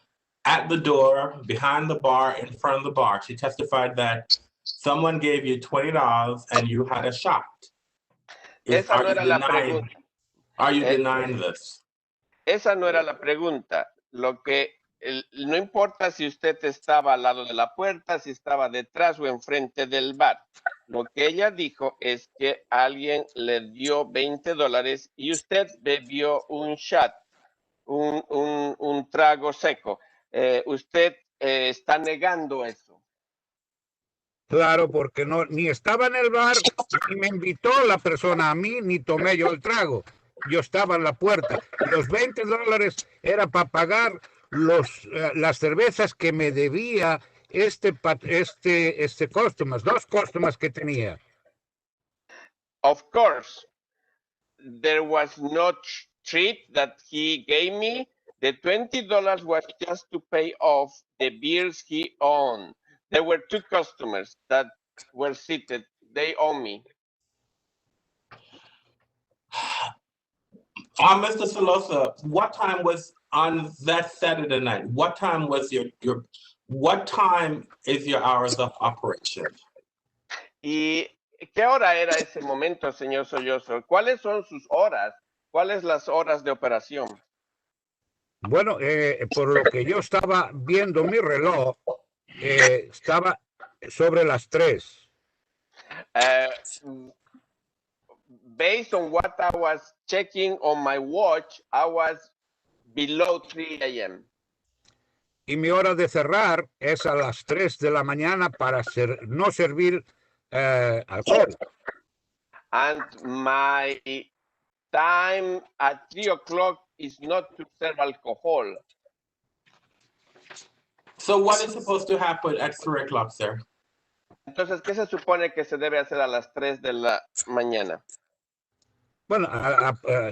at the door, behind the bar, in front of the bar. She testified that someone gave you $20 and you had a shot. Esa no era la pregunta. Are you denying this? Esa no era la pregunta. No importa si usted estaba al lado de la puerta, si estaba detrás o enfrente del bar. Lo que ella dijo es que alguien le dio $20 y usted bebió un shot, un trago seco. Usted está negando eso. Claro, porque no, ni estaba en el bar, ni me invitó la persona a mí, ni tomé yo el trago. Yo estaba en la puerta. Los $20 era para pagar las cervezas que me debía dos customers que tenía. Of course, there was no treat that he gave me. The $20 was just to pay off the beers he owned. There were two customers that were seated. They owe me. Mr. Solosa, what time was on that Saturday night? What time was what time is your hours of operation? ¿Y qué hora era ese momento, señor Sollozo? ¿Cuáles son sus horas? ¿Cuáles las horas de operación? Bueno, por lo que yo estaba viendo mi reloj, estaba sobre las 3. Based on what I was checking on my watch, I was below 3 a.m. Y mi hora de cerrar es a las 3 de la mañana para no servir alcohol. And my time at 3 o'clock is not to serve alcohol. So what is supposed to happen at 3 o'clock, sir? Entonces, ¿qué se supone que se debe hacer a las 3 de la mañana? Bueno,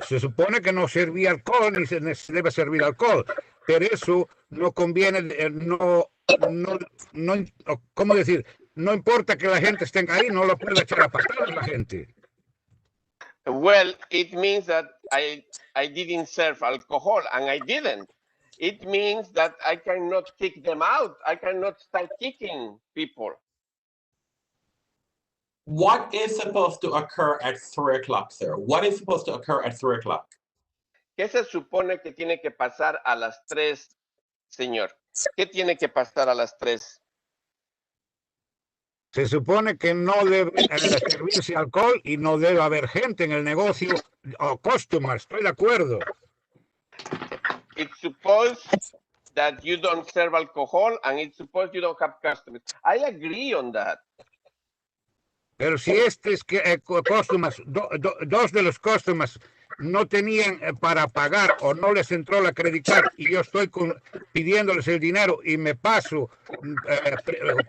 se supone que no servía alcohol ni se debe servir alcohol, pero eso no conviene, ¿cómo decir? No importa que la gente esté ahí, no lo puede echar a patadas la gente. Well, it means that I didn't serve alcohol, and I didn't. It means that I cannot kick them out. I cannot start kicking people. What is supposed to occur at 3 o'clock, sir? What is supposed to occur at 3 o'clock? ¿Qué se supone que tiene que pasar a las 3, señor? ¿Qué tiene que pasar a las 3? Se supone que no debe servirse alcohol y no debe haber gente en el negocio o customers, estoy de acuerdo. It's supposed that you don't serve alcohol and it's supposed you don't have customers. I agree on that. Pero si customers, dos de los customers no tenían para pagar o no les entró la creditar y yo estoy pidiéndoles el dinero y me paso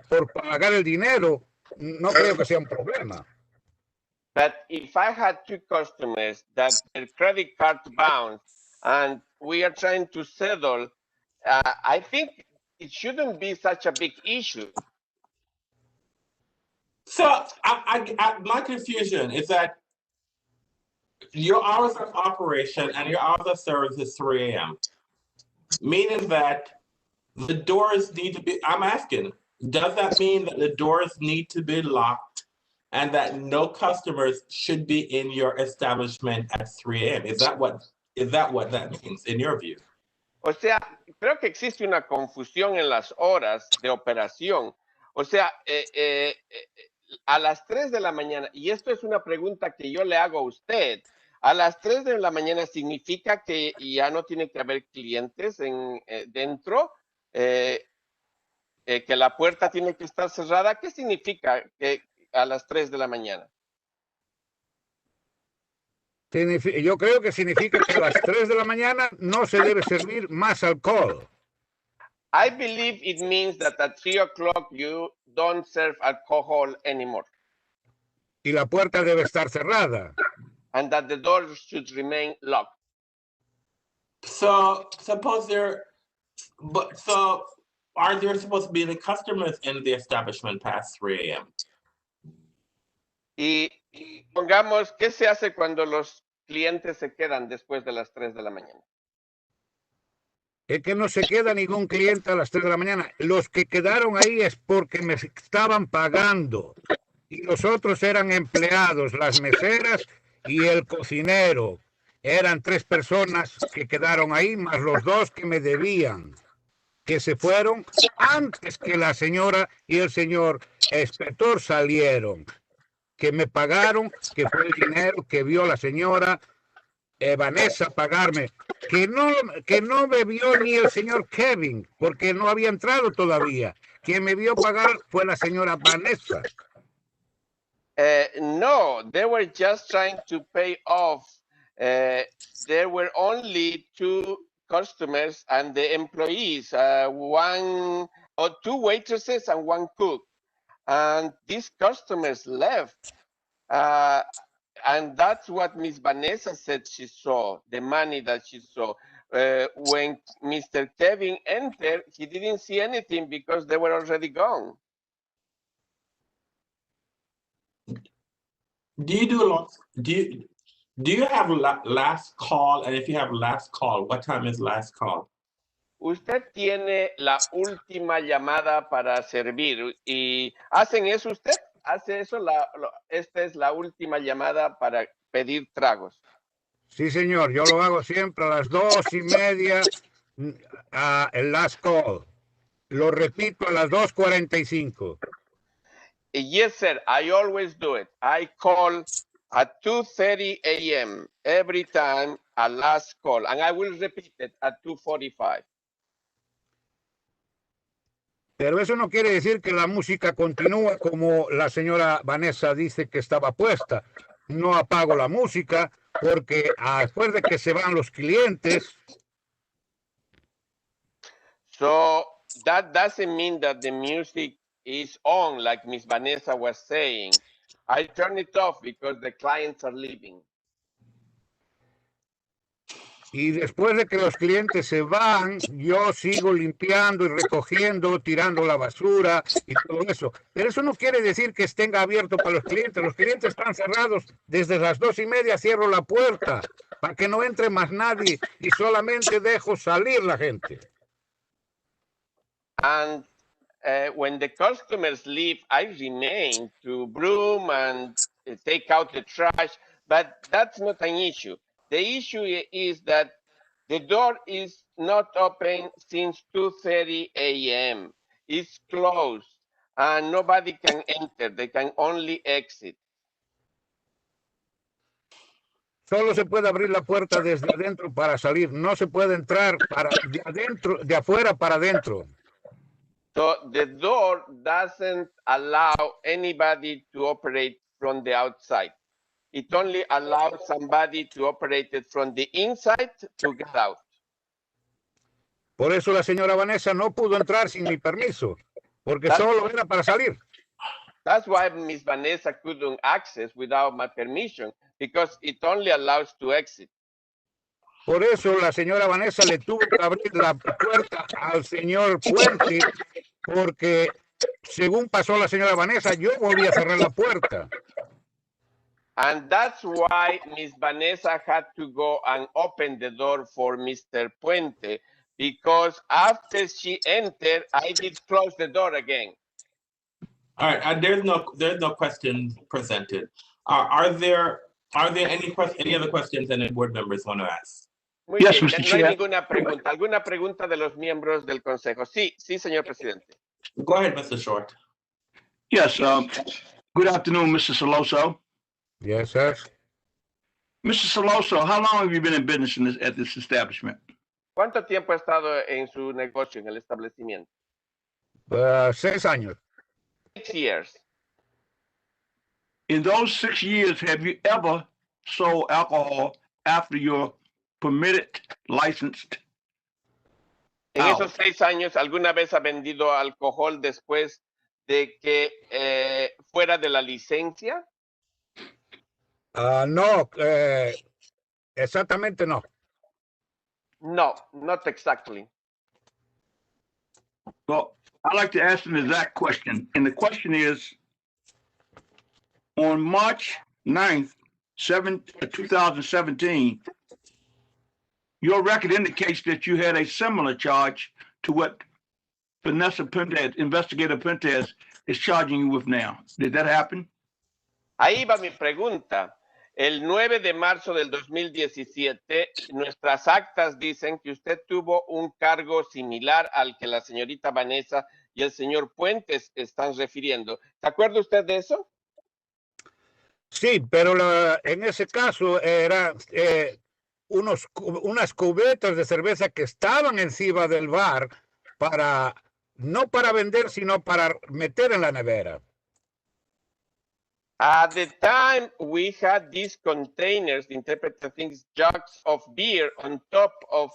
por pagar el dinero, no creo que sea un problema. But if I had two customers that their credit card bounced and we are trying to settle, I think it shouldn't be such a big issue. So my confusion is that your hours of operation and your hours of service is 3 a.m., meaning that the doors need to be, I'm asking, does that mean that the doors need to be locked and that no customers should be in your establishment at 3 a.m.? Is that what that means in your view? O sea, creo que existe una confusión en las horas de operación. O sea, a las 3 de la mañana, y esto es una pregunta que yo le hago a usted, a las 3 de la mañana significa que ya no tiene que haber clientes dentro, que la puerta tiene que estar cerrada. ¿Qué significa que a las 3 de la mañana? Yo creo que significa que a las 3 de la mañana no se debe servir más alcohol. I believe it means that at 3 o'clock you don't serve alcohol anymore. Y la puerta debe estar cerrada. And that the doors should remain locked. So suppose are there supposed to be any customers in the establishment past 3 a.m.? Y pongamos, ¿qué se hace cuando los clientes se quedan después de las 3 de la mañana? Es que no se queda ningún cliente a las 3 de la mañana. Los que quedaron ahí es porque me estaban pagando. Y los otros eran empleados, las meseras y el cocinero. Eran 3 personas que quedaron ahí, más los 2 que me debían, que se fueron antes que la señora y el señor inspector salieron, que me pagaron, que fue el dinero que vio la señora Vanessa pagarme, que no me vio ni el señor Kevin, porque no había entrado todavía. Quien me vio pagar fue la señora Vanessa. No, they were just trying to pay off. There were only 2 customers and the employees, 1 or 2 waitresses and 1 cook. And these customers left. And that's what Miss Vanessa said she saw, the money that she saw. When Mr. Kevin entered, he didn't see anything because they were already gone. Do you have last call? And if you have last call, what time is last call? Usted tiene la última llamada para servir. ¿Y hacen eso usted? ¿Hace eso? Esta es la última llamada para pedir tragos. Sí, señor. Yo lo hago siempre a las 2:30, el last call. Lo repito a las 2:45. Yes, sir. I always do it. I call at 2:30 a.m. every time a last call, and I will repeat it at 2:45. Pero eso no quiere decir que la música continúa como la señora Vanessa dice que estaba puesta. No apago la música porque después de que se van los clientes. So that doesn't mean that the music is on, like Miss Vanessa was saying. I turn it off because the clients are leaving. Y después de que los clientes se van, yo sigo limpiando y recogiendo, tirando la basura y todo eso. Pero eso no quiere decir que estén abierto para los clientes. Los clientes están cerrados. Desde las 2:30 cierro la puerta para que no entre más nadie y solamente dejo salir la gente. And when the customers leave, I remain to broom and take out the trash, but that's not an issue. The issue is that the door is not open since 2:30 a.m. It's closed and nobody can enter. They can only exit. Solo se puede abrir la puerta desde adentro para salir. No se puede entrar de afuera para adentro. So the door doesn't allow anybody to operate from the outside. It only allows somebody to operate it from the inside to get out. Por eso la señora Vanessa no pudo entrar sin mi permiso, porque solo era para salir. That's why Miss Vanessa couldn't access without my permission, because it only allows to exit. Por eso la señora Vanessa le tuvo que abrir la puerta al señor Puente, porque según pasó la señora Vanessa, yo volví a cerrar la puerta. And that's why Miss Vanessa had to go and open the door for Mr. Puente, because after she entered, I did close the door again. All right, there's no questions presented. Are there any other questions any board members want to ask? Muy Yes, bien, Mr. no hay Chair. ninguna pregunta. ¿Alguna pregunta de los miembros del Consejo? Sí, señor presidente. Go ahead, Mr. Short. Yes, good afternoon, Mr. Soloso. Yes, sir. Mr. Soloso, how long have you been in business at this establishment? ¿Cuánto tiempo ha estado en su negocio, en el establecimiento? 6 años. 6 years. In those 6 years, have you ever sold alcohol after your permitted, licensed? En esos 6 años, ¿alguna vez ha vendido alcohol después de que fuera de la licencia? No, exactamente no. No, not exactly. Well, I'd like to ask an exact question. And the question is, on March 9th, 2017, your record indicates that you had a similar charge to what Vanessa Puentes, Investigator Puentes, is charging you with now. Did that happen? Ahí va mi pregunta. El 9 de marzo del 2017, nuestras actas dicen que usted tuvo un cargo similar al que la señorita Vanessa y el señor Puentes están refiriendo. ¿Se acuerda usted de eso? Sí, pero en ese caso eran unas cubetas de cerveza que estaban encima del bar no para vender, sino para meter en la nevera. At the time, we had these containers, the interpreter thinks, jugs of beer on top of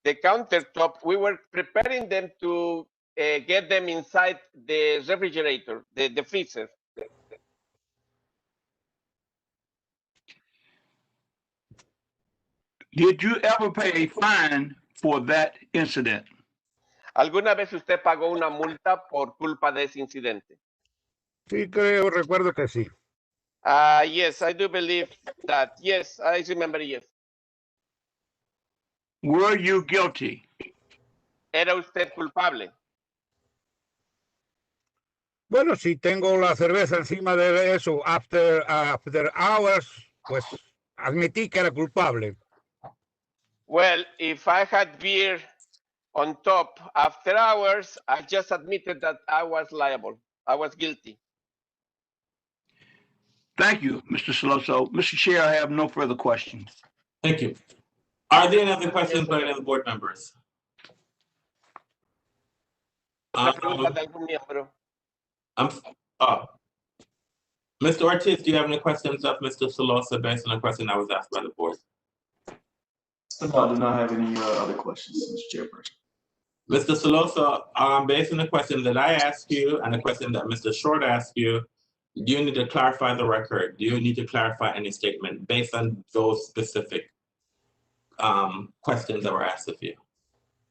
the countertop. We were preparing them to get them inside the refrigerator, the freezer. Did you ever pay a fine for that incident? ¿Alguna vez usted pagó una multa por culpa de ese incidente? Sí, recuerdo que sí. Yes, I do believe that. Yes, I remember, yes. Were you guilty? ¿Era usted culpable? Bueno, si tengo la cerveza encima de eso, after hours, pues admití que era culpable. Well, if I had beer on top after hours, I just admitted that I was liable. I was guilty. Thank you, Mr. Soloso. Mr. Chair, I have no further questions. Thank you. Are there any other questions by the board members? ¿Una pregunta de algún miembro? Mr. Ortiz, do you have any questions of Mr. Solosa based on a question that was asked by the board? No, I do not have any other questions, Mr. Chairperson. Mr. Solosa, based on the question that I asked you and the question that Mr. Short asked you, do you need to clarify the record? Do you need to clarify any statement based on those specific questions that were asked of you?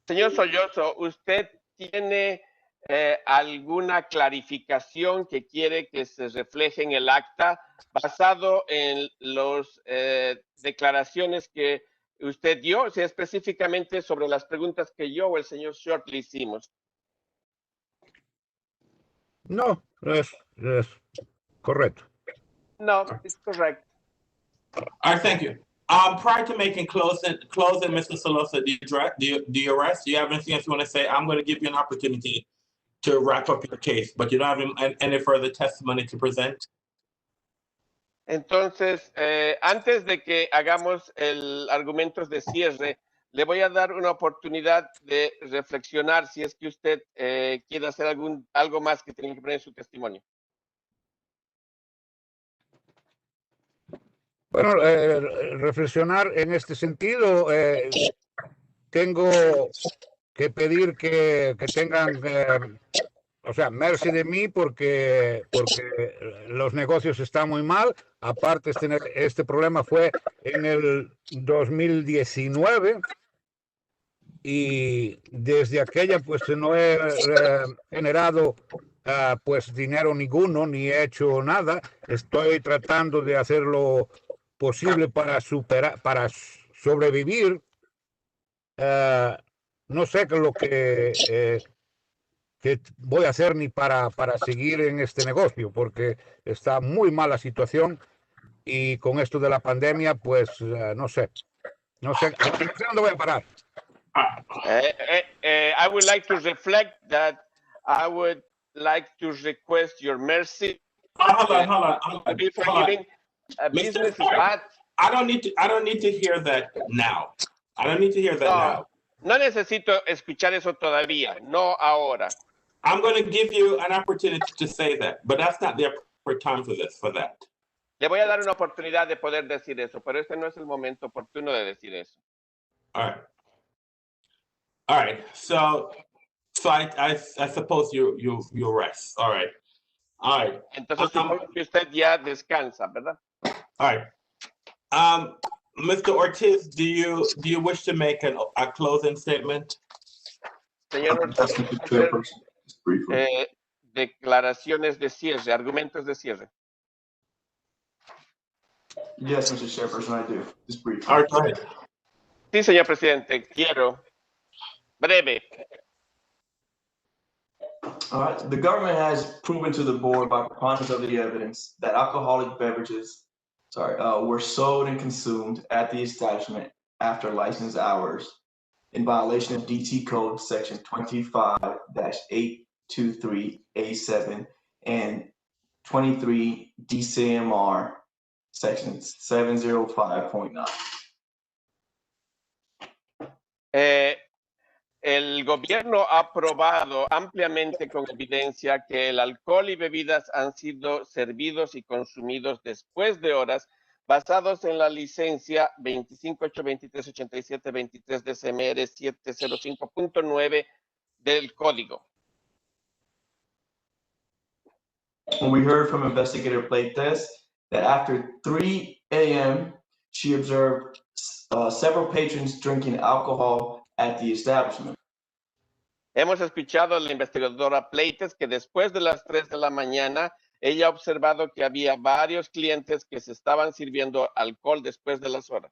Señor Sollozo, ¿usted tiene alguna clarificación que quiere que se refleje en el acta basado en las declaraciones que usted dio, o sea, específicamente sobre las preguntas que yo o el señor Short le hicimos? No, es correcto. No, it's correct. All right, thank you. Prior to making closing, Mr. Solosa, do you rest? Do you have anything else you want to say? I'm going to give you an opportunity to wrap up your case, but you don't have any further testimony to present? Entonces, antes de que hagamos el argumentos de cierre, le voy a dar una oportunidad de reflexionar si es que usted quiere hacer algo más que tiene que poner en su testimonio. Bueno, reflexionar en este sentido, tengo que pedir que tengan, o sea, mercy de mí porque los negocios están muy mal. Aparte, este problema fue en el 2019 y desde aquella pues no he generado pues dinero ninguno, ni he hecho nada. Estoy tratando de hacer lo posible para sobrevivir. No sé qué es lo que voy a hacer ni para seguir en este negocio, porque está muy mala situación y con esto de la pandemia, pues no sé dónde voy a parar. I would like to reflect that I would like to request your mercy. Hold on. To be forgiving. Business is bad. I don't need to hear that now. I don't need to hear that now. No necesito escuchar eso todavía, no ahora. I'm going to give you an opportunity to say that, but that's not the appropriate time for that. Le voy a dar una oportunidad de poder decir eso, pero este no es el momento oportuno de decir eso. All right. So I suppose you rest. All right. Entonces supongo que usted ya descansa, ¿verdad? All right. Mr. Ortiz, do you wish to make a closing statement? Señor Ortiz, declaraciones de cierre, argumentos de cierre. Yes, Mr. Chairperson, I do. Just briefly. All right, go ahead. Sí, señor presidente, quiero breve. All right. The government has proven to the board by preponderance of the evidence that alcoholic beverages, were sold and consumed at the establishment after license hours in violation of DT Code Section 25-823A7 and 23 DCMR Section 705.9. El gobierno ha probado ampliamente con evidencia que el alcohol y bebidas han sido servidos y consumidos después de horas basados en la licencia 25.823.87.23 DCMR 705.9 del código. We heard from investigator Playtest that after 3 a.m., she observed several patrons drinking alcohol at the establishment. Hemos escuchado a la investigadora Pleites que después de las 3 de la mañana, ella ha observado que había varios clientes que se estaban sirviendo alcohol después de las horas.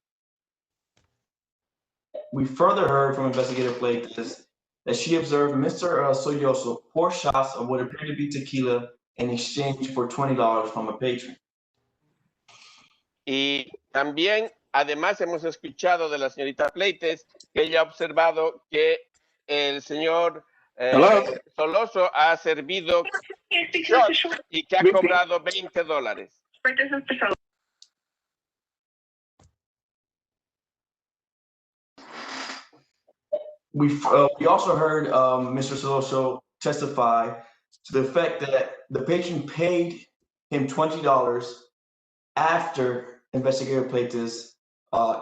We further heard from investigator Pleites that she observed Mr. Soyoso pour shots of what appeared to be tequila in exchange for $20 from a patron. Y también, además, hemos escuchado de la señorita Pleites que ella ha observado que el señor Soloso ha servido shots y que ha cobrado $20. We also heard Mr. Soloso testify to the fact that the patron paid him $20 after investigator Pleites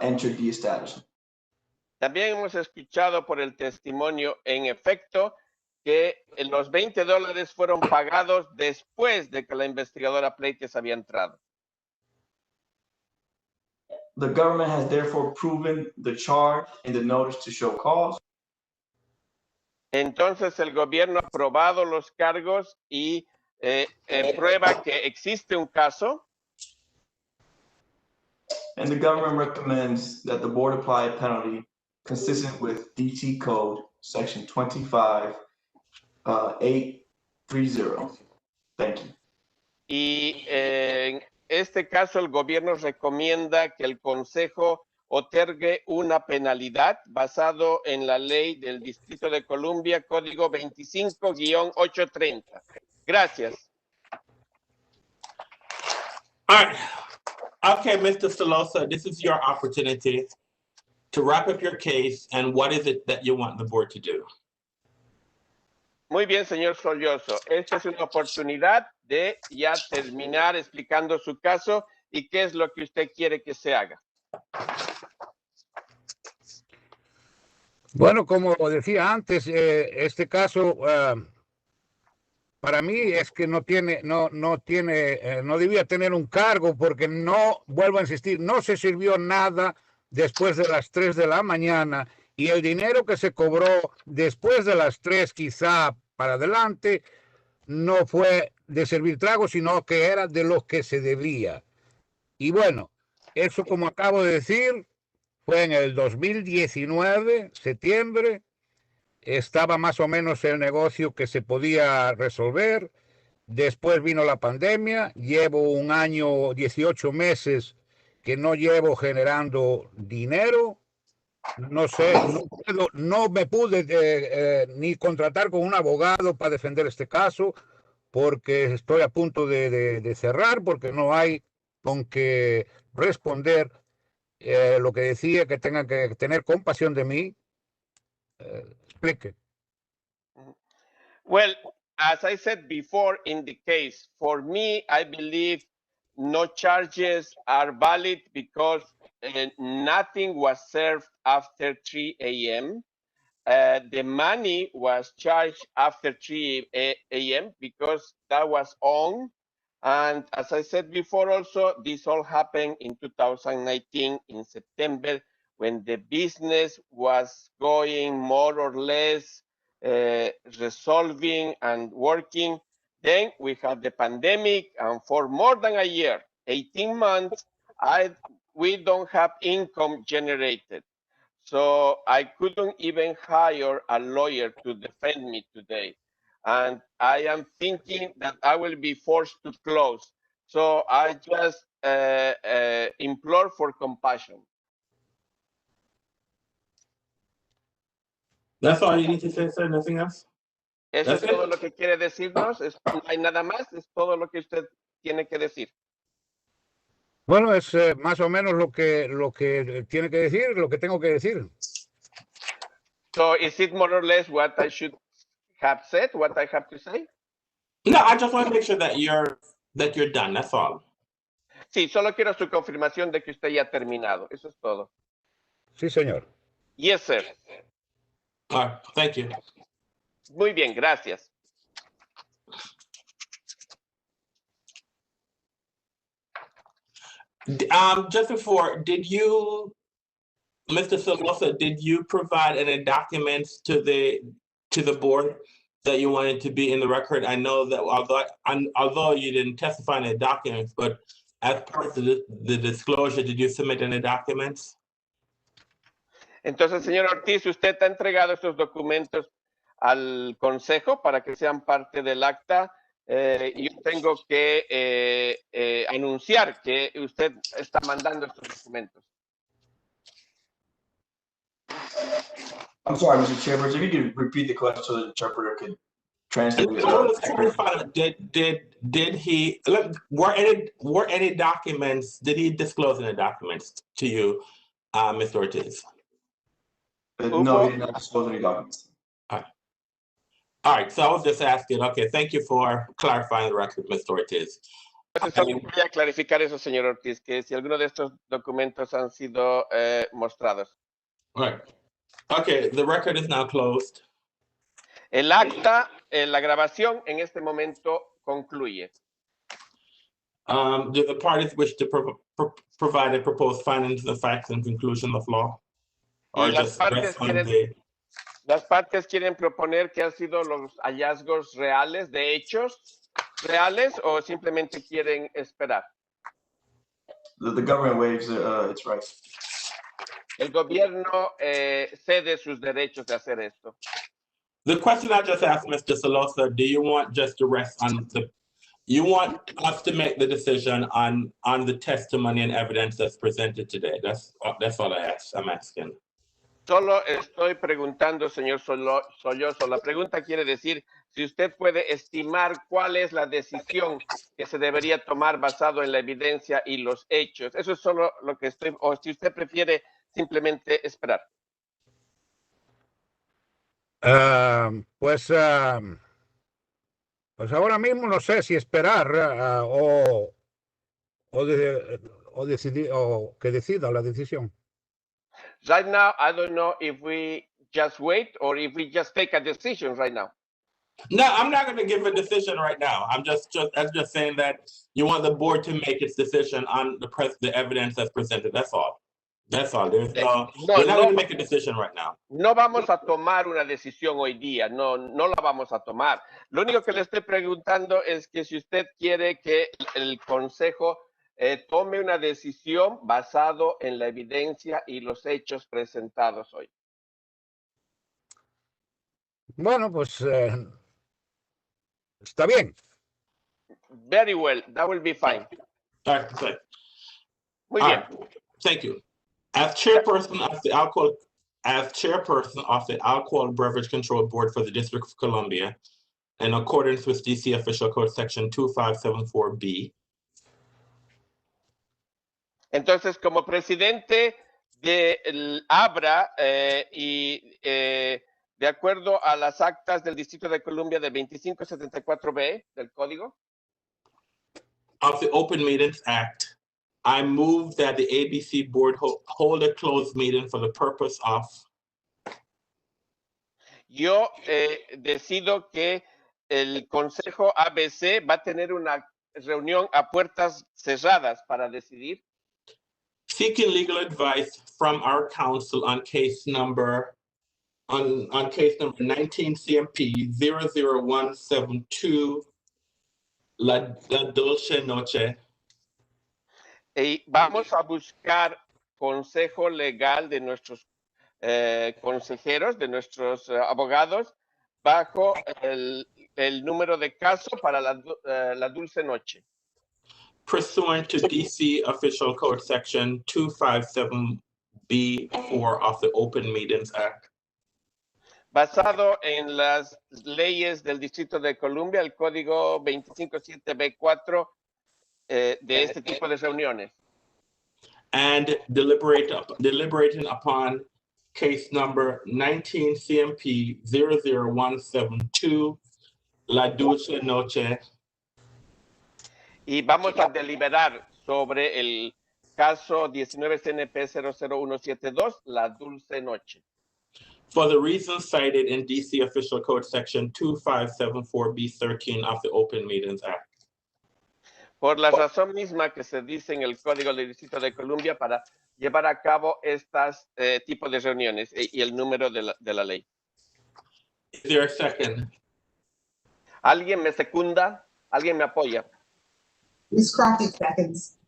entered the establishment. También hemos escuchado por el testimonio, en efecto, que los $20 fueron pagados después de que la investigadora Pleites había entrado. The government has therefore proven the charge in the notice to show cause. Entonces el gobierno ha probado los cargos y prueba que existe un caso. And the government recommends that the board apply a penalty consistent with DT Code Section 25-830. Thank you. Y en este caso el gobierno recomienda que el Consejo otorgue una penalidad basado en la ley del Distrito de Columbia, código 25-830. Gracias. All right. Okay, Mr. Soloso, this is your opportunity to wrap up your case, and what is it that you want the board to do? Muy bien, señor Sollozo. Esta es una oportunidad de ya terminar explicando su caso y qué es lo que usted quiere que se haga. Bueno, como decía antes, este caso para mí es que no debía tener un cargo, porque no, vuelvo a insistir, no se sirvió nada después de las 3 de la mañana, y el dinero que se cobró después de las 3 quizá para adelante no fue de servir trago, sino que era de lo que se debía. Y bueno, eso, como acabo de decir, fue en el 2019, septiembre. Estaba más o menos el negocio que se podía resolver. Después vino la pandemia. Llevo 1 año, 18 meses que no llevo generando dinero. No sé, no me pude ni contratar con un abogado para defender este caso, porque estoy a punto de cerrar, porque no hay con qué responder lo que decía, que tengan que tener compasión de mí. Explique. Well, as I said before in the case, for me, I believe no charges are valid because nothing was served after 3 a.m. The money was charged after 3 a.m. because that was on. And as I said before also, this all happened in 2019 in September when the business was going more or less resolving and working. Then we had the pandemic, and for more than a year, 18 months, we don't have income generated. So I couldn't even hire a lawyer to defend me today. And I am thinking that I will be forced to close. So I just implore for compassion. That's all you need to say, sir? Nothing else? Eso That's es todo it? lo que quiere decirnos. No hay nada más. Es todo lo que usted tiene que decir. Bueno, es más o menos lo que tiene que decir, lo que tengo que decir. So is it more or less what I should have said, what I have to say? No, I just want to make sure that you're done. That's all. Sí, solo quiero su confirmación de que usted ya ha terminado. Eso es todo. Sí, señor. Yes, sir. All right, thank you. Muy bien, gracias. Just before, Mr. Somoza, did you provide any documents to the board that you wanted to be in the record? I know that although you didn't testify in the documents, but as part of the disclosure, did you submit any documents? Entonces, señor Ortiz, usted ha entregado estos documentos al Consejo para que sean parte del acta. Yo tengo que anunciar que usted está mandando estos documentos. I'm sorry, Mr. Chambers, if you could repeat the question so the interpreter could translate it. I was trying to find out, did he, were any documents, did he disclose any documents to you, Mr. Ortiz? No, he did not disclose any documents. All right, so I was just asking, okay, thank you for clarifying the record, Mr. Ortiz. Solo voy a clarificar eso, señor Ortiz, que si alguno de estos documentos han sido mostrados. All right. Okay, the record is now closed. El acta, la grabación en este momento concluye. Do the parties wish to provide a proposed findings of facts and conclusion of law? Or just rest on the... Las partes quieren proponer que han sido los hallazgos reales, de hechos reales, o simplemente quieren esperar. The government waives its rights. El gobierno cede sus derechos de hacer esto. The question I just asked Mr. Solosa, do you want just to rest on you want us to make the decision on the testimony and evidence that's presented today? That's all I'm asking. Solo estoy preguntando, señor Sollozo, la pregunta quiere decir si usted puede estimar cuál es la decisión que se debería tomar basado en la evidencia y los hechos. Eso es solo lo que estoy, o si usted prefiere simplemente esperar. Pues ahora mismo no sé si esperar o decidir, o que decida la decisión. Right now, I don't know if we just wait or if we just take a decision right now. No, I'm not going to give a decision right now. I'm just saying that you want the board to make its decision on the evidence that's presented. That's all. That's all. There's No, we're not no, going to make a decision right now. no vamos a tomar una decisión hoy día, no la vamos a tomar. Lo único que le estoy preguntando es que si usted quiere que el Consejo tome una decisión basado en la evidencia y los hechos presentados hoy. Bueno, pues está bien. Very well, that will be fine. All right. Muy All bien. right. Thank you. As chairperson of the Alcohol Beverage Control Board for the District of Columbia, in accordance with DC Official Code Section 2574B. Entonces, como presidente de ABRA y de acuerdo a las actas del Distrito de Columbia de 2574B del Código of the Open Meetings Act, I move that the ABC Board hold a closed meeting for the purpose of. Yo decido que el Consejo ABC va a tener una reunión a puertas cerradas para decidir. Seeking legal advice from our counsel on case number 19 CMP 00172 La Dulce Noche. Y vamos a buscar consejo legal de nuestros consejeros, de nuestros abogados, bajo el número de caso para la Dulce Noche. Pursuant to DC Official Code Section 257B4 of the Open Meetings Act. Basado en las leyes del Distrito de Columbia, el Código 257B4 de este tipo de reuniones. And deliberating upon case number 19 CMP 00172, La Dulce Noche. Y vamos a deliberar sobre el caso 19 CNP 00172, La Dulce Noche. For the reasons cited in DC Official Code Section 2574B13 of the Open Meetings Act. Por la razón misma que se dice en el Código del Distrito de Columbia para llevar a cabo estas tipos de reuniones y el número de la ley. Is there a second? ¿Alguien me secunda? ¿Alguien me apoya? Ms. Crockett seconds.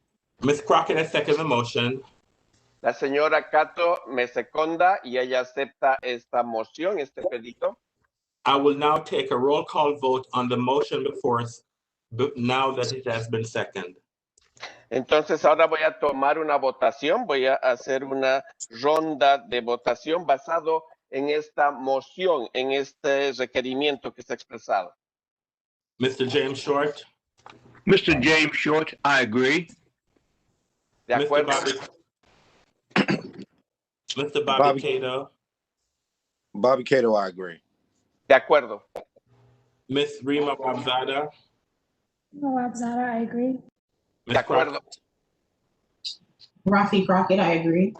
Ms. Crockett has seconded the motion. La señora Cato me secunda y ella acepta esta moción, este pedido. I will now take a roll call vote on the motion before us, now that it has been seconded. Entonces ahora voy a tomar una votación, voy a hacer una ronda de votación basado en esta moción, en este requerimiento que está expresado. Mr. James Short. Mr. James Short, I agree. De acuerdo. Mr. Bobby Cato. Bobby Cato, I agree. De acuerdo. Ms. Rima Wabzada. Wabzada, I agree. De acuerdo. Rafi Crockett, I agree.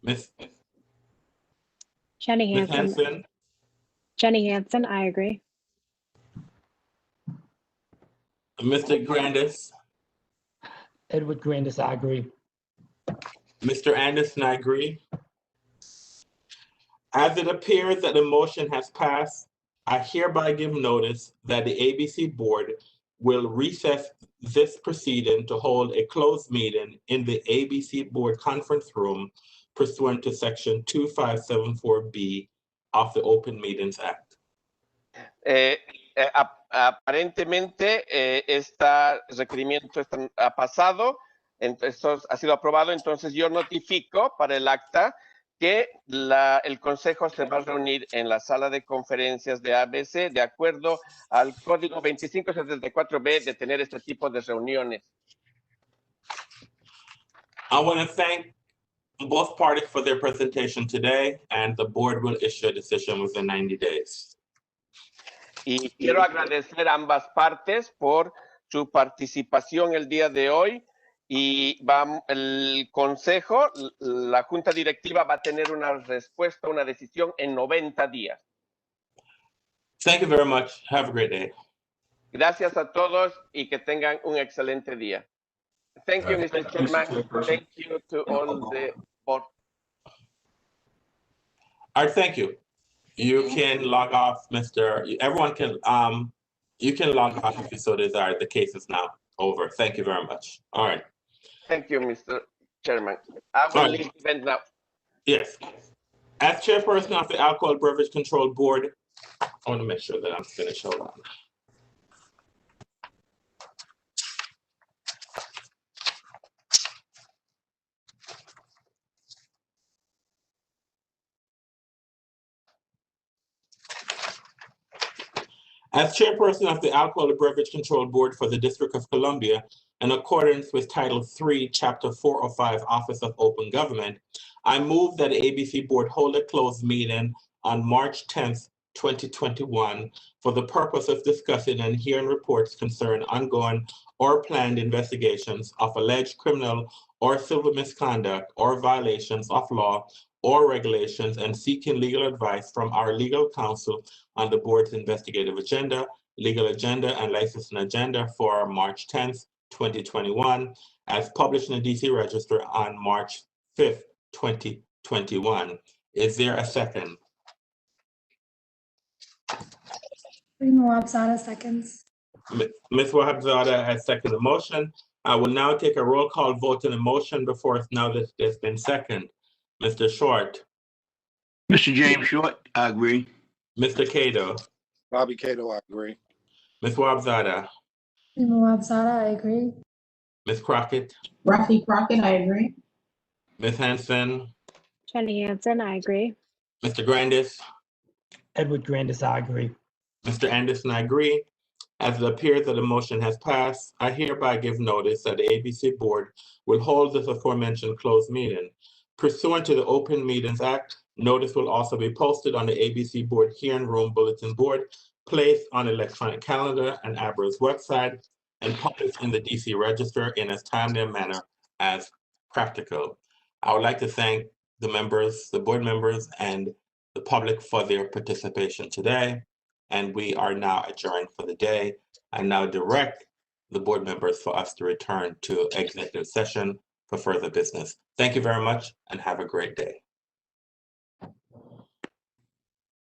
Ms. Jenny Ms. Hansen. Hansen. Jenny Hansen, I agree. Mr. Grandis. Edward Grandis, I agree. Mr. Anderson, I agree. As it appears that the motion has passed, I hereby give notice that the ABC Board will recess this proceeding to hold a closed meeting in the ABC Board Conference Room pursuant to Section 2574B of the Open Meetings Act. Aparentemente, este requerimiento ha pasado, entonces ha sido aprobado, entonces yo notifico para el acta que el Consejo se va a reunir en la sala de conferencias de ABC de acuerdo al Código 2574B de tener este tipo de reuniones. I want to thank both parties for their presentation today, and the board will issue a decision within 90 days. Y quiero agradecer a ambas partes por su participación el día de hoy. Y el Consejo, la Junta Directiva va a tener una respuesta, una decisión en 90 días. Thank you very much. Have a great day. Gracias a todos y que tengan un excelente día. Thank you, Mr. Chairman. Thank you to all the board. All right, thank you. You can log off, everyone can, you can log off if you so desire. The case is now over. Thank you very much. All right. Thank you, Mr. Chairman. I will leave the event now. Yes. As chairperson of the Alcohol Beverage Control Board, I want to make sure that I'm finished. Hold on. As chairperson of the Alcohol Beverage Control Board for the District of Columbia, in accordance with Title III, Chapter 405, Office of Open Government, I move that the ABC Board hold a closed meeting on March 10th, 2021, for the purpose of discussing and hearing reports concerning ongoing or planned investigations of alleged criminal or civil misconduct or violations of law or regulations, and seeking legal advice from our legal counsel on the board's investigative agenda, legal agenda, and licensing agenda for March 10th, 2021, as published in the DC Register on March 5th, 2021. Is there a second? Wabzada seconds. Ms. Wahabzada has seconded the motion. I will now take a roll call vote on the motion before us now that there's been second. Mr. Short. Mr. James Short, I agree. Mr. Cato. Bobby Cato, I agree. Ms. Wabzada. Wabzada, I agree. Ms. Crockett. Rafi Crockett, I agree. Ms. Hanson. Jenny Hansen, I agree. Mr. Grandis. Edward Grandis, I agree. Mr. Anderson, I agree. As it appears that the motion has passed, I hereby give notice that the ABC Board will hold this aforementioned closed meeting. Pursuant to the Open Meetings Act, notice will also be posted on the ABC Board Hearing Room Bulletin Board, placed on electronic calendar and ABRA's website, and published in the DC Register in as timely a manner as practical. I would like to thank the members, the board members, and the public for their participation today. And we are now adjourned for the day. I now direct the board members for us to return to executive session for further business. Thank you very much and have a great day.